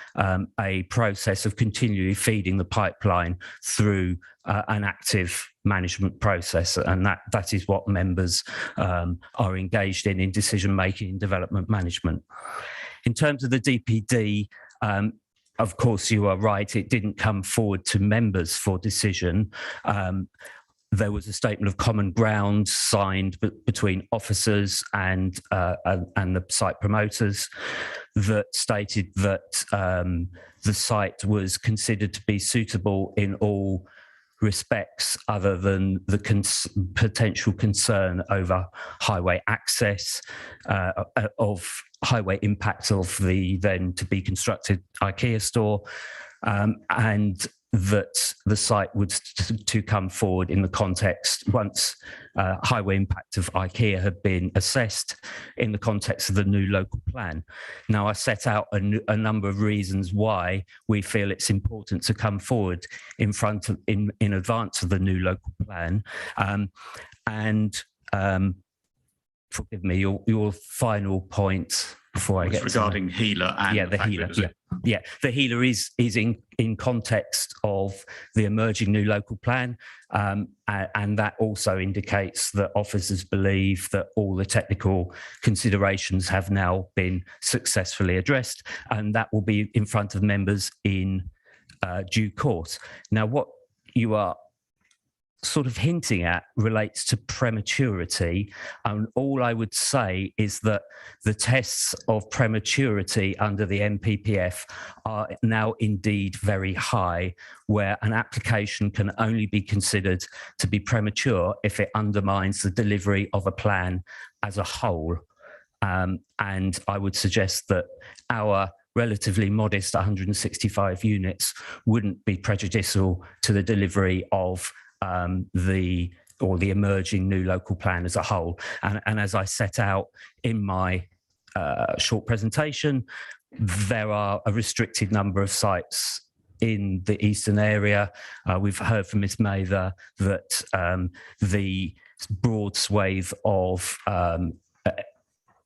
a process of continually feeding the pipeline through an active management process, and that is what members are engaged in decision making and development management. In terms of the DPD, of course, you are right. It didn't come forward to members for decision. There was a statement of common ground signed between officers and the site promoters that stated that the site was considered to be suitable in all respects other than the potential concern over highway access, of highway impact of the then to be constructed IKEA store, and that the site was to come forward in the context once highway impact of IKEA had been assessed in the context of the new local plan. Now, I set out a number of reasons why we feel it's important to come forward in advance of the new local plan, and forgive me, your final point before I get regarding healer and the healer. Yeah, the healer is in context of the emerging new local plan, and that also indicates that officers believe that all the technical considerations have now been successfully addressed, and that will be in front of members in due course. Now, what you are sort of hinting at relates to prematurity, and all I would say is that the tests of prematurity under the NPPF are now indeed very high, where an application can only be considered to be premature if it undermines the delivery of a plan as a whole. And I would suggest that our relatively modest 165 units wouldn't be prejudicial to the delivery of the emerging new local plan as a whole. And as I set out in my short presentation, there are a restricted number of sites in the eastern area. We've heard from Ms Mather that the broad swathe of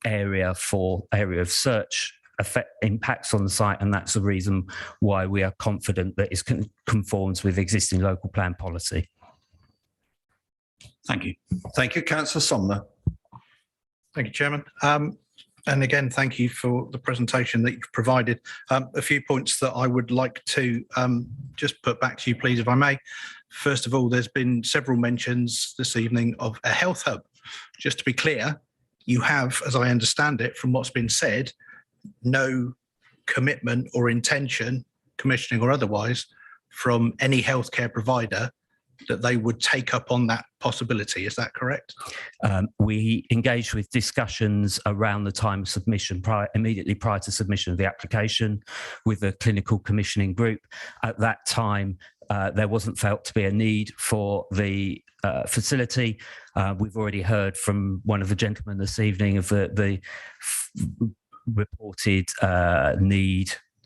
area of search impacts on the site, and that's the reason why we are confident that it conforms with existing local plan policy. Thank you. Thank you, Councillor Somner. Thank you, Chairman. And again, thank you for the presentation that you've provided. A few points that I would like to just put back to you, please, if I may. First of all, there's been several mentions this evening of a health hub. Just to be clear, you have, as I understand it from what's been said, no commitment or intention, commissioning or otherwise, from any healthcare provider that they would take up on that possibility. Is that correct? We engaged with discussions around the time of submission, immediately prior to submission of the application, with the clinical commissioning group. At that time, there wasn't felt to be a need for the facility. We've already heard from one of the gentlemen this evening of the reported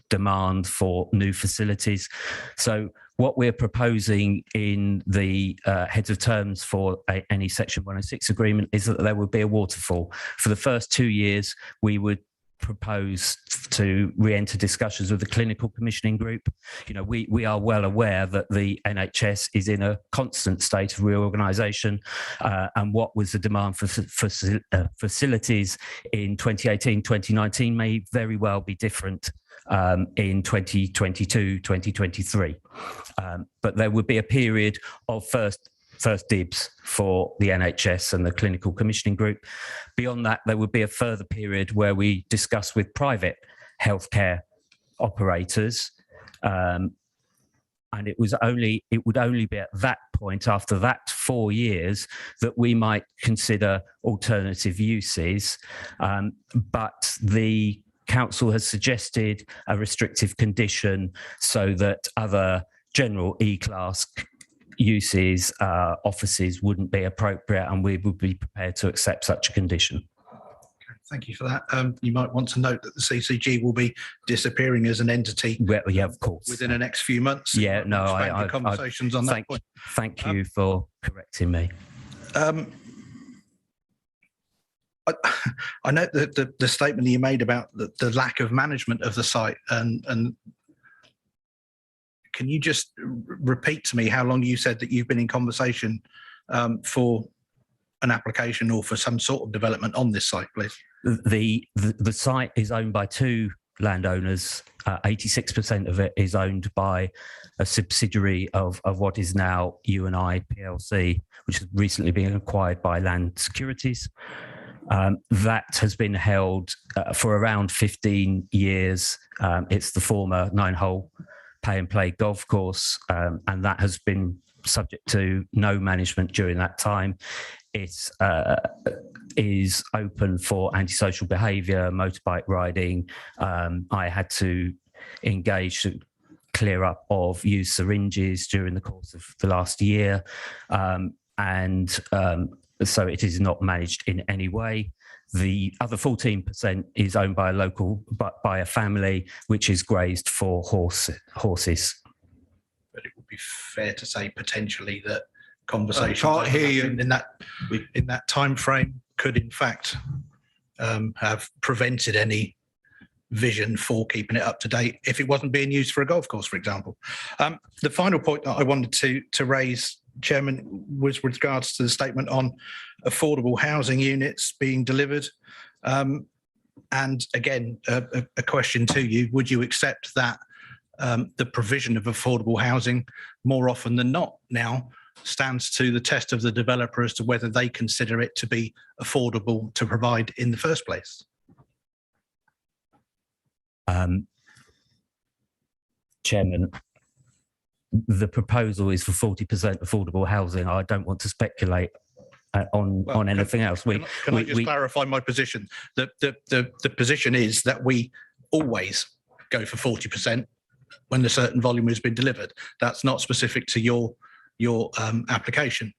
demand for new facilities. So what we're proposing in the heads of terms for any Section 106 agreement is that there would be a waterfall. For the first 2 years, we would propose to re-enter discussions with the clinical commissioning group. You know, we are well aware that the NHS is in a constant state of reorganisation, and what was the demand for facilities in 2018, 2019 may very well be different in 2022, 2023. But there would be a period of first dibs for the NHS and the clinical commissioning group. Beyond that, there would be a further period where we discuss with private healthcare operators. And it would only be at that point, after that 4 years, that we might consider alternative uses. But the council has suggested a restrictive condition so that other general E-class uses, offices wouldn't be appropriate, and we would be prepared to accept such a condition. Thank you for that. You might want to note that the CCG will be disappearing as an entity. Well, yeah, of course. Within the next few months. Yeah, no, I conversations on that point. Thank you for correcting me. I note that the statement that you made about the lack of management of the site, and can you just repeat to me how long you said that you've been in conversation for an application or for some sort of development on this site, please? The site is owned by two landowners. 86% of it is owned by a subsidiary of what is now U&I PLC, which has recently been acquired by Land Securities. That has been held for around 15 years. It's the former 9-hole pay and play golf course, and that has been subject to no management during that time. It is open for antisocial behaviour, motorbike riding. I had to engage to clear up of used syringes during the course of the last year, so it is not managed in any way. The other 14% is owned by a family, which is grazed for horses. But it would be fair to say potentially that conversations can't hear you. in that time frame could in fact have prevented any vision for keeping it up to date if it wasn't being used for a golf course, for example. The final point that I wanted to raise, Chairman, was with regards to the statement on affordable housing units being delivered. And again, a question to you, would you accept that the provision of affordable housing more often than not now stands to the test of the developer as to whether they consider it to be affordable to provide in the first place? Chairman, the proposal is for 40% affordable housing. I don't want to speculate on anything else. Can I just clarify my position? The position is that we always go for 40% when a certain volume has been delivered. That's not specific to your application.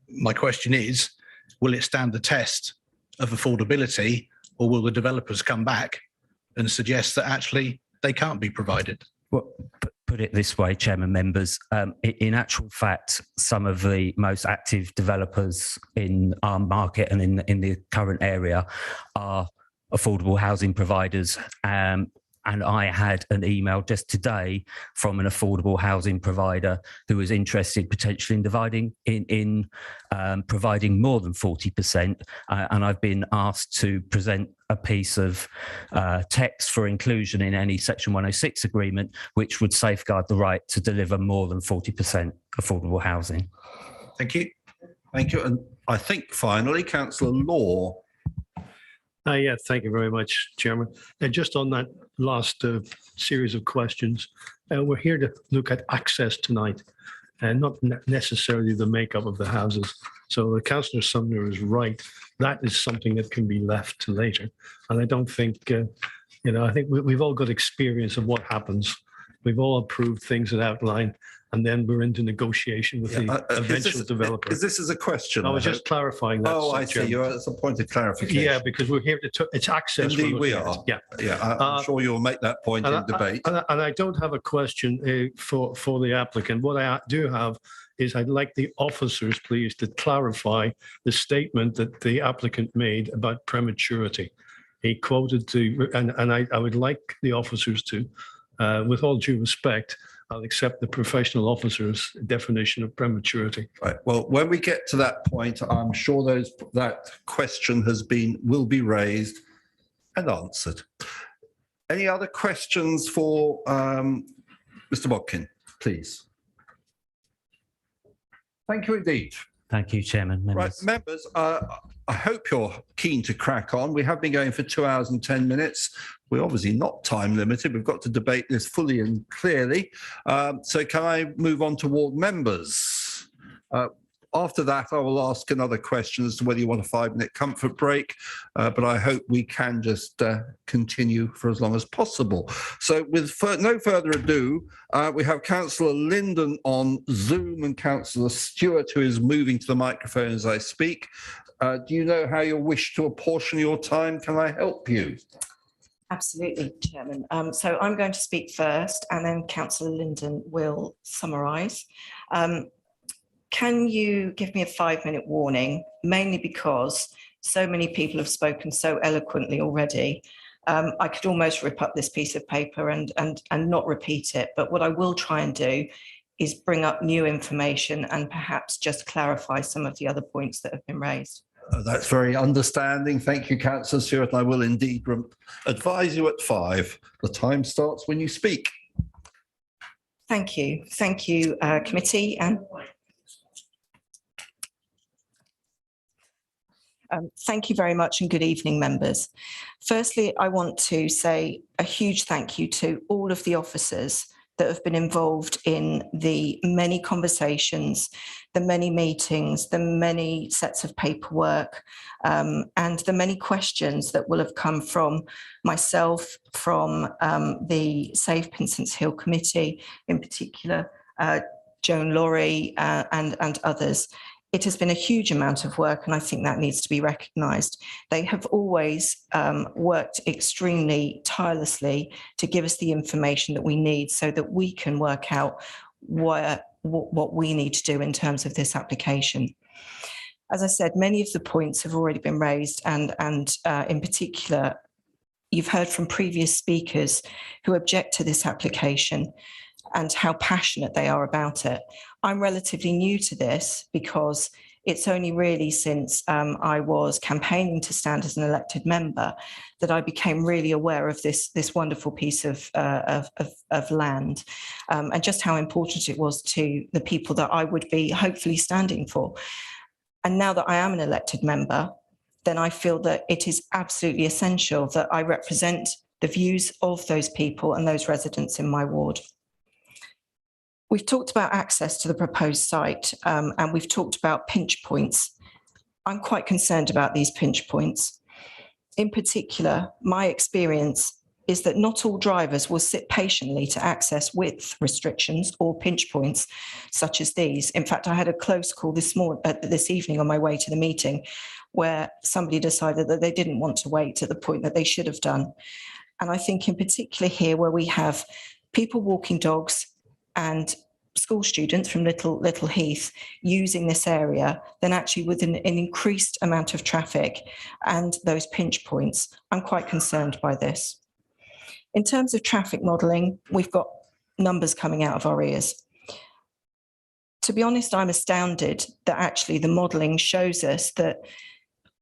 My question is, will it stand the test of affordability, or will the developers come back and suggest that actually they can't be provided? Well, put it this way, Chairman, members, in actual fact, some of the most active developers in our market and in the current area are affordable housing providers. And I had an email just today from an affordable housing provider who was interested potentially in providing more than 40%. And I've been asked to present a piece of text for inclusion in any Section 106 agreement, which would safeguard the right to deliver more than 40% affordable housing. Thank you. Thank you. And I think finally, Councillor Law. Yeah, thank you very much, Chairman. And just on that last series of questions, we're here to look at access tonight and not necessarily the makeup of the houses. So Councillor Sumner is right. That is something that can be left to later. And I don't think, I think we've all got experience of what happens. We've all approved things that outline, and then we're into negotiation with the eventual developer. Is this a question? I was just clarifying that. Oh, I see. It's a point of clarification. Yeah, because we're here to, it's access. Indeed, we are. Yeah. Yeah, I'm sure you'll make that point in debate. And I don't have a question for the applicant. What I do have is I'd like the officers, please, to clarify the statement that the applicant made about prematurity. He quoted and I would like the officers to, with all due respect, I'll accept the professional officer's definition of prematurity. Right. Well, when we get to that point, I'm sure that question will be raised and answered. Any other questions for Mr. Bodkin, please? Thank you indeed. Thank you, Chairman. Members. Right, members, I hope you're keen to crack on. We have been going for 2 hours and 10 minutes. We're obviously not time limited. We've got to debate this fully and clearly. So can I move on to ward members? After that, I will ask another question as to whether you want a 5-minute comfort break, but I hope we can just continue for as long as possible. So with no further ado, we have Councillor Linden on Zoom and Councillor Stewart, who is moving to the microphone as I speak. Do you know how you wish to apportion your time? Can I help you? Absolutely, Chairman. So I'm going to speak first and then Councillor Linden will summarise. Can you give me a 5-minute warning, mainly because so many people have spoken so eloquently already. I could almost rip up this piece of paper and not repeat it, but what I will try and do is bring up new information and perhaps just clarify some of the other points that have been raised. That's very understanding. Thank you, Councillor Stewart. I will indeed advise you at 5. The time starts when you speak. Thank you. Thank you, committee. And thank you very much and good evening, members. Firstly, I want to say a huge thank you to all of the officers that have been involved in the many conversations, the many meetings, the many sets of paperwork, and the many questions that will have come from myself, from the Save Pinson's Hill Committee, in particular, Joan Laurie and others. It has been a huge amount of work, and I think that needs to be recognised. They have always worked extremely tirelessly to give us the information that we need so that we can work out what we need to do in terms of this application. As I said, many of the points have already been raised, and in particular, you've heard from previous speakers who object to this application and how passionate they are about it. I'm relatively new to this because it's only really since I was campaigning to stand as an elected member that I became really aware of this wonderful piece of land and just how important it was to the people that I would be hopefully standing for. And now that I am an elected member, then I feel that it is absolutely essential that I represent the views of those people and those residents in my ward. We've talked about access to the proposed site and we've talked about pinch points. I'm quite concerned about these pinch points. In particular, my experience is that not all drivers will sit patiently to access width restrictions or pinch points such as these. In fact, I had a close call this evening on my way to the meeting where somebody decided that they didn't want to wait at the point that they should have done. And I think in particular here where we have people walking dogs and school students from Little Heath using this area, then actually with an increased amount of traffic and those pinch points, I'm quite concerned by this. In terms of traffic modelling, we've got numbers coming out of our ears. To be honest, I'm astounded that actually the modelling shows us that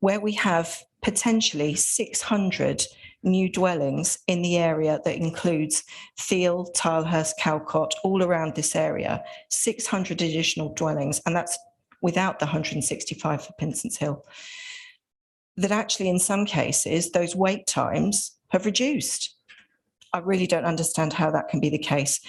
where we have potentially 600 new dwellings in the area that includes Thiel, Tilehurst, Calcott, all around this area, 600 additional dwellings, and that's without the 165 for Pinson's Hill, that actually in some cases those wait times have reduced. I really don't understand how that can be the case.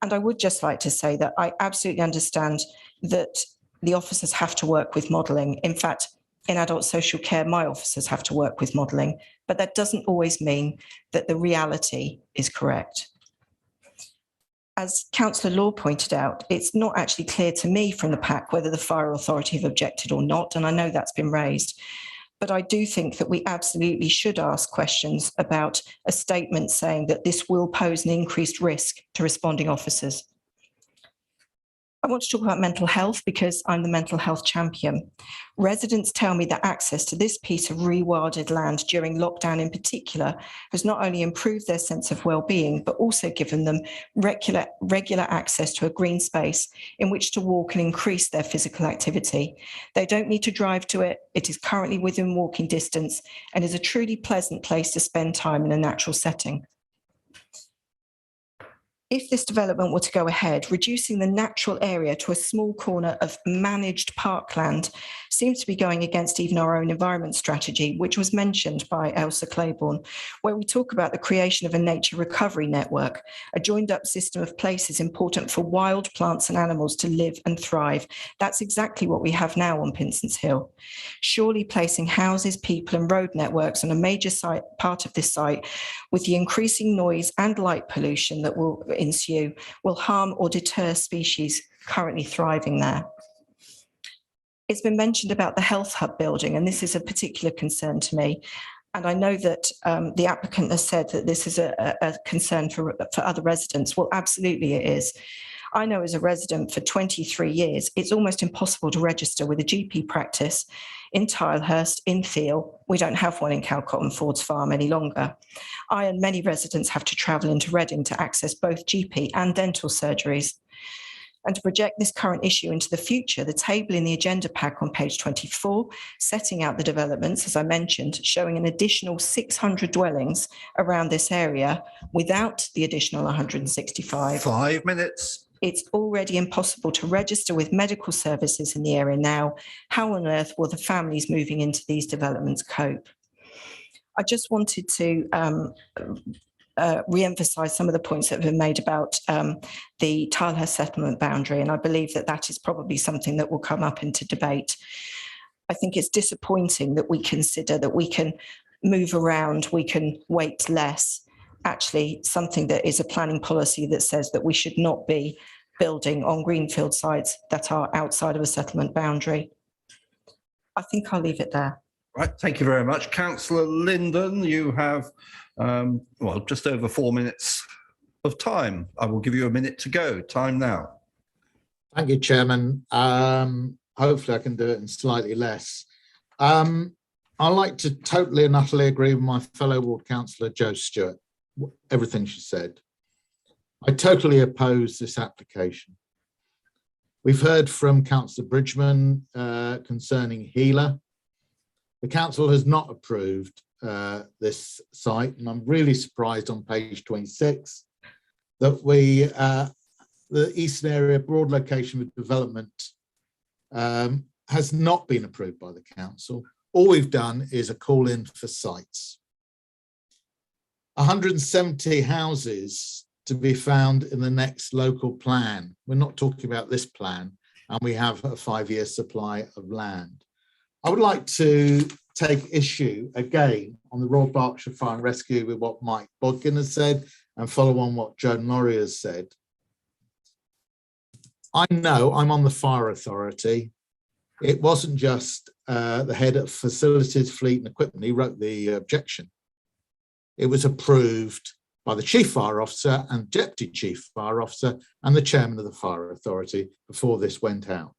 And I would just like to say that I absolutely understand that the officers have to work with modelling. In fact, in adult social care, my officers have to work with modelling, but that doesn't always mean that the reality is correct. As Councillor Law pointed out, it's not actually clear to me from the pack whether the Fire Authority have objected or not, and I know that's been raised. But I do think that we absolutely should ask questions about a statement saying that this will pose an increased risk to responding officers. I want to talk about mental health because I'm the mental health champion. Residents tell me that access to this piece of rewilded land during lockdown in particular has not only improved their sense of well-being, but also given them regular access to a green space in which to walk and increase their physical activity. They don't need to drive to it. It is currently within walking distance and is a truly pleasant place to spend time in a natural setting. If this development were to go ahead, reducing the natural area to a small corner of managed parkland seems to be going against even our own environment strategy, which was mentioned by Elsa Claiborne, where we talk about the creation of a nature recovery network, a joined up system of places important for wild plants and animals to live and thrive. That's exactly what we have now on Pinson's Hill. Surely placing houses, people and road networks on a major part of this site with the increasing noise and light pollution that will ensue will harm or deter species currently thriving there. It's been mentioned about the health hub building, and this is a particular concern to me. And I know that the applicant has said that this is a concern for other residents. Well, absolutely it is. I know as a resident for 23 years, it's almost impossible to register with a GP practice in Tilehurst, in Thiel. We don't have one in Calcott and Ford's Farm any longer. I and many residents have to travel into Reading to access both GP and dental surgeries. And to project this current issue into the future, the table in the agenda pack on page 24, setting out the developments, as I mentioned, showing an additional 600 dwellings around this area without the additional 165. 5 minutes. It's already impossible to register with medical services in the area now. How on earth will the families moving into these developments cope? I just wanted to re-emphasise some of the points that have been made about the Tilehurst settlement boundary, and I believe that that is probably something that will come up into debate. I think it's disappointing that we consider that we can move around, we can wait less. Actually, something that is a planning policy that says that we should not be building on greenfield sites that are outside of a settlement boundary. I think I'll leave it there. Right, thank you very much. Councillor Linden, you have, well, just over 4 minutes of time. I will give you a minute to go. Time now. Thank you, Chairman. Hopefully I can do it in slightly less. I like to totally and utterly agree with my fellow ward councillor, Jo Stewart, everything she said. I totally oppose this application. We've heard from Councillor Bridgman concerning Healer. The council has not approved this site, and I'm really surprised on page 26 that the eastern area broad location with development has not been approved by the council. All we've done is a call in for sites. 170 houses to be found in the next local plan. We're not talking about this plan, and we have a 5-year supply of land. I would like to take issue again on the Royal Berkshire Fire and Rescue with what Mike Bodkin has said and follow on what Joan Laurie has said. I know I'm on the Fire Authority. It wasn't just the head of Facilities, Fleet and Equipment. He wrote the objection. It was approved by the Chief Fire Officer and Deputy Chief Fire Officer and the Chairman of the Fire Authority before this went out.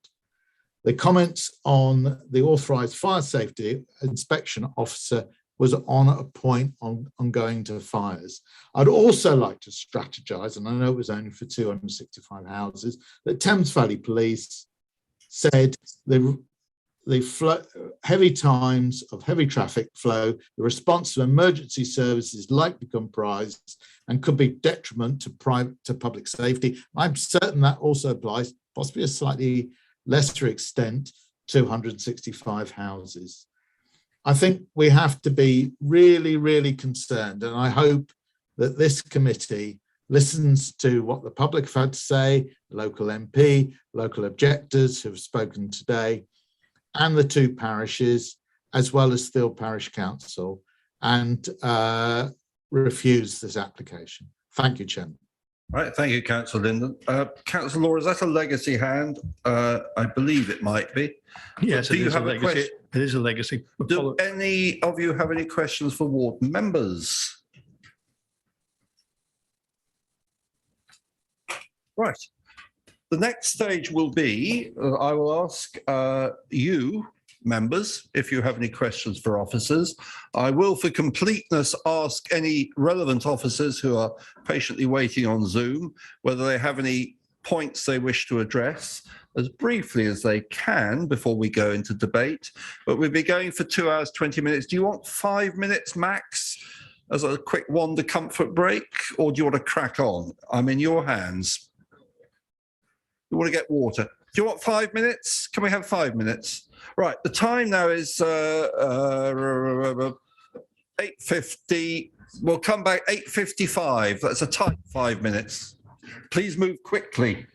The comments on the authorised fire safety inspection officer was on a point on going to fires. I'd also like to strategize, and I know it was only for 265 houses, that Thames Valley Police said the heavy times of heavy traffic flow, the response to emergency services likely comprised and could be detriment to public safety. I'm certain that also applies, possibly a slightly lesser extent, to 265 houses. I think we have to be really, really concerned, and I hope that this committee listens to what the public have had to say, the local MP, local objectors who have spoken today, and the two parishes, as well as Thiel Parish Council, and refuse this application. Thank you, Chairman. Right, thank you, Councillor Linden. Councillor Law, is that a legacy hand? I believe it might be. Yes, Do it you is have a a legacy. question? It is a legacy. Do any of you have any questions for ward members? Right. The next stage will be, I will ask you, members, if you have any questions for officers. I will, for completeness, ask any relevant officers who are patiently waiting on Zoom whether they have any points they wish to address as briefly as they can before we go into debate. But we'll be going for 2 hours, 20 minutes. Do you want 5 minutes max as a quick wander comfort break, or do you want to crack on? I'm in your hands. You want to get water? Do you want 5 minutes? Can we have 5 minutes? Right, the time now is 8:50. We'll come back 8:55. That's a tight 5 minutes. Please move quickly.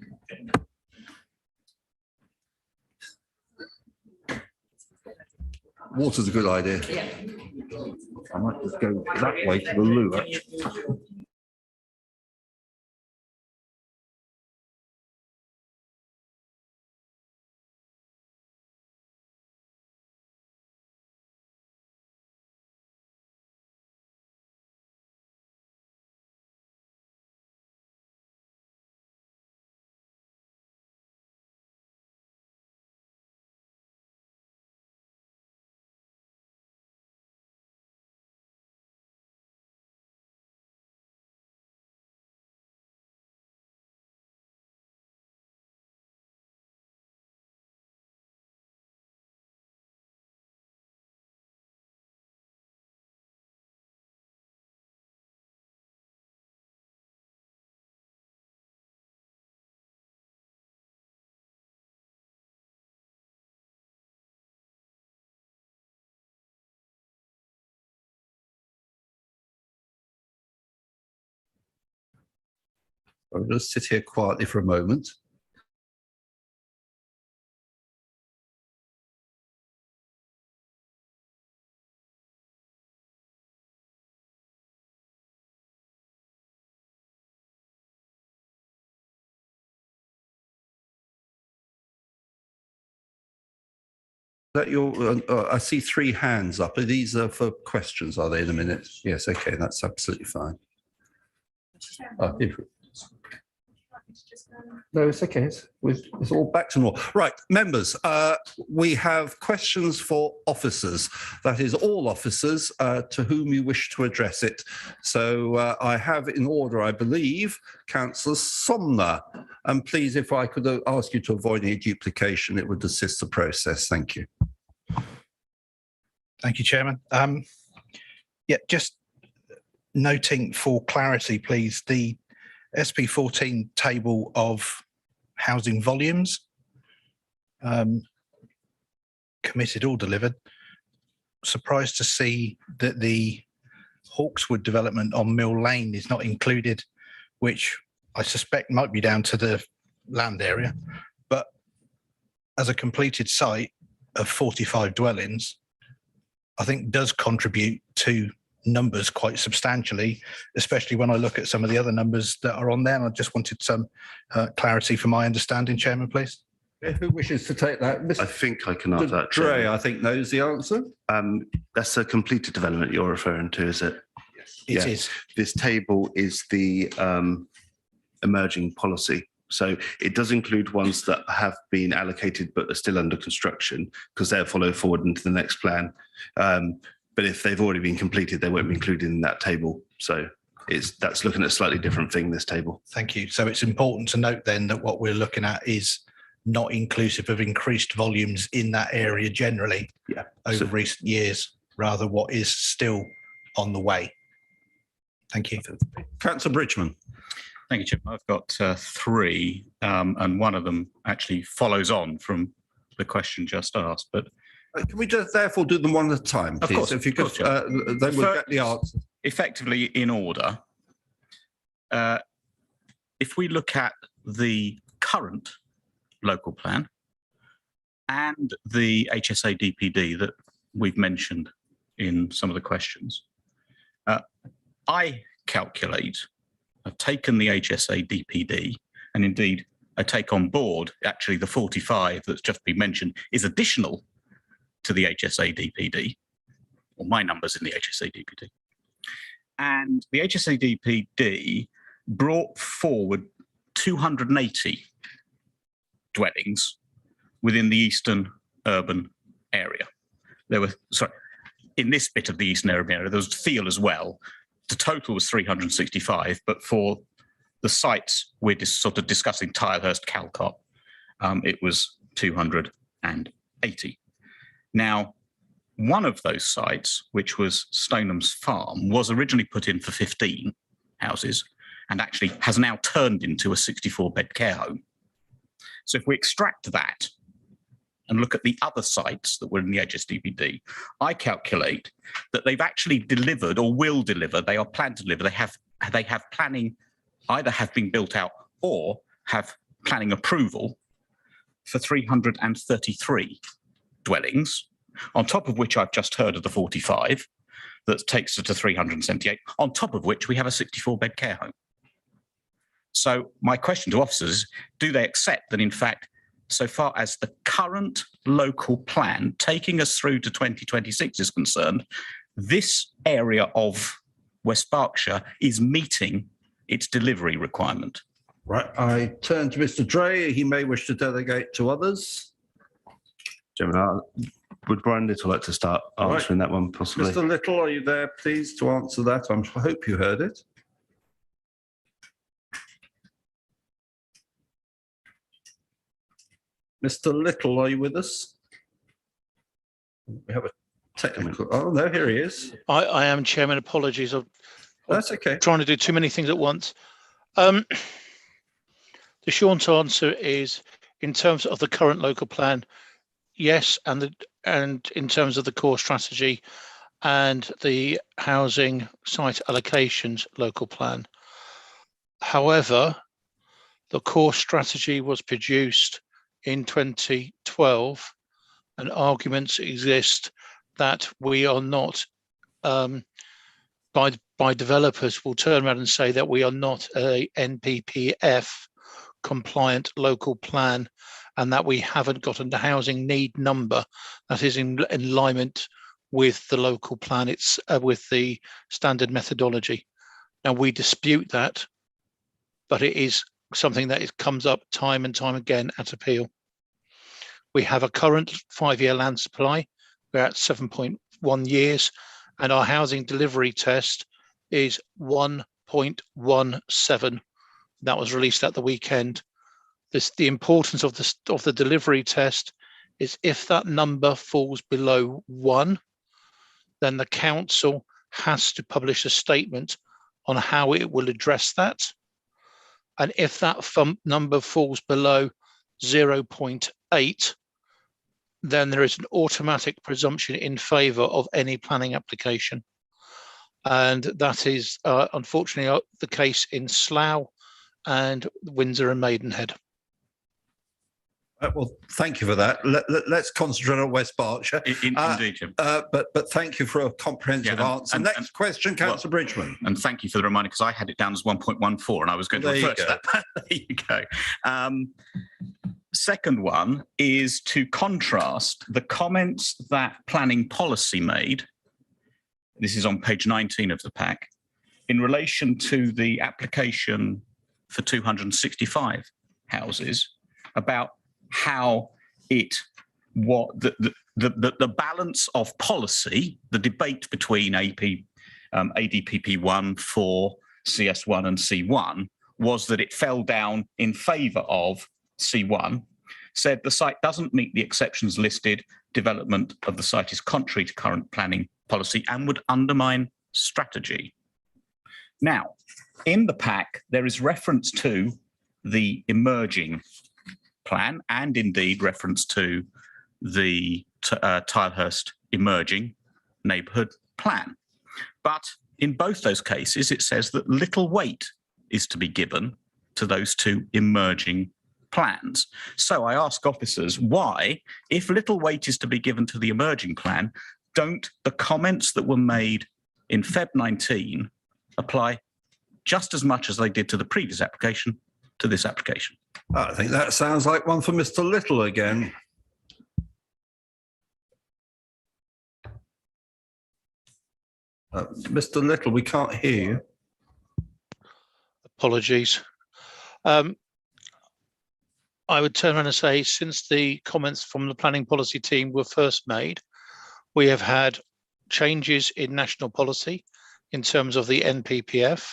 Water's a good idea. I might just go that way to the loo, actually. I'll just sit here quietly for a moment. That your, I see 3 hands up. These are for questions, are they, in a minute? Yes, okay, that's absolutely fine. Oh, no, it's okay. It's all back to normal. Right, members, we have questions for officers. That is all officers to whom you wish to address it. So I have in order, I believe, Councillor Somner. And please, if I could ask you to avoid any duplication, it would assist the process. Thank you. Thank you, Chairman. Yeah, just noting for clarity, please, the SP14 table of housing volumes, committed or delivered. Surprised to see that the Hawkswood development on Mill Lane is not included, which I suspect might be down to the land area. But as a completed site of 45 dwellings, I think does contribute to numbers quite substantially, especially when I look at some of the other numbers that are on there. And I just wanted some clarity for my understanding, Chairman, please. Who wishes to take that? I think I can answer that. Dre, I think, knows the answer. That's a completed development you're referring to, is it? Yes. It is. This table is the emerging policy. So it does include ones that have been allocated but are still under construction because they'll follow forward into the next plan. but if they've already been completed, they won't be included in that table. So that's looking at a slightly different thing, this table. Thank you. So it's important to note then that what we're looking at is not inclusive of increased volumes in that area generally over recent years, rather what is still on the way. Thank you. Councillor Bridgman. Thank you, Chip. I've got three, and one of them actually follows on from the question just asked. But can we just therefore do them one at a time, please? Of course, if you could, then we'll get the answer. Effectively in order. If we look at the current local plan and the HSA DPD that we've mentioned in some of the questions, I calculate, I've taken the HSA DPD, and indeed I take on board actually the 45 that's just been mentioned is additional to the HSA DPD, or my numbers in the HSA DPD. And the HSA DPD brought forward 280 dwellings within the eastern urban area. There were, sorry, in this bit of the eastern urban area, there was Field as well. The total was 365, but for the sites we're just sort of discussing, Tilehurst, Calcott, it was 280. Now, one of those sites, which was Stoneham's Farm, was originally put in for 15 houses and actually has now turned into a 64-bed care home. So if we extract that and look at the other sites that were in the HSDPD, I calculate that they've actually delivered or will deliver, they are planned to deliver, they have planning, either have been built out or have planning approval for 333 dwellings, on top of which I've just heard of the 45, that takes it to 378, on top of which we have a 64-bed care home. So my question to officers is, do they accept that in fact, so far as the current local plan taking us through to 2026 is concerned, this area of West Berkshire is meeting its delivery requirement? Right, I turn to Mr. Dre. He may wish to delegate to others. Chairman, would Brian Little like to start answering that one, possibly? Mr. Little, are you there, please, to answer that? I hope you heard it. Mr. Little, are you with us? We have a technical. Oh, no, here he is. I am, Chairman. Apologies. That's okay. Trying to do too many things at once. The short answer is, in terms of the current local plan, yes, and in terms of the core strategy and the housing site allocations local plan. However, the core strategy was produced in 2012, and arguments exist that we are not, by developers will turn around and say that we are not a NPPF compliant local plan, and that we haven't got a housing need number that is in alignment with the local plan, it's with the standard methodology. Now we dispute that, but it is something that comes up time and time again at appeal. We have a current 5-year land supply. We're at 7.1 years, and our housing delivery test is 1.17. That was released at the weekend. The importance of the delivery test is if that number falls below 1, then the council has to publish a statement on how it will address that. And if that number falls below 0.8, then there is an automatic presumption in favour of any planning application. And that is unfortunately the case in Slough and Windsor and Maidenhead. Well, thank you for that. Let's concentrate on West Berkshire. Indeed, Jim. But thank you for a comprehensive answer. Next question, Councillor Bridgman. And thank you for the reminder, because I had it down as 1.14 and I was going to refer to that. There you go. Second one is to contrast the comments that planning policy made. This is on page 19 of the pack, in relation to the application for 265 houses, about how the balance of policy, the debate between ADPP1, 4, CS1 and C1 was that it fell down in favour of C1, said the site doesn't meet the exceptions listed, development of the site is contrary to current planning policy and would undermine strategy. Now, in the pack, there is reference to the emerging plan and indeed reference to the Tilehurst emerging neighbourhood plan. But in both those cases, it says that little weight is to be given to those two emerging plans. So I ask officers why, if little weight is to be given to the emerging plan, don't the comments that were made in Feb 19 apply just as much as they did to the previous application to this application? I think that sounds like one for Mr. Little again. Mr. Little, we can't hear you. Apologies. I would turn around and say, since the comments from the planning policy team were first made, we have had changes in national policy in terms of the NPPF.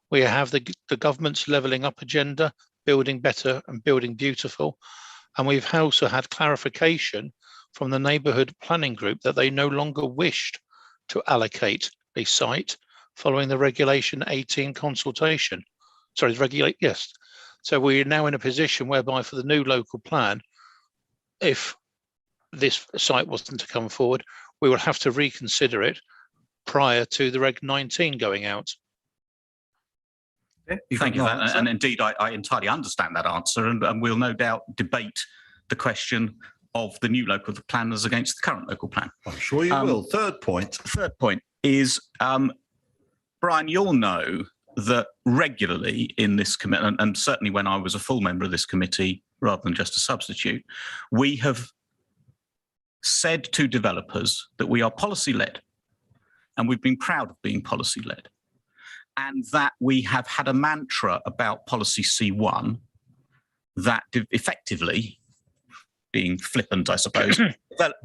We have the government's levelling up agenda, building better and building beautiful. And we've also had clarification from the neighbourhood planning group that they no longer wished to allocate a site following the Regulation 18 consultation. Sorry, yes. So we're now in a position whereby for the new local plan, if this site wasn't to come forward, we will have to reconsider it prior to the Reg 19 going out. Thank you for that. And indeed, I entirely understand that answer, and we'll no doubt debate the question of the new local planners against the current local plan. I'm sure you will. Third point. Third point is, Brian, you'll know that regularly in this committee, and certainly when I was a full member of this committee rather than just a substitute, we have said to developers that we are policy-led, and we've been proud of being policy-led, and that we have had a mantra about policy C1 that effectively, being flippant, I suppose,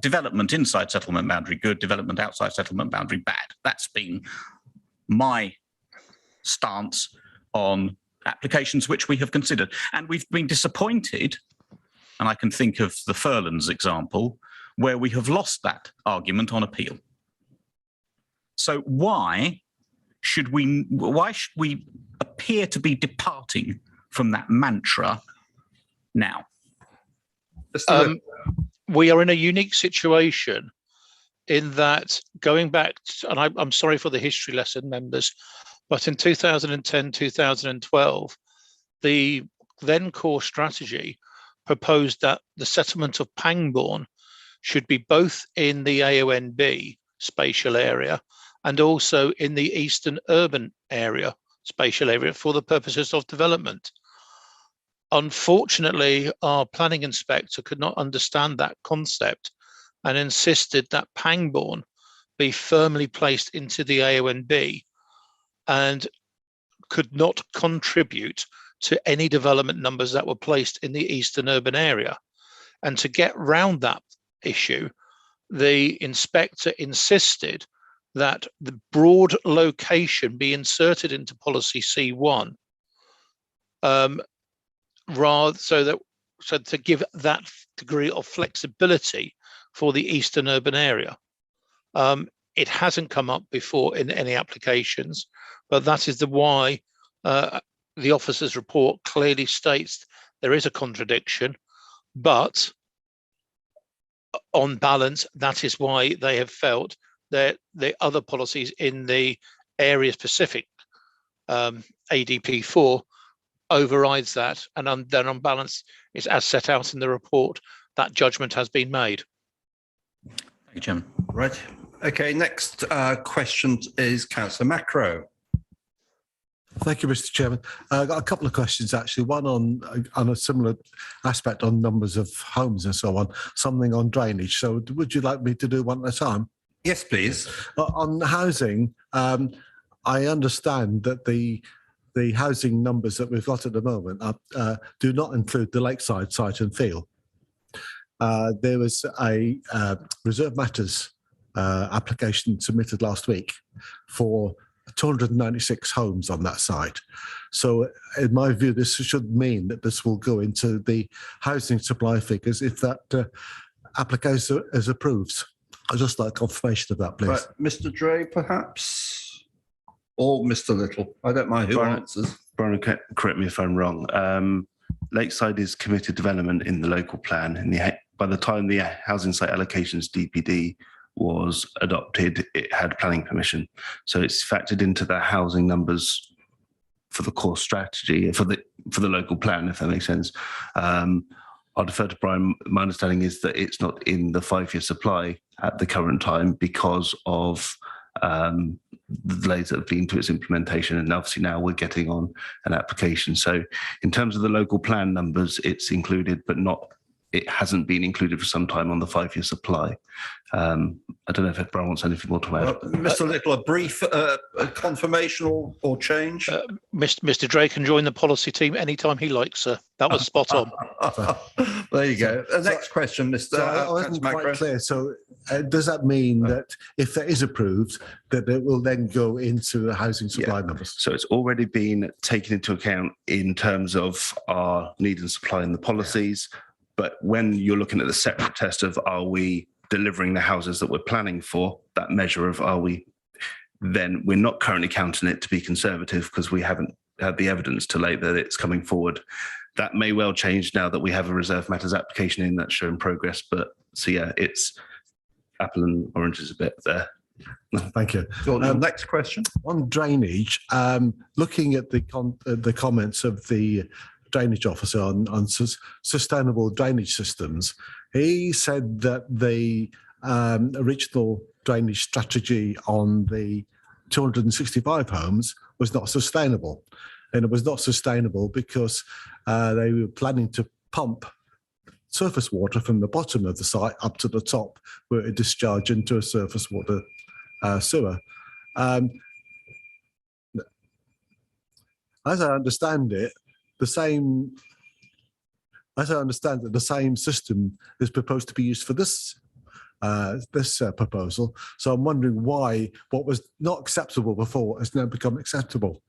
development inside settlement boundary good, development outside settlement boundary bad. That's been my stance on applications which we have considered. And we've been disappointed, and I can think of the Furlands example, where we have lost that argument on appeal. So why should we appear to be departing from that mantra now? We are in a unique situation in that going back, and I'm sorry for the history lesson, members, but in 2010, 2012, the then core strategy proposed that the settlement of Pangbourne should be both in the AONB spatial area and also in the Eastern Urban Area spatial area for the purposes of development. Unfortunately, our planning inspector could not understand that concept and insisted that Pangbourne be firmly placed into the AONB and could not contribute to any development numbers that were placed in the Eastern Urban Area. And to get round that issue, the inspector insisted that the broad location be inserted into policy C1, so to give that degree of flexibility for the Eastern Urban Area. It hasn't come up before in any applications, but that is why the officer's report clearly states there is a contradiction, but on balance, that is why they have felt that the other policies in the area specific ADP4 overrides that, and then on balance, it's as set out in the report, that judgment has been made. Thank you, Chairman. Right. Okay, next question is Councillor Macro. Thank you, Mr. Chairman. I've got a couple of questions, actually. One on a similar aspect on numbers of homes and so on, something on drainage. So would you like me to do one at a time? Yes, please. On housing, I understand that the housing numbers that we've got at the moment do not include the Lakeside site and field. there was a Reserve Matters application submitted last week for 296 homes on that site. So in my view, this should mean that this will go into the housing supply figures if that application is approved. I'd just like confirmation of that, please. Right, Mr. Dre, perhaps, or Mr. Little. I don't mind who answers. Brian, correct me if I'm wrong. Lakeside is committed development in the local plan. By the time the housing site allocations DPD was adopted, it had planning permission. So it's factored into the housing numbers for the core strategy, for the local plan, if that makes sense. I'll defer to Brian. My understanding is that it's not in the 5-year supply at the current time because of the delays that have been to its implementation. And obviously now we're getting on an application. So in terms of the local plan numbers, it's included, but it hasn't been included for some time on the 5-year supply. I don't know if Brian wants anything more to add. Mr. Little, a brief confirmation or change? Mr. Dre can join the policy team anytime he likes, sir. That was spot on. There you go. Next question, Mr. So I wasn't quite clear. So does that mean that if that is approved, that it will then go into the housing supply numbers? So it's already been taken into account in terms of our need and supply in the policies. But when you're looking at the separate test of are we delivering the houses that we're planning for, that measure of are we, then we're not currently counting it to be conservative because we haven't had the evidence to late that it's coming forward. That may well change now that we have a Reserve Matters application in that's showing progress. But so yeah, it's apple and oranges a bit there. Thank you. Next question. On drainage, looking at the comments of the drainage officer on sustainable drainage systems, he said that the original drainage strategy on the 265 homes was not sustainable. And it was not sustainable because they were planning to pump surface water from the bottom of the site up to the top where it discharged into a surface water sewer. As I understand it, the same system is proposed to be used for this proposal. So I'm wondering why what was not acceptable before has now become acceptable.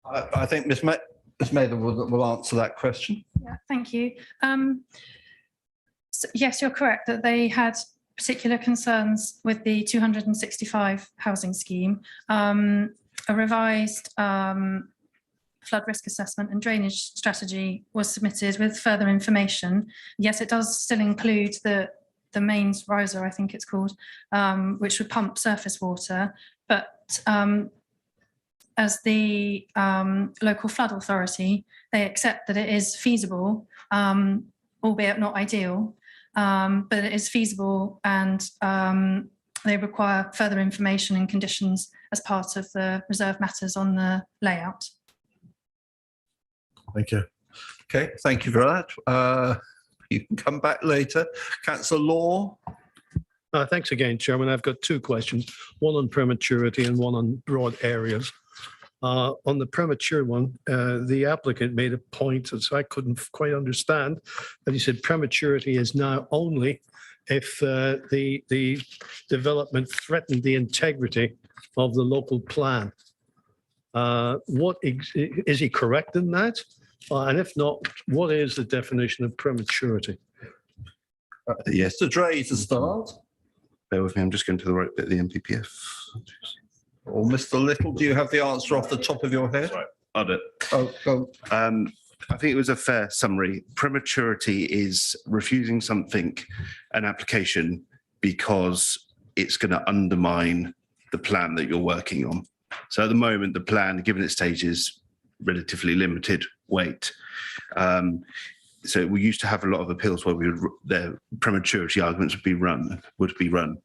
I think Ms. Mather will answer that question. Yeah, thank you. So yes, you're correct that they had particular concerns with the 265 housing scheme. A revised flood risk assessment and drainage strategy was submitted with further information. Yes, it does still include the mains riser, I think it's called, which would pump surface water. But as the local flood authority, they accept that it is feasible, albeit not ideal, but it is feasible, and they require further information and conditions as part of the Reserve Matters on the layout. Thank you. Okay, thank you for that. You can come back later. Councillor Law. Thanks again, Chairman. I've got two questions, one on prematurity and one on broad areas. On the premature one, the applicant made a point, and so I couldn't quite understand, that he said prematurity is now only if the development threatened the integrity of the local plan. Is he correct in that? And if not, what is the definition of prematurity? Yes, to Dre to start. Bear with me, I'm just going to the right bit of the MPPF. Or Mr. Little, do you have the answer off the top of your head? Sorry, I'll do it. Oh, go. I think it was a fair summary. Prematurity is refusing something, an application, because it's going to undermine the plan that you're working on. So at the moment, the plan, given its stage, is relatively limited weight. So we used to have a lot of appeals where the prematurity arguments would be run.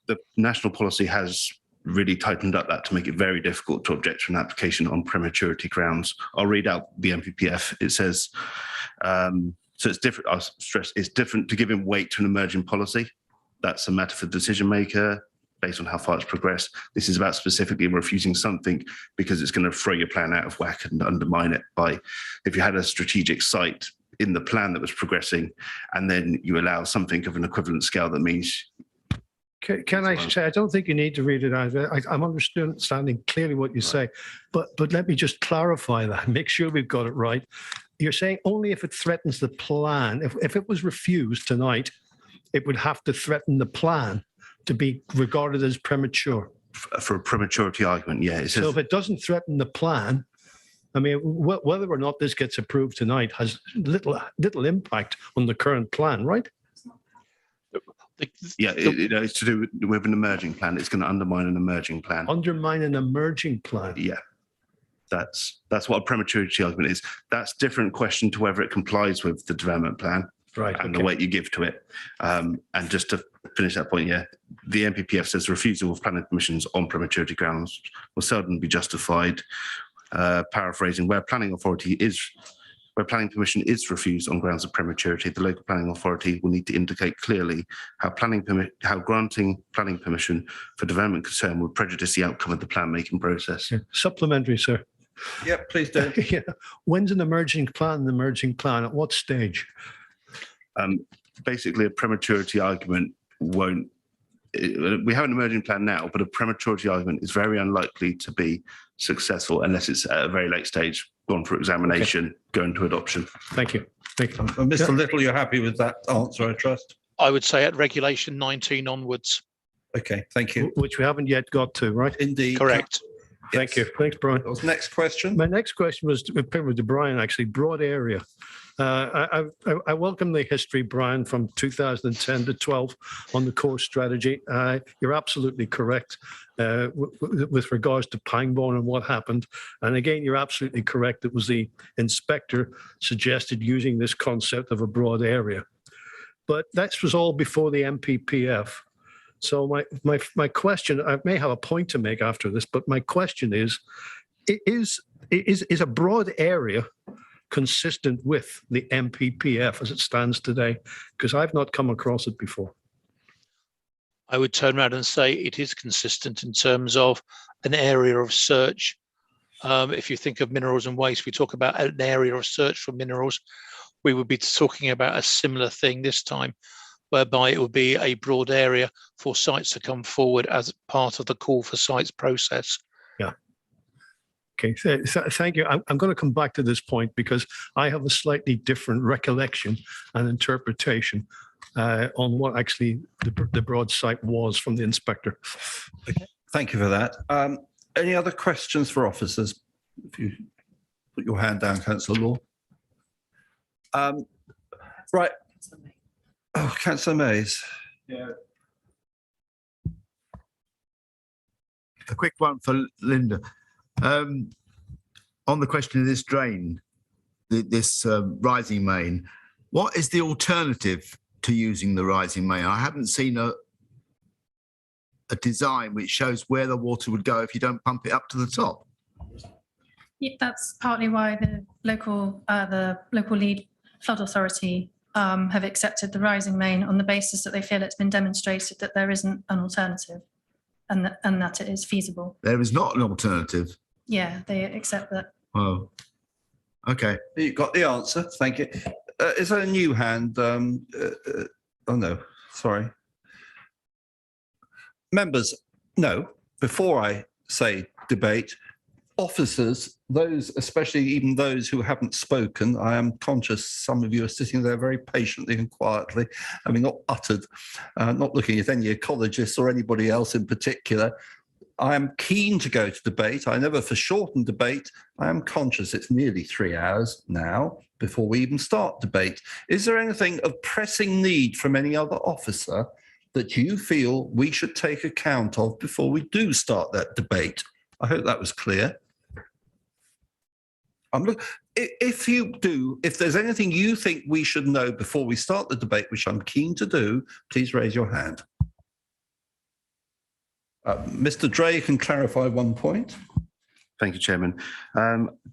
The national policy has really tightened up that to make it very difficult to object to an application on prematurity grounds. I'll read out the MPPF. It says, so it's different, I'll stress, it's different to giving weight to an emerging policy. That's a matter for the decision maker based on how far it's progressed. This is about specifically refusing something because it's going to throw your plan out of whack and undermine it by, if you had a strategic site in the plan that was progressing, and then you allow something of an equivalent scale that means. Can I say, I don't think you need to read it either. I'm understanding clearly what you say, but let me just clarify that, make sure we've got it right. You're saying only if it threatens the plan, if it was refused tonight, it would have to threaten the plan to be regarded as premature. For a prematurity argument, yeah. It says, so if it doesn't threaten the plan, I mean, whether or not this gets approved tonight has little impact on the current plan, right? Yeah, it's to do with an emerging plan. It's going to undermine an emerging plan. Undermine an emerging plan? Yeah. That's what a prematurity argument is. That's a different question to whether it complies with the development plan, right, and the weight you give to it. And just to finish that point, yeah, the NPPF says refusal of planning permissions on prematurity grounds will seldom be justified. Paraphrasing, where planning permission is refused on grounds of prematurity, the local planning authority will need to indicate clearly how granting planning permission for development concern would prejudice the outcome of the plan making process. Yeah. Supplementary, sir. Yep, please do. Yeah. When's an emerging plan? At what stage? Basically, a prematurity argument won't. We have an emerging plan now, but a prematurity argument is very unlikely to be successful unless it's at a very late stage, gone for examination, going to adoption. Thank you. Thank you. Mr. Little, you're happy with that answer, I trust? I would say at regulation 19 onwards. Okay, thank you. Which we haven't yet got to, right? Indeed. Correct. Thank you. Thanks, Brian. Next question. My next question was to Brian, actually, broad area. I welcome the history, Brian, from 2010 to 12 on the core strategy. You're absolutely correct with regards to Pangbourne and what happened. And again, you're absolutely correct. It was the inspector suggested using this concept of a broad area. But that was all before the MPPF. So my question, I may have a point to make after this, but my question is a broad area consistent with the MPPF as it stands today? Because I've not come across it before. I would turn around and say it is consistent in terms of an area of search. If you think of minerals and waste, we talk about an area of search for minerals. We would be talking about a similar thing this time, whereby it would be a broad area for sites to come forward as part of the call for sites process. Yeah. Okay, thank you. I'm going to come back to this point because I have a slightly different recollection and interpretation on what actually the broad site was from the inspector. Okay. Thank you for that. Any other questions for officers? If you put your hand down, Councillor Law. Right. Oh, Councillor Mays. Yeah. A quick one for Linda. On the question of this drain, this rising main, what is the alternative to using the rising main? I haven't seen a design which shows where the water would go if you don't pump it up to the top. Yeah, that's partly why the local lead flood authority have accepted the rising main on the basis that they feel it's been demonstrated that there isn't an alternative and that it is feasible. There is not an alternative. Yeah, they accept that. Oh, okay. You got the answer. Thank you. Is there a new hand? Oh no, sorry. Members, no. Before I say debate, officers, those, especially even those who haven't spoken, I am conscious some of you are sitting there very patiently and quietly, having not uttered, not looking at any ecologists or anybody else in particular. I am keen to go to debate. I never foreshorten debate. I am conscious it's nearly 3 hours now before we even start debate. Is there anything of pressing need from any other officer that you feel we should take account of before we do start that debate? I hope that was clear. If you do, if there's anything you think we should know before we start the debate, which I'm keen to do, please raise your hand. Mr. Dre can clarify one point. Thank you, Chairman.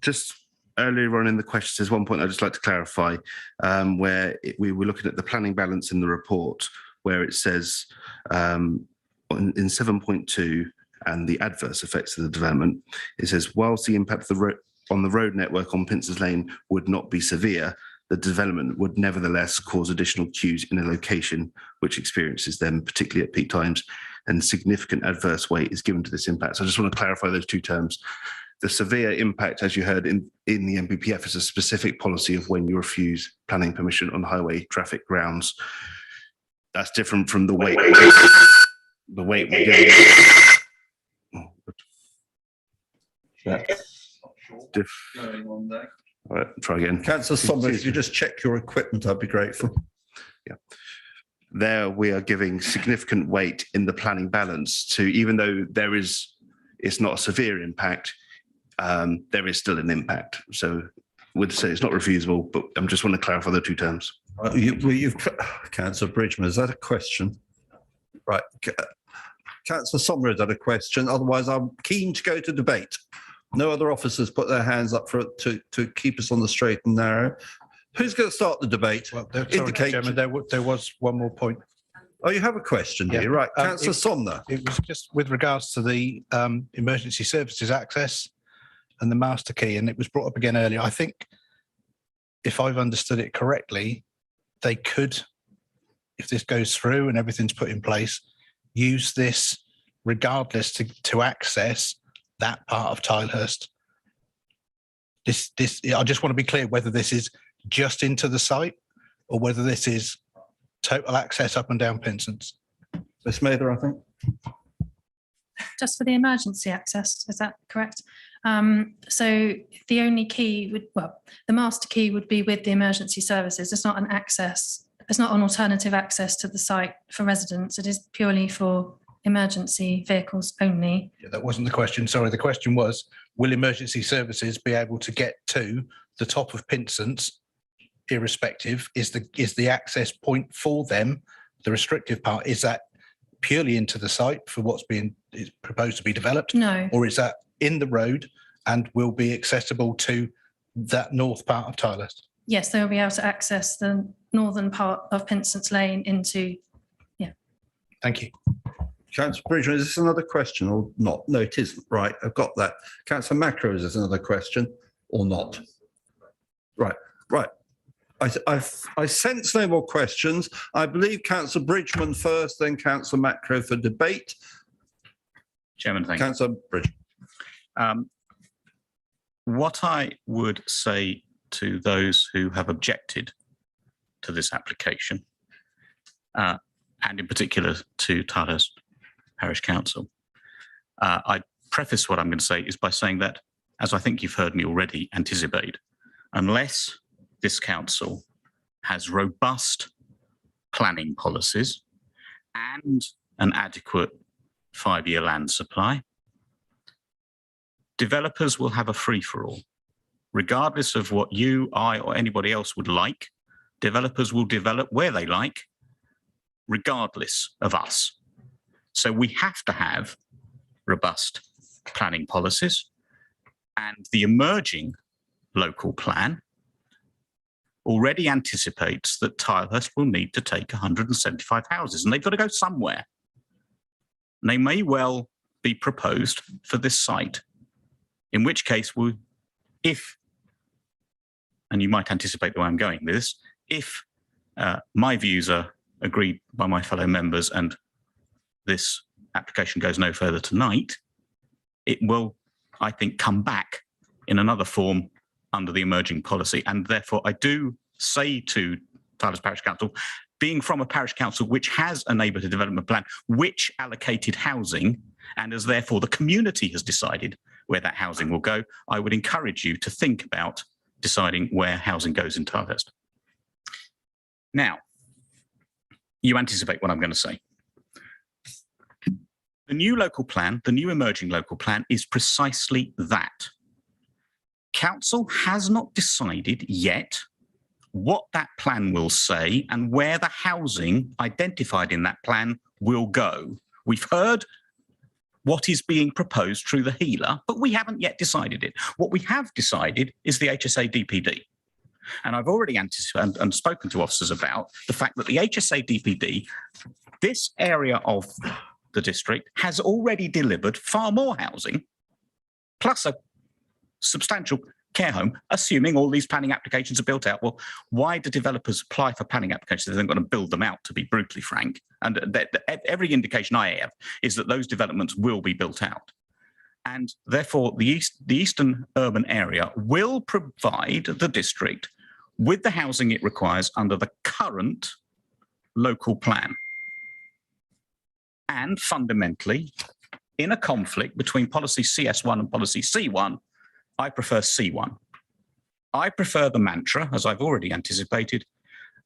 Just earlier on in the questions, there's one point I'd just like to clarify where we were looking at the planning balance in the report, where it says in 7.2 and the adverse effects of the development, it says, whilst the impact of on the road network on Pincers Lane would not be severe, the development would nevertheless cause additional queues in a location which experiences them, particularly at peak times, and significant adverse weight is given to this impact. So I just want to clarify those two terms. The severe impact, as you heard in the NPPF, is a specific policy of when you refuse planning permission on highway traffic grounds. That's different from the weight. The weight we're giving. All right, try again. Councillor Sommer, if you just check your equipment, I'd be grateful. Yeah. There we are giving significant weight in the planning balance to, even though it's not a severe impact, there is still an impact. So would say it's not refusable, but I just want to clarify the two terms. Councillor Bridgman, is that a question? Right. Councillor Sommer, is that a question? Otherwise, I'm keen to go to debate. No other officers put their hands up to keep us on the straight and narrow. Who's going to start the debate? Well, Chairman, there was one more point. Oh, you have a question here, right? Councillor Somner. It was just with regards to the emergency services access and the master key, and it was brought up again earlier. I think, if I've understood it correctly, they could, if this goes through and everything's put in place, use this regardless to access that part of Tilehurst. I just want to be clear whether this is just into the site or whether this is total access up and down Pinsons. Ms. Mather, I think. Just for the emergency access, is that correct? So the only key would, well, the master key would be with the emergency services. It's not an access, it's not an alternative access to the site for residents. It is purely for emergency vehicles only. Yeah, that wasn't the question. Sorry, the question was, will emergency services be able to get to the top of Pinsons, irrespective? Is the access point for them, the restrictive part, is that purely into the site for what's being is proposed to be developed? No. Or is that in the road and will be accessible to that north part of Tilehurst? Yes, they'll be able to access the northern part of Pinsons Lane into, yeah. Thank you. Councillor Bridgman, is this another question or not? No, it isn't. Right, I've got that. Councillor Macro, is this another question or not? Right. I sense no more questions. I believe Councillor Bridgman first, then Councillor Macro for debate. Chairman, thank you. Councillor Bridgman. What I would say to those who have objected to this application, and in particular to Tilehurst Parish Council, I preface what I'm going to say is by saying that, as I think you've heard me already anticipate, unless this council has robust planning policies and an adequate 5-year land supply, developers will have a free-for-all. Regardless of what you, I, or anybody else would like, developers will develop where they like, regardless of us. So we have to have robust planning policies, and the emerging local plan already anticipates that Tilehurst will need to take 175 houses, and they've got to go somewhere. And they may well be proposed for this site, in which case, if, and you might anticipate the way I'm going with this, if my views are agreed by my fellow members and this application goes no further tonight, it will, I think, come back in another form under the emerging policy. And therefore, I do say to Tilehurst Parish Council, being from a parish council which has a neighbourhood development plan, which allocated housing, and as therefore the community has decided where that housing will go, I would encourage you to think about deciding where housing goes in Tilehurst. Now, you anticipate what I'm going to say. The new local plan, the new emerging local plan, is precisely that. Council has not decided yet what that plan will say and where the housing identified in that plan will go. We've heard what is being proposed through the HELA, but we haven't yet decided it. What we have decided is the HSA DPD. And I've already anticipated and spoken to officers about the fact that the HSA DPD, this area of the district, has already delivered far more housing, plus a substantial care home, assuming all these planning applications are built out. Well, why do developers apply for planning applications? They're going to build them out, to be brutally frank. And every indication I have is that those developments will be built out. And therefore, the eastern urban area will provide the district with the housing it requires under the current local plan. And fundamentally, in a conflict between policy CS1 and policy C1, I prefer C1. I prefer the mantra, as I've already anticipated,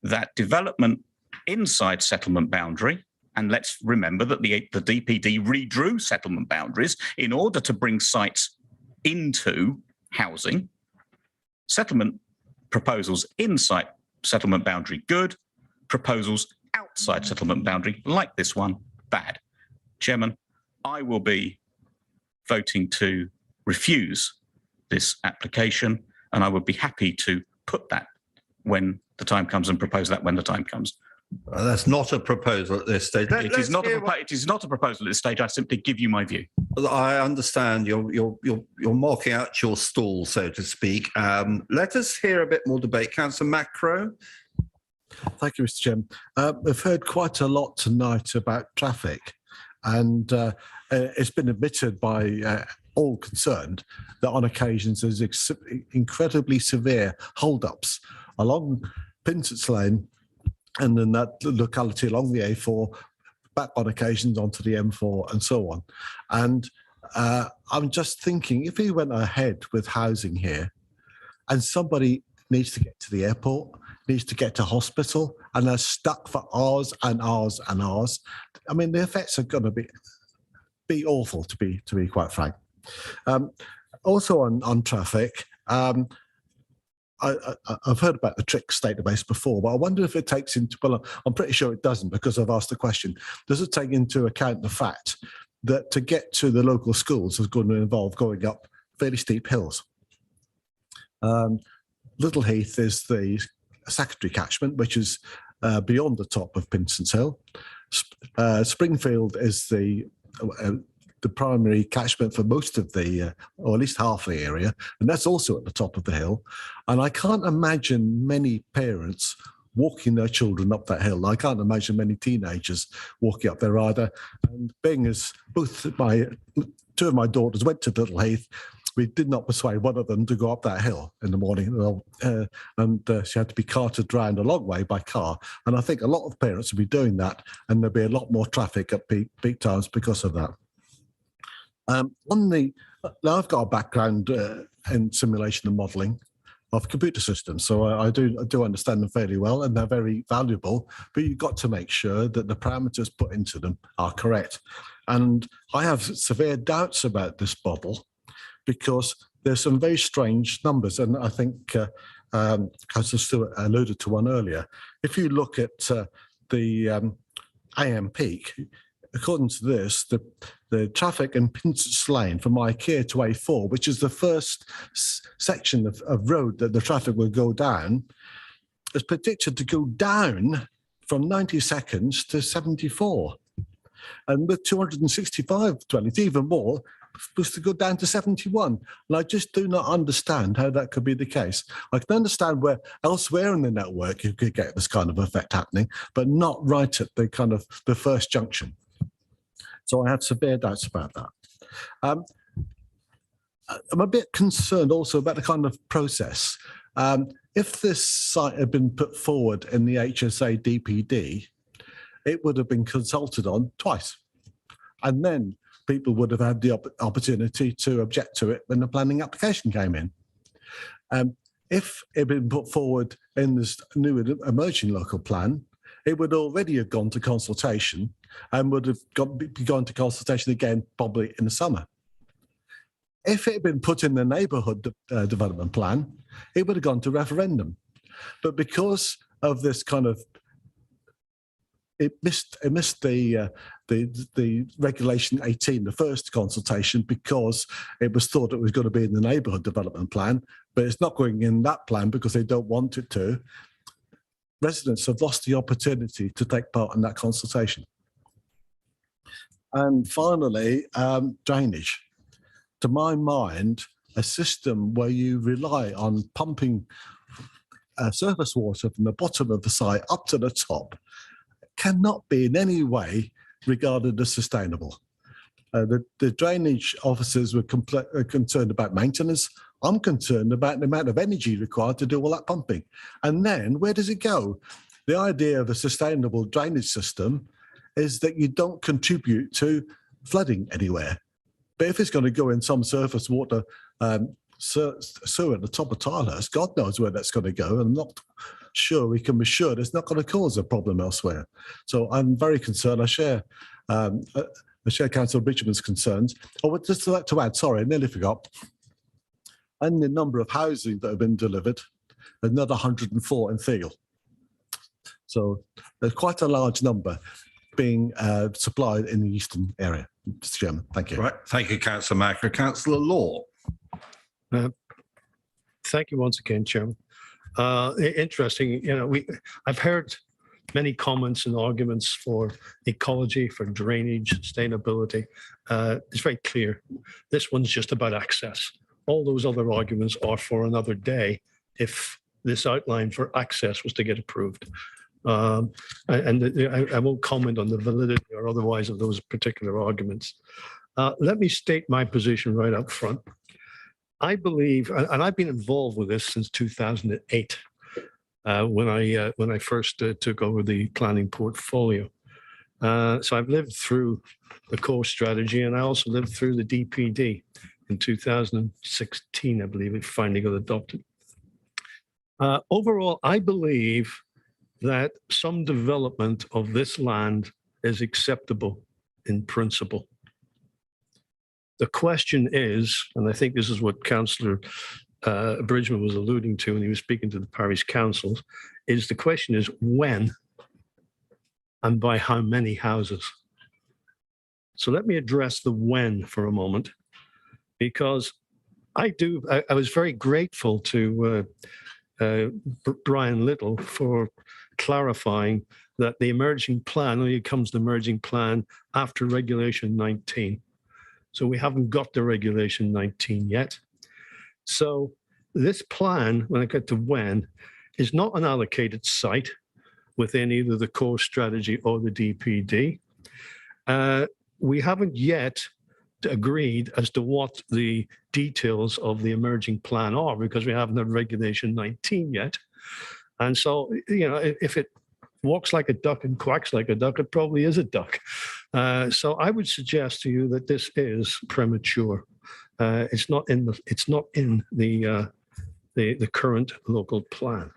that development inside settlement boundary, and let's remember that the DPD redrew settlement boundaries in order to bring sites into housing. Settlement proposals inside settlement boundary, good. Proposals outside settlement boundary, like this one, bad. Chairman, I will be voting to refuse this application, and I would be happy to put that when the time comes and propose that when the time comes. That's not a proposal at this stage. It is not a proposal at this stage. I simply give you my view. I understand you're marking out your stall, so to speak. Let us hear a bit more debate. Councillor Macro. Thank you, Mr. Chairman. We've heard quite a lot tonight about traffic, and it's been admitted by all concerned that on occasions there's incredibly severe hold-ups along Pinson's Lane and then that locality along the A4, back on occasions onto the M4 and so on. And I'm just thinking, if we went ahead with housing here and somebody needs to get to the airport, needs to get to hospital, and they're stuck for hours and hours and hours, I mean, the effects are going to be awful, to be quite frank. Also on traffic, I've heard about the TRICS database before, but I wonder if it takes into, well, I'm pretty sure it doesn't because I've asked the question, does it take into account the fact that to get to the local schools is going to involve going up fairly steep hills? Little Heath is the secondary catchment, which is beyond the top of Pinson's Hill. Springfield is the primary catchment for most of the, or at least half the area, and that's also at the top of the hill. And I can't imagine many parents walking their children up that hill. I can't imagine many teenagers walking up there either. And being as two of my daughters went to Little Heath, we did not persuade one of them to go up that hill in the morning, and she had to be carted around a long way by car. And I think a lot of parents will be doing that, and there'll be a lot more traffic at peak times because of that. Now I've got a background in simulation and modelling of computer systems, so I do understand them fairly well, and they're very valuable. But you've got to make sure that the parameters put into them are correct. And I have severe doubts about this model because there's some very strange numbers, and I think Councillor Stewart alluded to one earlier. If you look at the AM peak, according to this, the traffic in Pinson's Lane from IKEA to A4, which is the first section of road that the traffic will go down, is predicted to go down from 90 seconds to 74. And with 265 dwellings, even more, supposed to go down to 71. And I just do not understand how that could be the case. I can understand where elsewhere in the network you could get this kind of effect happening, but not right at the kind of the first junction. So I have severe doubts about that. I'm a bit concerned also about the kind of process. If this site had been put forward in the HSA DPD, it would have been consulted on twice. And then people would have had the opportunity to object to it when the planning application came in. If it had been put forward in this new emerging local plan, it would already have gone to consultation and would have gone to consultation again probably in the summer. If it had been put in the neighbourhood development plan, it would have gone to referendum. But because of this kind of, it missed the regulation 18, the first consultation, because it was thought it was going to be in the neighbourhood development plan, but it's not going in that plan because they don't want it to. Residents have lost the opportunity to take part in that consultation. And finally, drainage. To my mind, a system where you rely on pumping surface water from the bottom of the site up to the top cannot be in any way regarded as sustainable. The drainage officers were concerned about maintenance. I'm concerned about the amount of energy required to do all that pumping. And then where does it go? The idea of a sustainable drainage system is that you don't contribute to flooding anywhere. But if it's going to go in some surface water sewer at the top of Tilehurst, God knows where that's going to go. And I'm not sure we can be sure it's not going to cause a problem elsewhere. So I'm very concerned. I share Councillor Bridgman's concerns. I would just like to add, sorry, I nearly forgot, and the number of housing that have been delivered, another 104 in Theale. So there's quite a large number being supplied in the eastern area. Mr. Chairman, thank you. Right, thank you, Councillor Macker. Councillor Law. Thank you once again, Chairman. Interesting, I've heard many comments and arguments for ecology, for drainage, sustainability. It's very clear. This one's just about access. All those other arguments are for another day if this outline for access was to get approved. I won't comment on the validity or otherwise of those particular arguments. Let me state my position right up front. I believe, and I've been involved with this since 2008, when I first took over the planning portfolio. So I've lived through the core strategy, and I also lived through the DPD in 2016, I believe it finally got adopted. Overall, I believe that some development of this land is acceptable in principle. The question is, and I think this is what Councillor Bridgman was alluding to when he was speaking to the parish councils, is the question is when and by how many houses. So let me address the when for a moment, because I was very grateful to Brian Little for clarifying that the emerging plan only comes the emerging plan after Regulation 19. So we haven't got the Regulation 19 yet. So this plan, when I get to when, is not an allocated site within either the core strategy or the DPD. We haven't yet agreed as to what the details of the emerging plan are, because we haven't had Regulation 19 yet. And so, if it walks like a duck and quacks like a duck, it probably is a duck. So I would suggest to you that this is premature. It's not in the current local plan.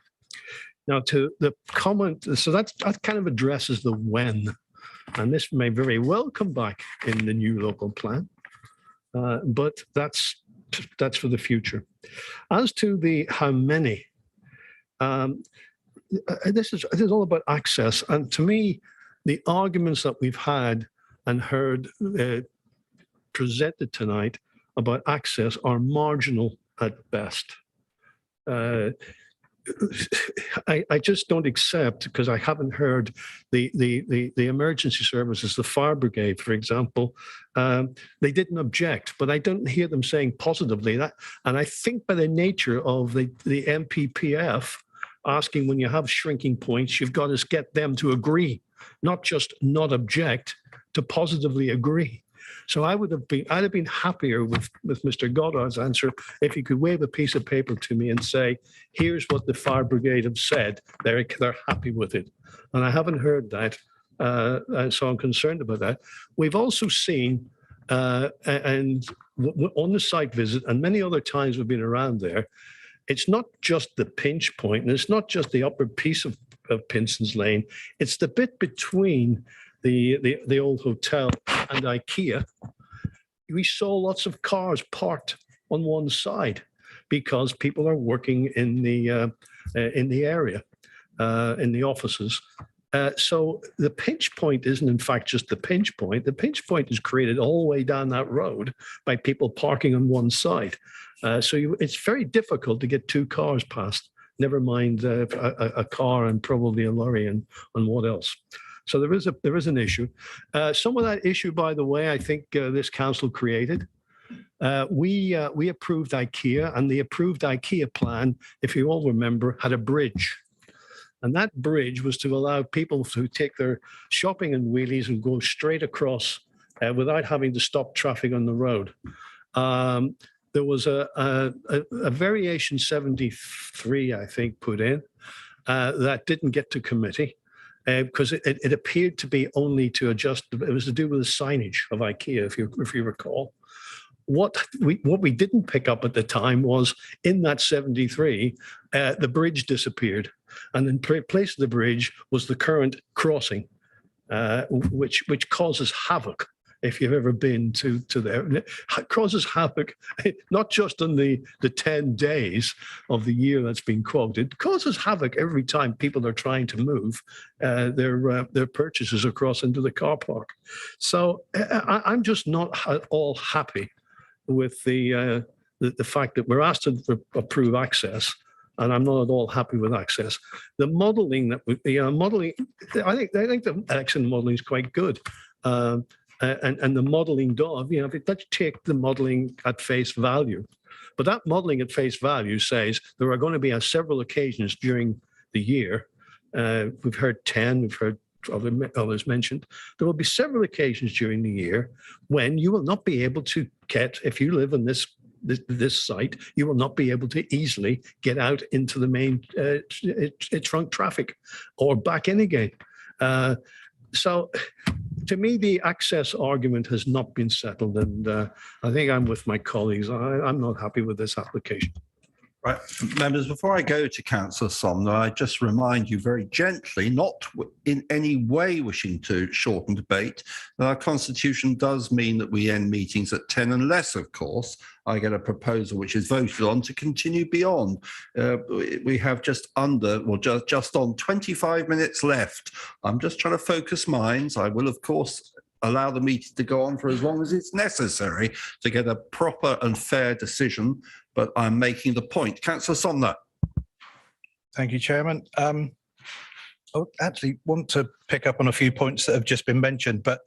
Now, to the comment, so that kind of addresses the when, and this may very well come back in the new local plan, but that's for the future. As to the how many, this is all about access, and to me, the arguments that we've had and heard presented tonight about access are marginal at best. I just don't accept, because I haven't heard the emergency services, the fire brigade, for example, they didn't object, but I don't hear them saying positively that. And I think by the nature of the MPPF asking, when you have shrinking points, you've got to get them to agree, not just not object, to positively agree. So I'd have been happier with Mr. Goddard's answer if he could wave a piece of paper to me and say, here's what the fire brigade have said. They're happy with it. And I haven't heard that. So I'm concerned about that. We've also seen, and on the site visit, and many other times we've been around there, it's not just the pinch point, and it's not just the upper piece of Pinson's Lane. It's the bit between the old hotel and IKEA. We saw lots of cars parked on one side because people are working in the area, in the offices. So the pinch point isn't in fact just the pinch point. The pinch point is created all the way down that road by people parking on one side. So it's very difficult to get two cars past, never mind a car and probably a lorry and what else. So there is an issue. Some of that issue, by the way, I think this council created. we approved IKEA, and the approved IKEA plan, if you all remember, had a bridge. And that bridge was to allow people to take their shopping and wheelies and go straight across without having to stop traffic on the road. There was a variation 73, I think, put in that didn't get to committee because it appeared to be only to adjust. It was to do with the signage of IKEA, if you recall. What we didn't pick up at the time was in that 73, the bridge disappeared, and in place of the bridge was the current crossing, which causes havoc. If you've ever been to there, it causes havoc, not just on the 10 days of the year that's been quoted, it causes havoc every time people are trying to move their purchases across into the car park. So I'm just not at all happy with the fact that we're asked to approve access, and I'm not at all happy with access. The modelling that modelling, I think the accent modelling is quite good. And the modelling does, let's take the modelling at face value. But that modelling at face value says there are going to be several occasions during the year. We've heard 10, we've heard others mentioned. There will be several occasions during the year when you will not be able to get, if you live on this site, you will not be able to easily get out into the main trunk traffic or back in again. So to me, the access argument has not been settled, and I think I'm with my colleagues. I'm not happy with this application. Right, members, before I go to Councillor Somner, I just remind you very gently, not in any way wishing to shorten debate, that our constitution does mean that we end meetings at 10 unless, of course, I get a proposal which is voted on to continue beyond. We have just on 25 minutes left. I'm just trying to focus minds. I will, of course, allow the meeting to go on for as long as it's necessary to get a proper and fair decision, but I'm making the point. Councillor Somner. Thank you, Chairman. I actually want to pick up on a few points that have just been mentioned, but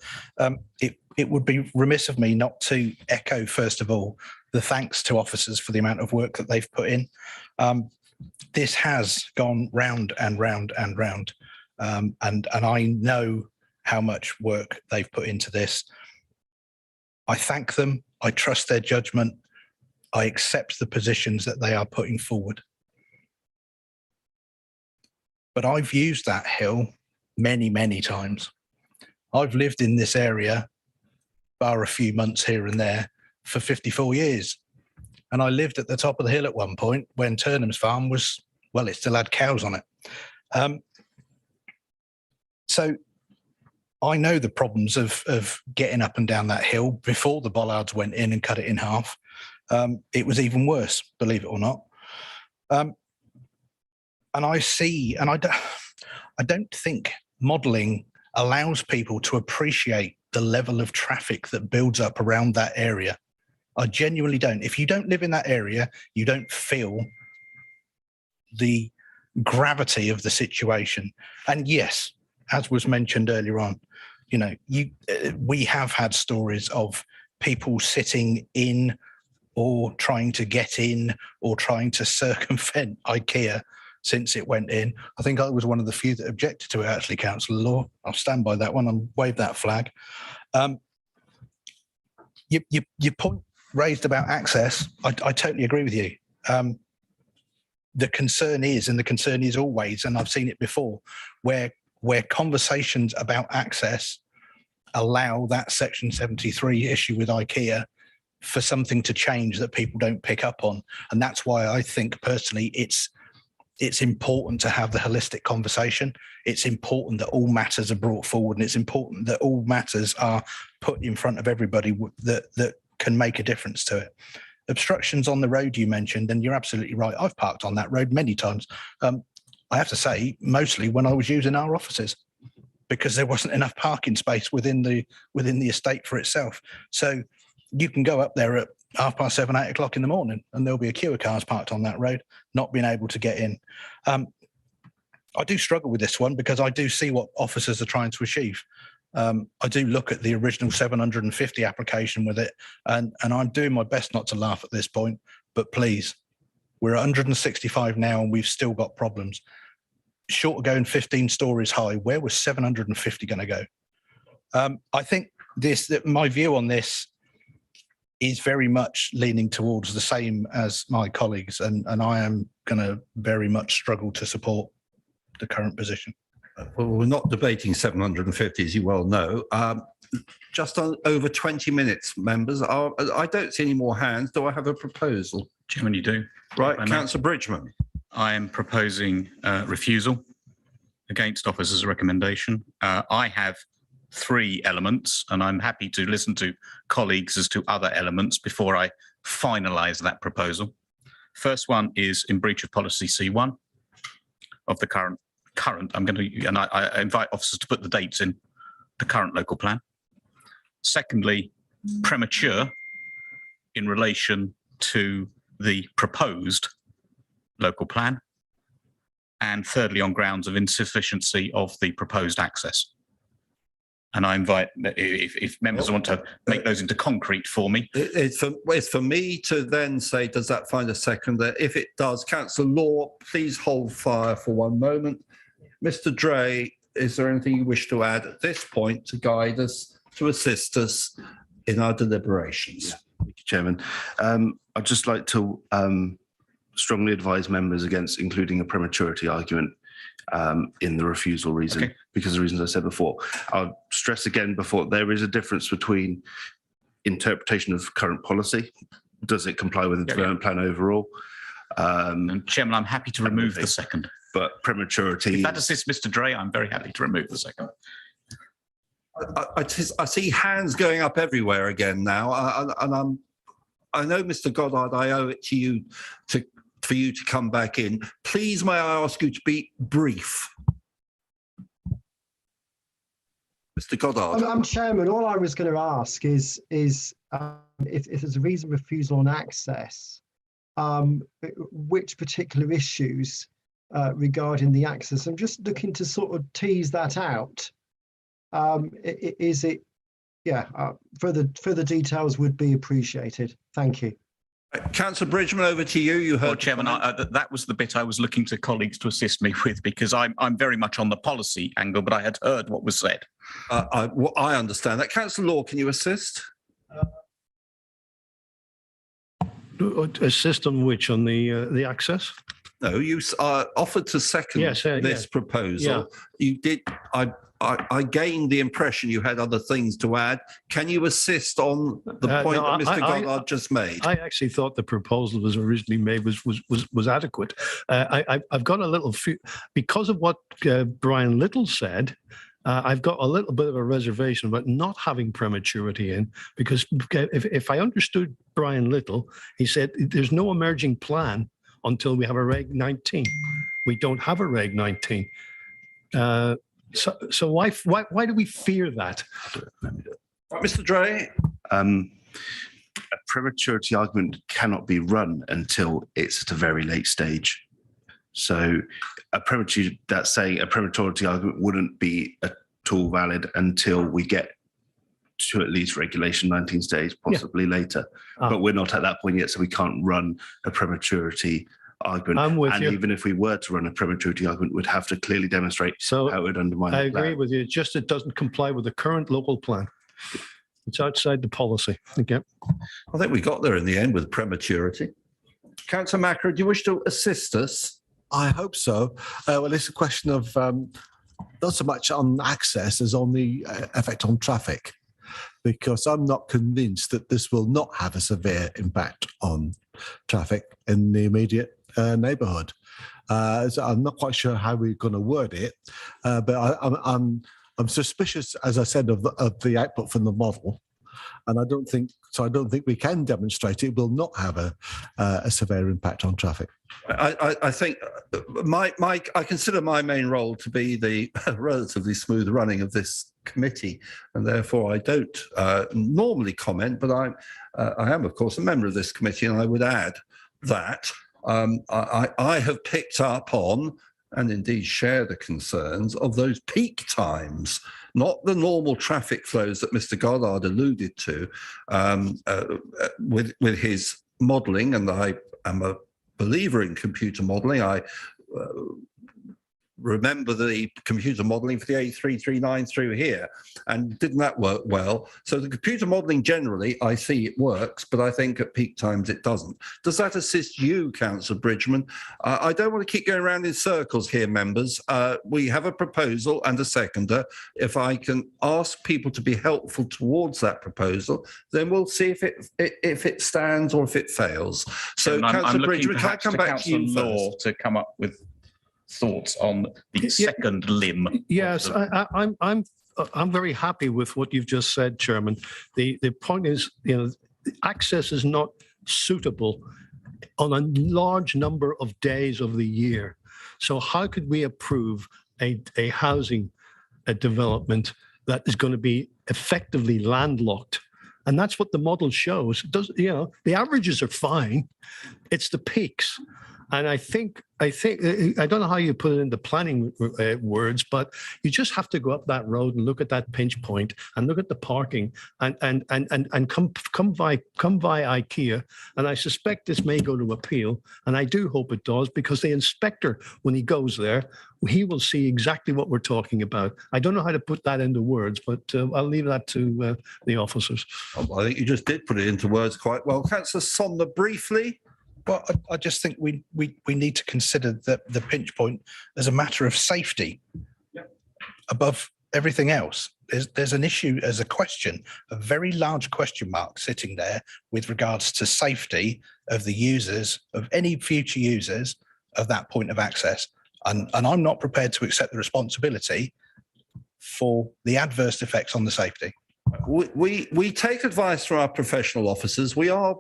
it would be remiss of me not to echo, first of all, the thanks to officers for the amount of work that they've put in. This has gone round and round and round, and I know how much work they've put into this. I thank them. I trust their judgment. I accept the positions that they are putting forward. But I've used that hill many, many times. I've lived in this area, bar a few months here and there, for 54 years. And I lived at the top of the hill at one point when Turnham's farm was, well, it still had cows on it. So I know the problems of getting up and down that hill before the bollards went in and cut it in half. It was even worse, believe it or not. And I see, and I don't think modelling allows people to appreciate the level of traffic that builds up around that area. I genuinely don't. If you don't live in that area, you don't feel the gravity of the situation. And yes, as was mentioned earlier on, we have had stories of people sitting in or trying to get in or trying to circumvent IKEA since it went in. I think I was one of the few that objected to it, actually, Councillor Law. I'll stand by that one and wave that flag. Your point raised about access, I totally agree with you. The concern is, and the concern is always, and I've seen it before, where conversations about access allow that Section 73 issue with IKEA for something to change that people don't pick up on. And that's why I think personally it's important to have the holistic conversation. It's important that all matters are brought forward, and it's important that all matters are put in front of everybody that can make a difference to it. Obstructions on the road you mentioned, and you're absolutely right. I've parked on that road many times. I have to say, mostly when I was using our offices, because there wasn't enough parking space within the estate for itself. So you can go up there at 7:30, 8 o'clock in the morning, and there'll be a queue of cars parked on that road, not being able to get in. I do struggle with this one because I do see what officers are trying to achieve. I do look at the original 750 application with it, and I'm doing my best not to laugh at this point, but please, we're 165 now and we've still got problems. Short of going 15 stories high, where was 750 going to go? I think my view on this is very much leaning towards the same as my colleagues, and I am going to very much struggle to support the current position. Well, we're not debating 750, as you well know. Just on over 20 minutes, members. I don't see any more hands. Do I have a proposal? Chairman, you do. Right, Councillor Bridgman. I am proposing refusal against officer's recommendation. I have 3 elements, and I'm happy to listen to colleagues as to other elements before I finalise that proposal. First one is in breach of policy C1 of the current. I'm going to, and I invite officers to put the dates in the current local plan. Secondly, premature in relation to the proposed local plan. And thirdly, on grounds of insufficiency of the proposed access. And I invite, if members want to make those into concrete for me. It's for me to then say, does that find a seconder? If it does, Councillor Law, please hold fire for one moment. Mr. Dre, is there anything you wish to add at this point to guide us, to assist us in our deliberations? Yeah. Thank you, Chairman. I'd just like to strongly advise members against including a prematurity argument in the refusal reason, because of the reasons I said before. I'll stress again before, there is a difference between interpretation of current policy. Does it comply with the development plan overall? And Chairman, I'm happy to remove the second. But prematurity... If that assists Mr. Dre, I'm very happy to remove the second. I see hands going up everywhere again now, and I know, Mr. Goddard, I owe it to you for you to come back in. Please, may I ask you to be brief? Mr. Goddard. I'm Chairman. All I was going to ask is if there's a reason refusal on access, which particular issues regarding the access? I'm just looking to sort of tease that out. Is it? Yeah. Further details would be appreciated. Thank you. Councillor Bridgman, over to you. You heard, well, Chairman. That was the bit I was looking to colleagues to assist me with, because I'm very much on the policy angle, but I had heard what was said. I understand that. Councillor Law, can you assist? Assist on which? On the access? No, you offered to second this proposal. Yeah. You did. I gained the impression you had other things to add. Can you assist on the point that Mr. Goddard just made? I actually thought the proposal was originally made was adequate. I've got a little few, because of what Brian Little said. I've got a little bit of a reservation about not having prematurity in, because if I understood Brian Little, he said there's no emerging plan until we have a Reg 19. We don't have a Reg 19. So why do we fear that? Mr. Dre? A prematurity argument cannot be run until it's at a very late stage. So that's saying a prematurity argument wouldn't be at all valid until we get to at least regulation 19 stage, possibly later. But we're not at that point yet, so we can't run a prematurity argument. I'm with you. Even if we were to run a prematurity argument, we'd have to clearly demonstrate how it would undermine the plan. I agree with you. Just it doesn't comply with the current local plan. It's outside the policy. Okay. I think we got there in the end with prematurity. Councillor Macro, do you wish to assist us? I hope so. Well, it's a question of not so much on access as on the effect on traffic, because I'm not convinced that this will not have a severe impact on traffic in the immediate neighbourhood. So I'm not quite sure how we're going to word it, but I'm suspicious, as I said, of the output from the model, and I don't think we can demonstrate it will not have a severe impact on traffic. I think I consider my main role to be the relatively smooth running of this committee, and therefore I don't normally comment, but I am, of course, a member of this committee, and I would add that I have picked up on and indeed share the concerns of those peak times not the normal traffic flows that Mr. Goddard alluded to with his modelling, and I am a believer in computer modelling. I remember the computer modelling for the A339 through here, and didn't that work well? So the computer modelling generally, I see it works, but I think at peak times it doesn't. Does that assist you, Councillor Bridgman? I don't want to keep going around in circles here, members. We have a proposal and a seconder. If I can ask people to be helpful towards that proposal, then we'll see if it stands or if it fails. So, Councillor Bridgman, can I come back to you first? To come up with thoughts on the second limb. Yes, I'm very happy with what you've just said, Chairman. The point is, access is not suitable on a large number of days of the year. So how could we approve a housing development that is going to be effectively landlocked? And that's what the model shows. It does, the averages are fine. It's the peaks. And I think I don't know how you put it into planning words, but you just have to go up that road and look at that pinch point and look at the parking and come via IKEA. And I suspect this may go to appeal, and I do hope it does, because the inspector, when he goes there, he will see exactly what we're talking about. I don't know how to put that into words, but I'll leave that to the officers. I think you just did put it into words quite well. Councillor Somner, briefly. Well, I just think we need to consider the pinch point as a matter of safety above everything else. There's an issue, as a question, a very large question mark sitting there with regards to safety of the users, of any future users of that point of access. And I'm not prepared to accept the responsibility for the adverse effects on the safety. We take advice from our professional officers. We are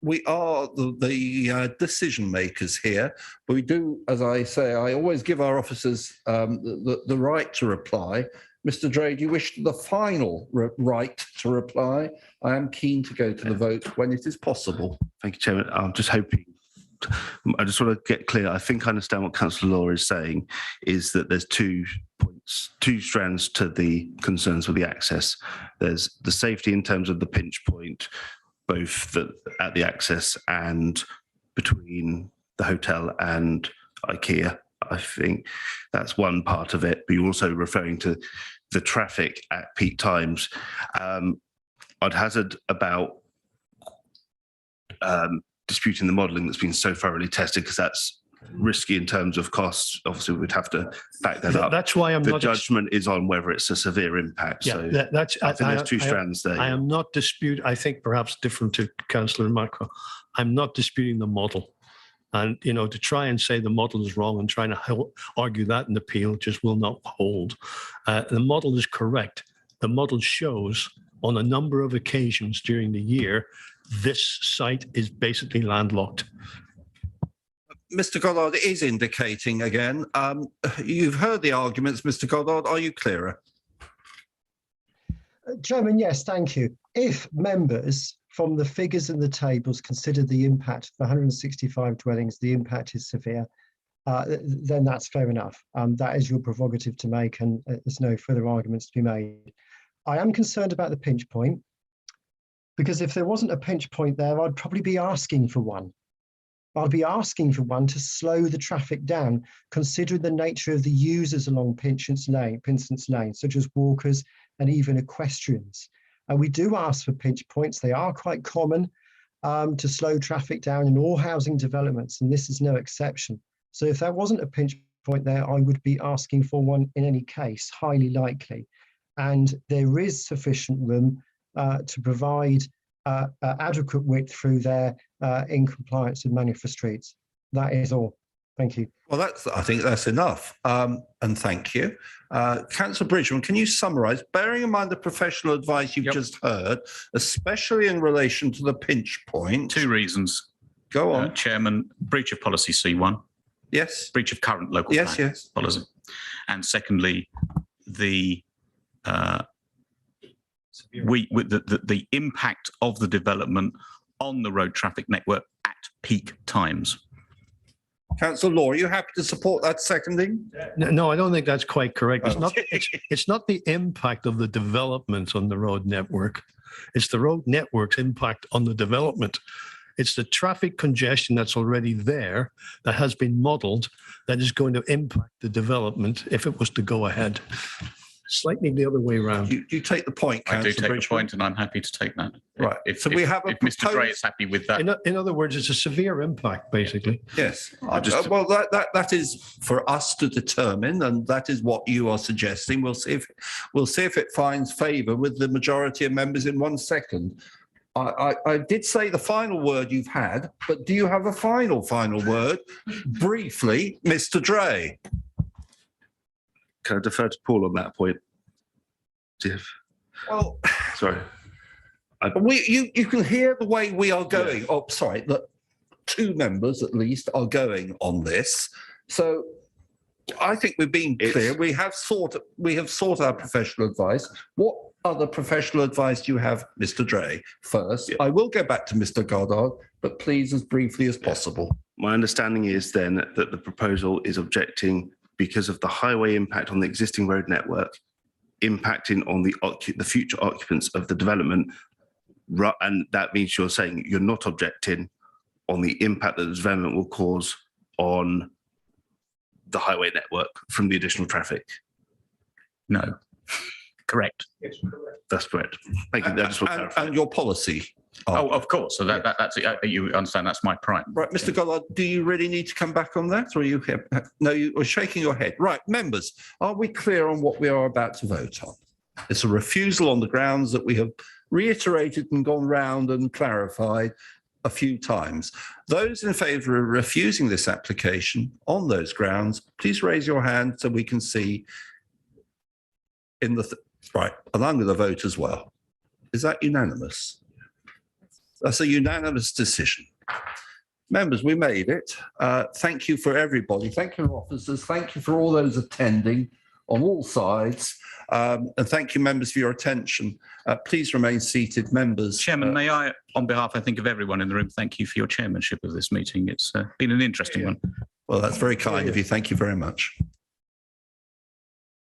the decision makers here, but we do, as I say, I always give our officers the right to reply. Mr. Dre, do you wish the final right to reply? I am keen to go to the vote when it is possible. Thank you, Chairman. I'm just hoping, I just want to get clear. I think I understand what Councillor Law is saying, is that there's 2 points, 2 strands to the concerns with the access. There's the safety in terms of the pinch point, both at the access and between the hotel and IKEA. I think that's one part of it, but you're also referring to the traffic at peak times. I'd hazard about disputing the modelling that's been so thoroughly tested, because that's risky in terms of costs. Obviously, we'd have to back that up. That's why the judgment is on whether it's a severe impact. Yeah, so I think there's 2 strands there. I am not disputing. I think perhaps different to Councillor Macro. I'm not disputing the model, and to try and say the model is wrong and trying to argue that in appeal just will not hold. The model is correct. The model shows on a number of occasions during the year this site is basically landlocked. Mr. Goddard is indicating again. You've heard the arguments, Mr. Goddard. Are you clearer? Chairman, yes, thank you. If members from the figures in the tables consider the impact of the 165 dwellings, the impact is severe, then that's fair enough. That is your prerogative to make, and there's no further arguments to be made. I am concerned about the pinch point, because if there wasn't a pinch point there, I'd probably be asking for one. I'll be asking for one to slow the traffic down, considering the nature of the users along Pinson's Lane, such as walkers and even equestrians. And we do ask for pinch points. They are quite common to slow traffic down in all housing developments, and this is no exception. So if there wasn't a pinch point there, I would be asking for one in any case, highly likely. And there is sufficient room to provide adequate width through there in compliance with Manual for Streets. That is all. Thank you. Well, I think that's enough. And thank you. Councillor Bridgman, can you summarise, bearing in mind the professional advice you've just heard, especially in relation to the pinch point? 2 reasons. Go on. Chairman, breach of policy C1. Yes. Breach of current local plan policy. And secondly, the impact of the development on the road traffic network at peak times. Councillor Law, are you happy to support that seconding? No, I don't think that's quite correct. It's not the impact of the development on the road network. It's the road network's impact on the development. It's the traffic congestion that's already there that has been modelled that is going to impact the development if it was to go ahead. Slightly the other way around. You take the point, I do Councillor take the point, and I'm happy to take that. Right. If So we have a if Mr. Gray is happy with that. In other words, it's a severe impact, basically. Yes. Well, that is for us to determine, and that is what you are suggesting. We'll see if it finds favour with the majority of members in 1 second. I did say the final word you've had, but do you have a final word? Briefly, Mr. Dray. Can I defer to Paul on that point? Jeff? Well, sorry. You can hear the way we are going. Oh, sorry. Look, 2 members at least are going on this. So I think we've been clear. We have sought our professional advice. What other professional advice do you have, Mr. Dray? First, I will go back to Mr. Goddard, but please as briefly as possible. My understanding is then that the proposal is objecting because of the highway impact on the existing road network, impacting on the future occupants of the development. And that means you're saying you're not objecting on the impact that the development will cause on the highway network from the additional traffic. No. Correct. That's correct. Thank you. That just and your policy. Oh, of course. So that's you understand. That's my prime. Right, Mr. Goddard, do you really need to come back on that, or are you? No, you are shaking your head. Right, members, are we clear on what we are about to vote on? It's a refusal on the grounds that we have reiterated and gone round and clarified a few times. Those in favour of refusing this application on those grounds, please raise your hand so we can see in the right, and I'm going to vote as well. Is that unanimous? That's a unanimous decision. Members, we made it. Thank you for everybody. Thank you, officers. Thank you for all those attending on all sides. And thank you, members, for your attention. Please remain seated, members. Chairman, may I, on behalf, I think, of everyone in the room, thank you for your chairmanship of this meeting. It's been an interesting one. Well, that's very kind of you. Thank you very much.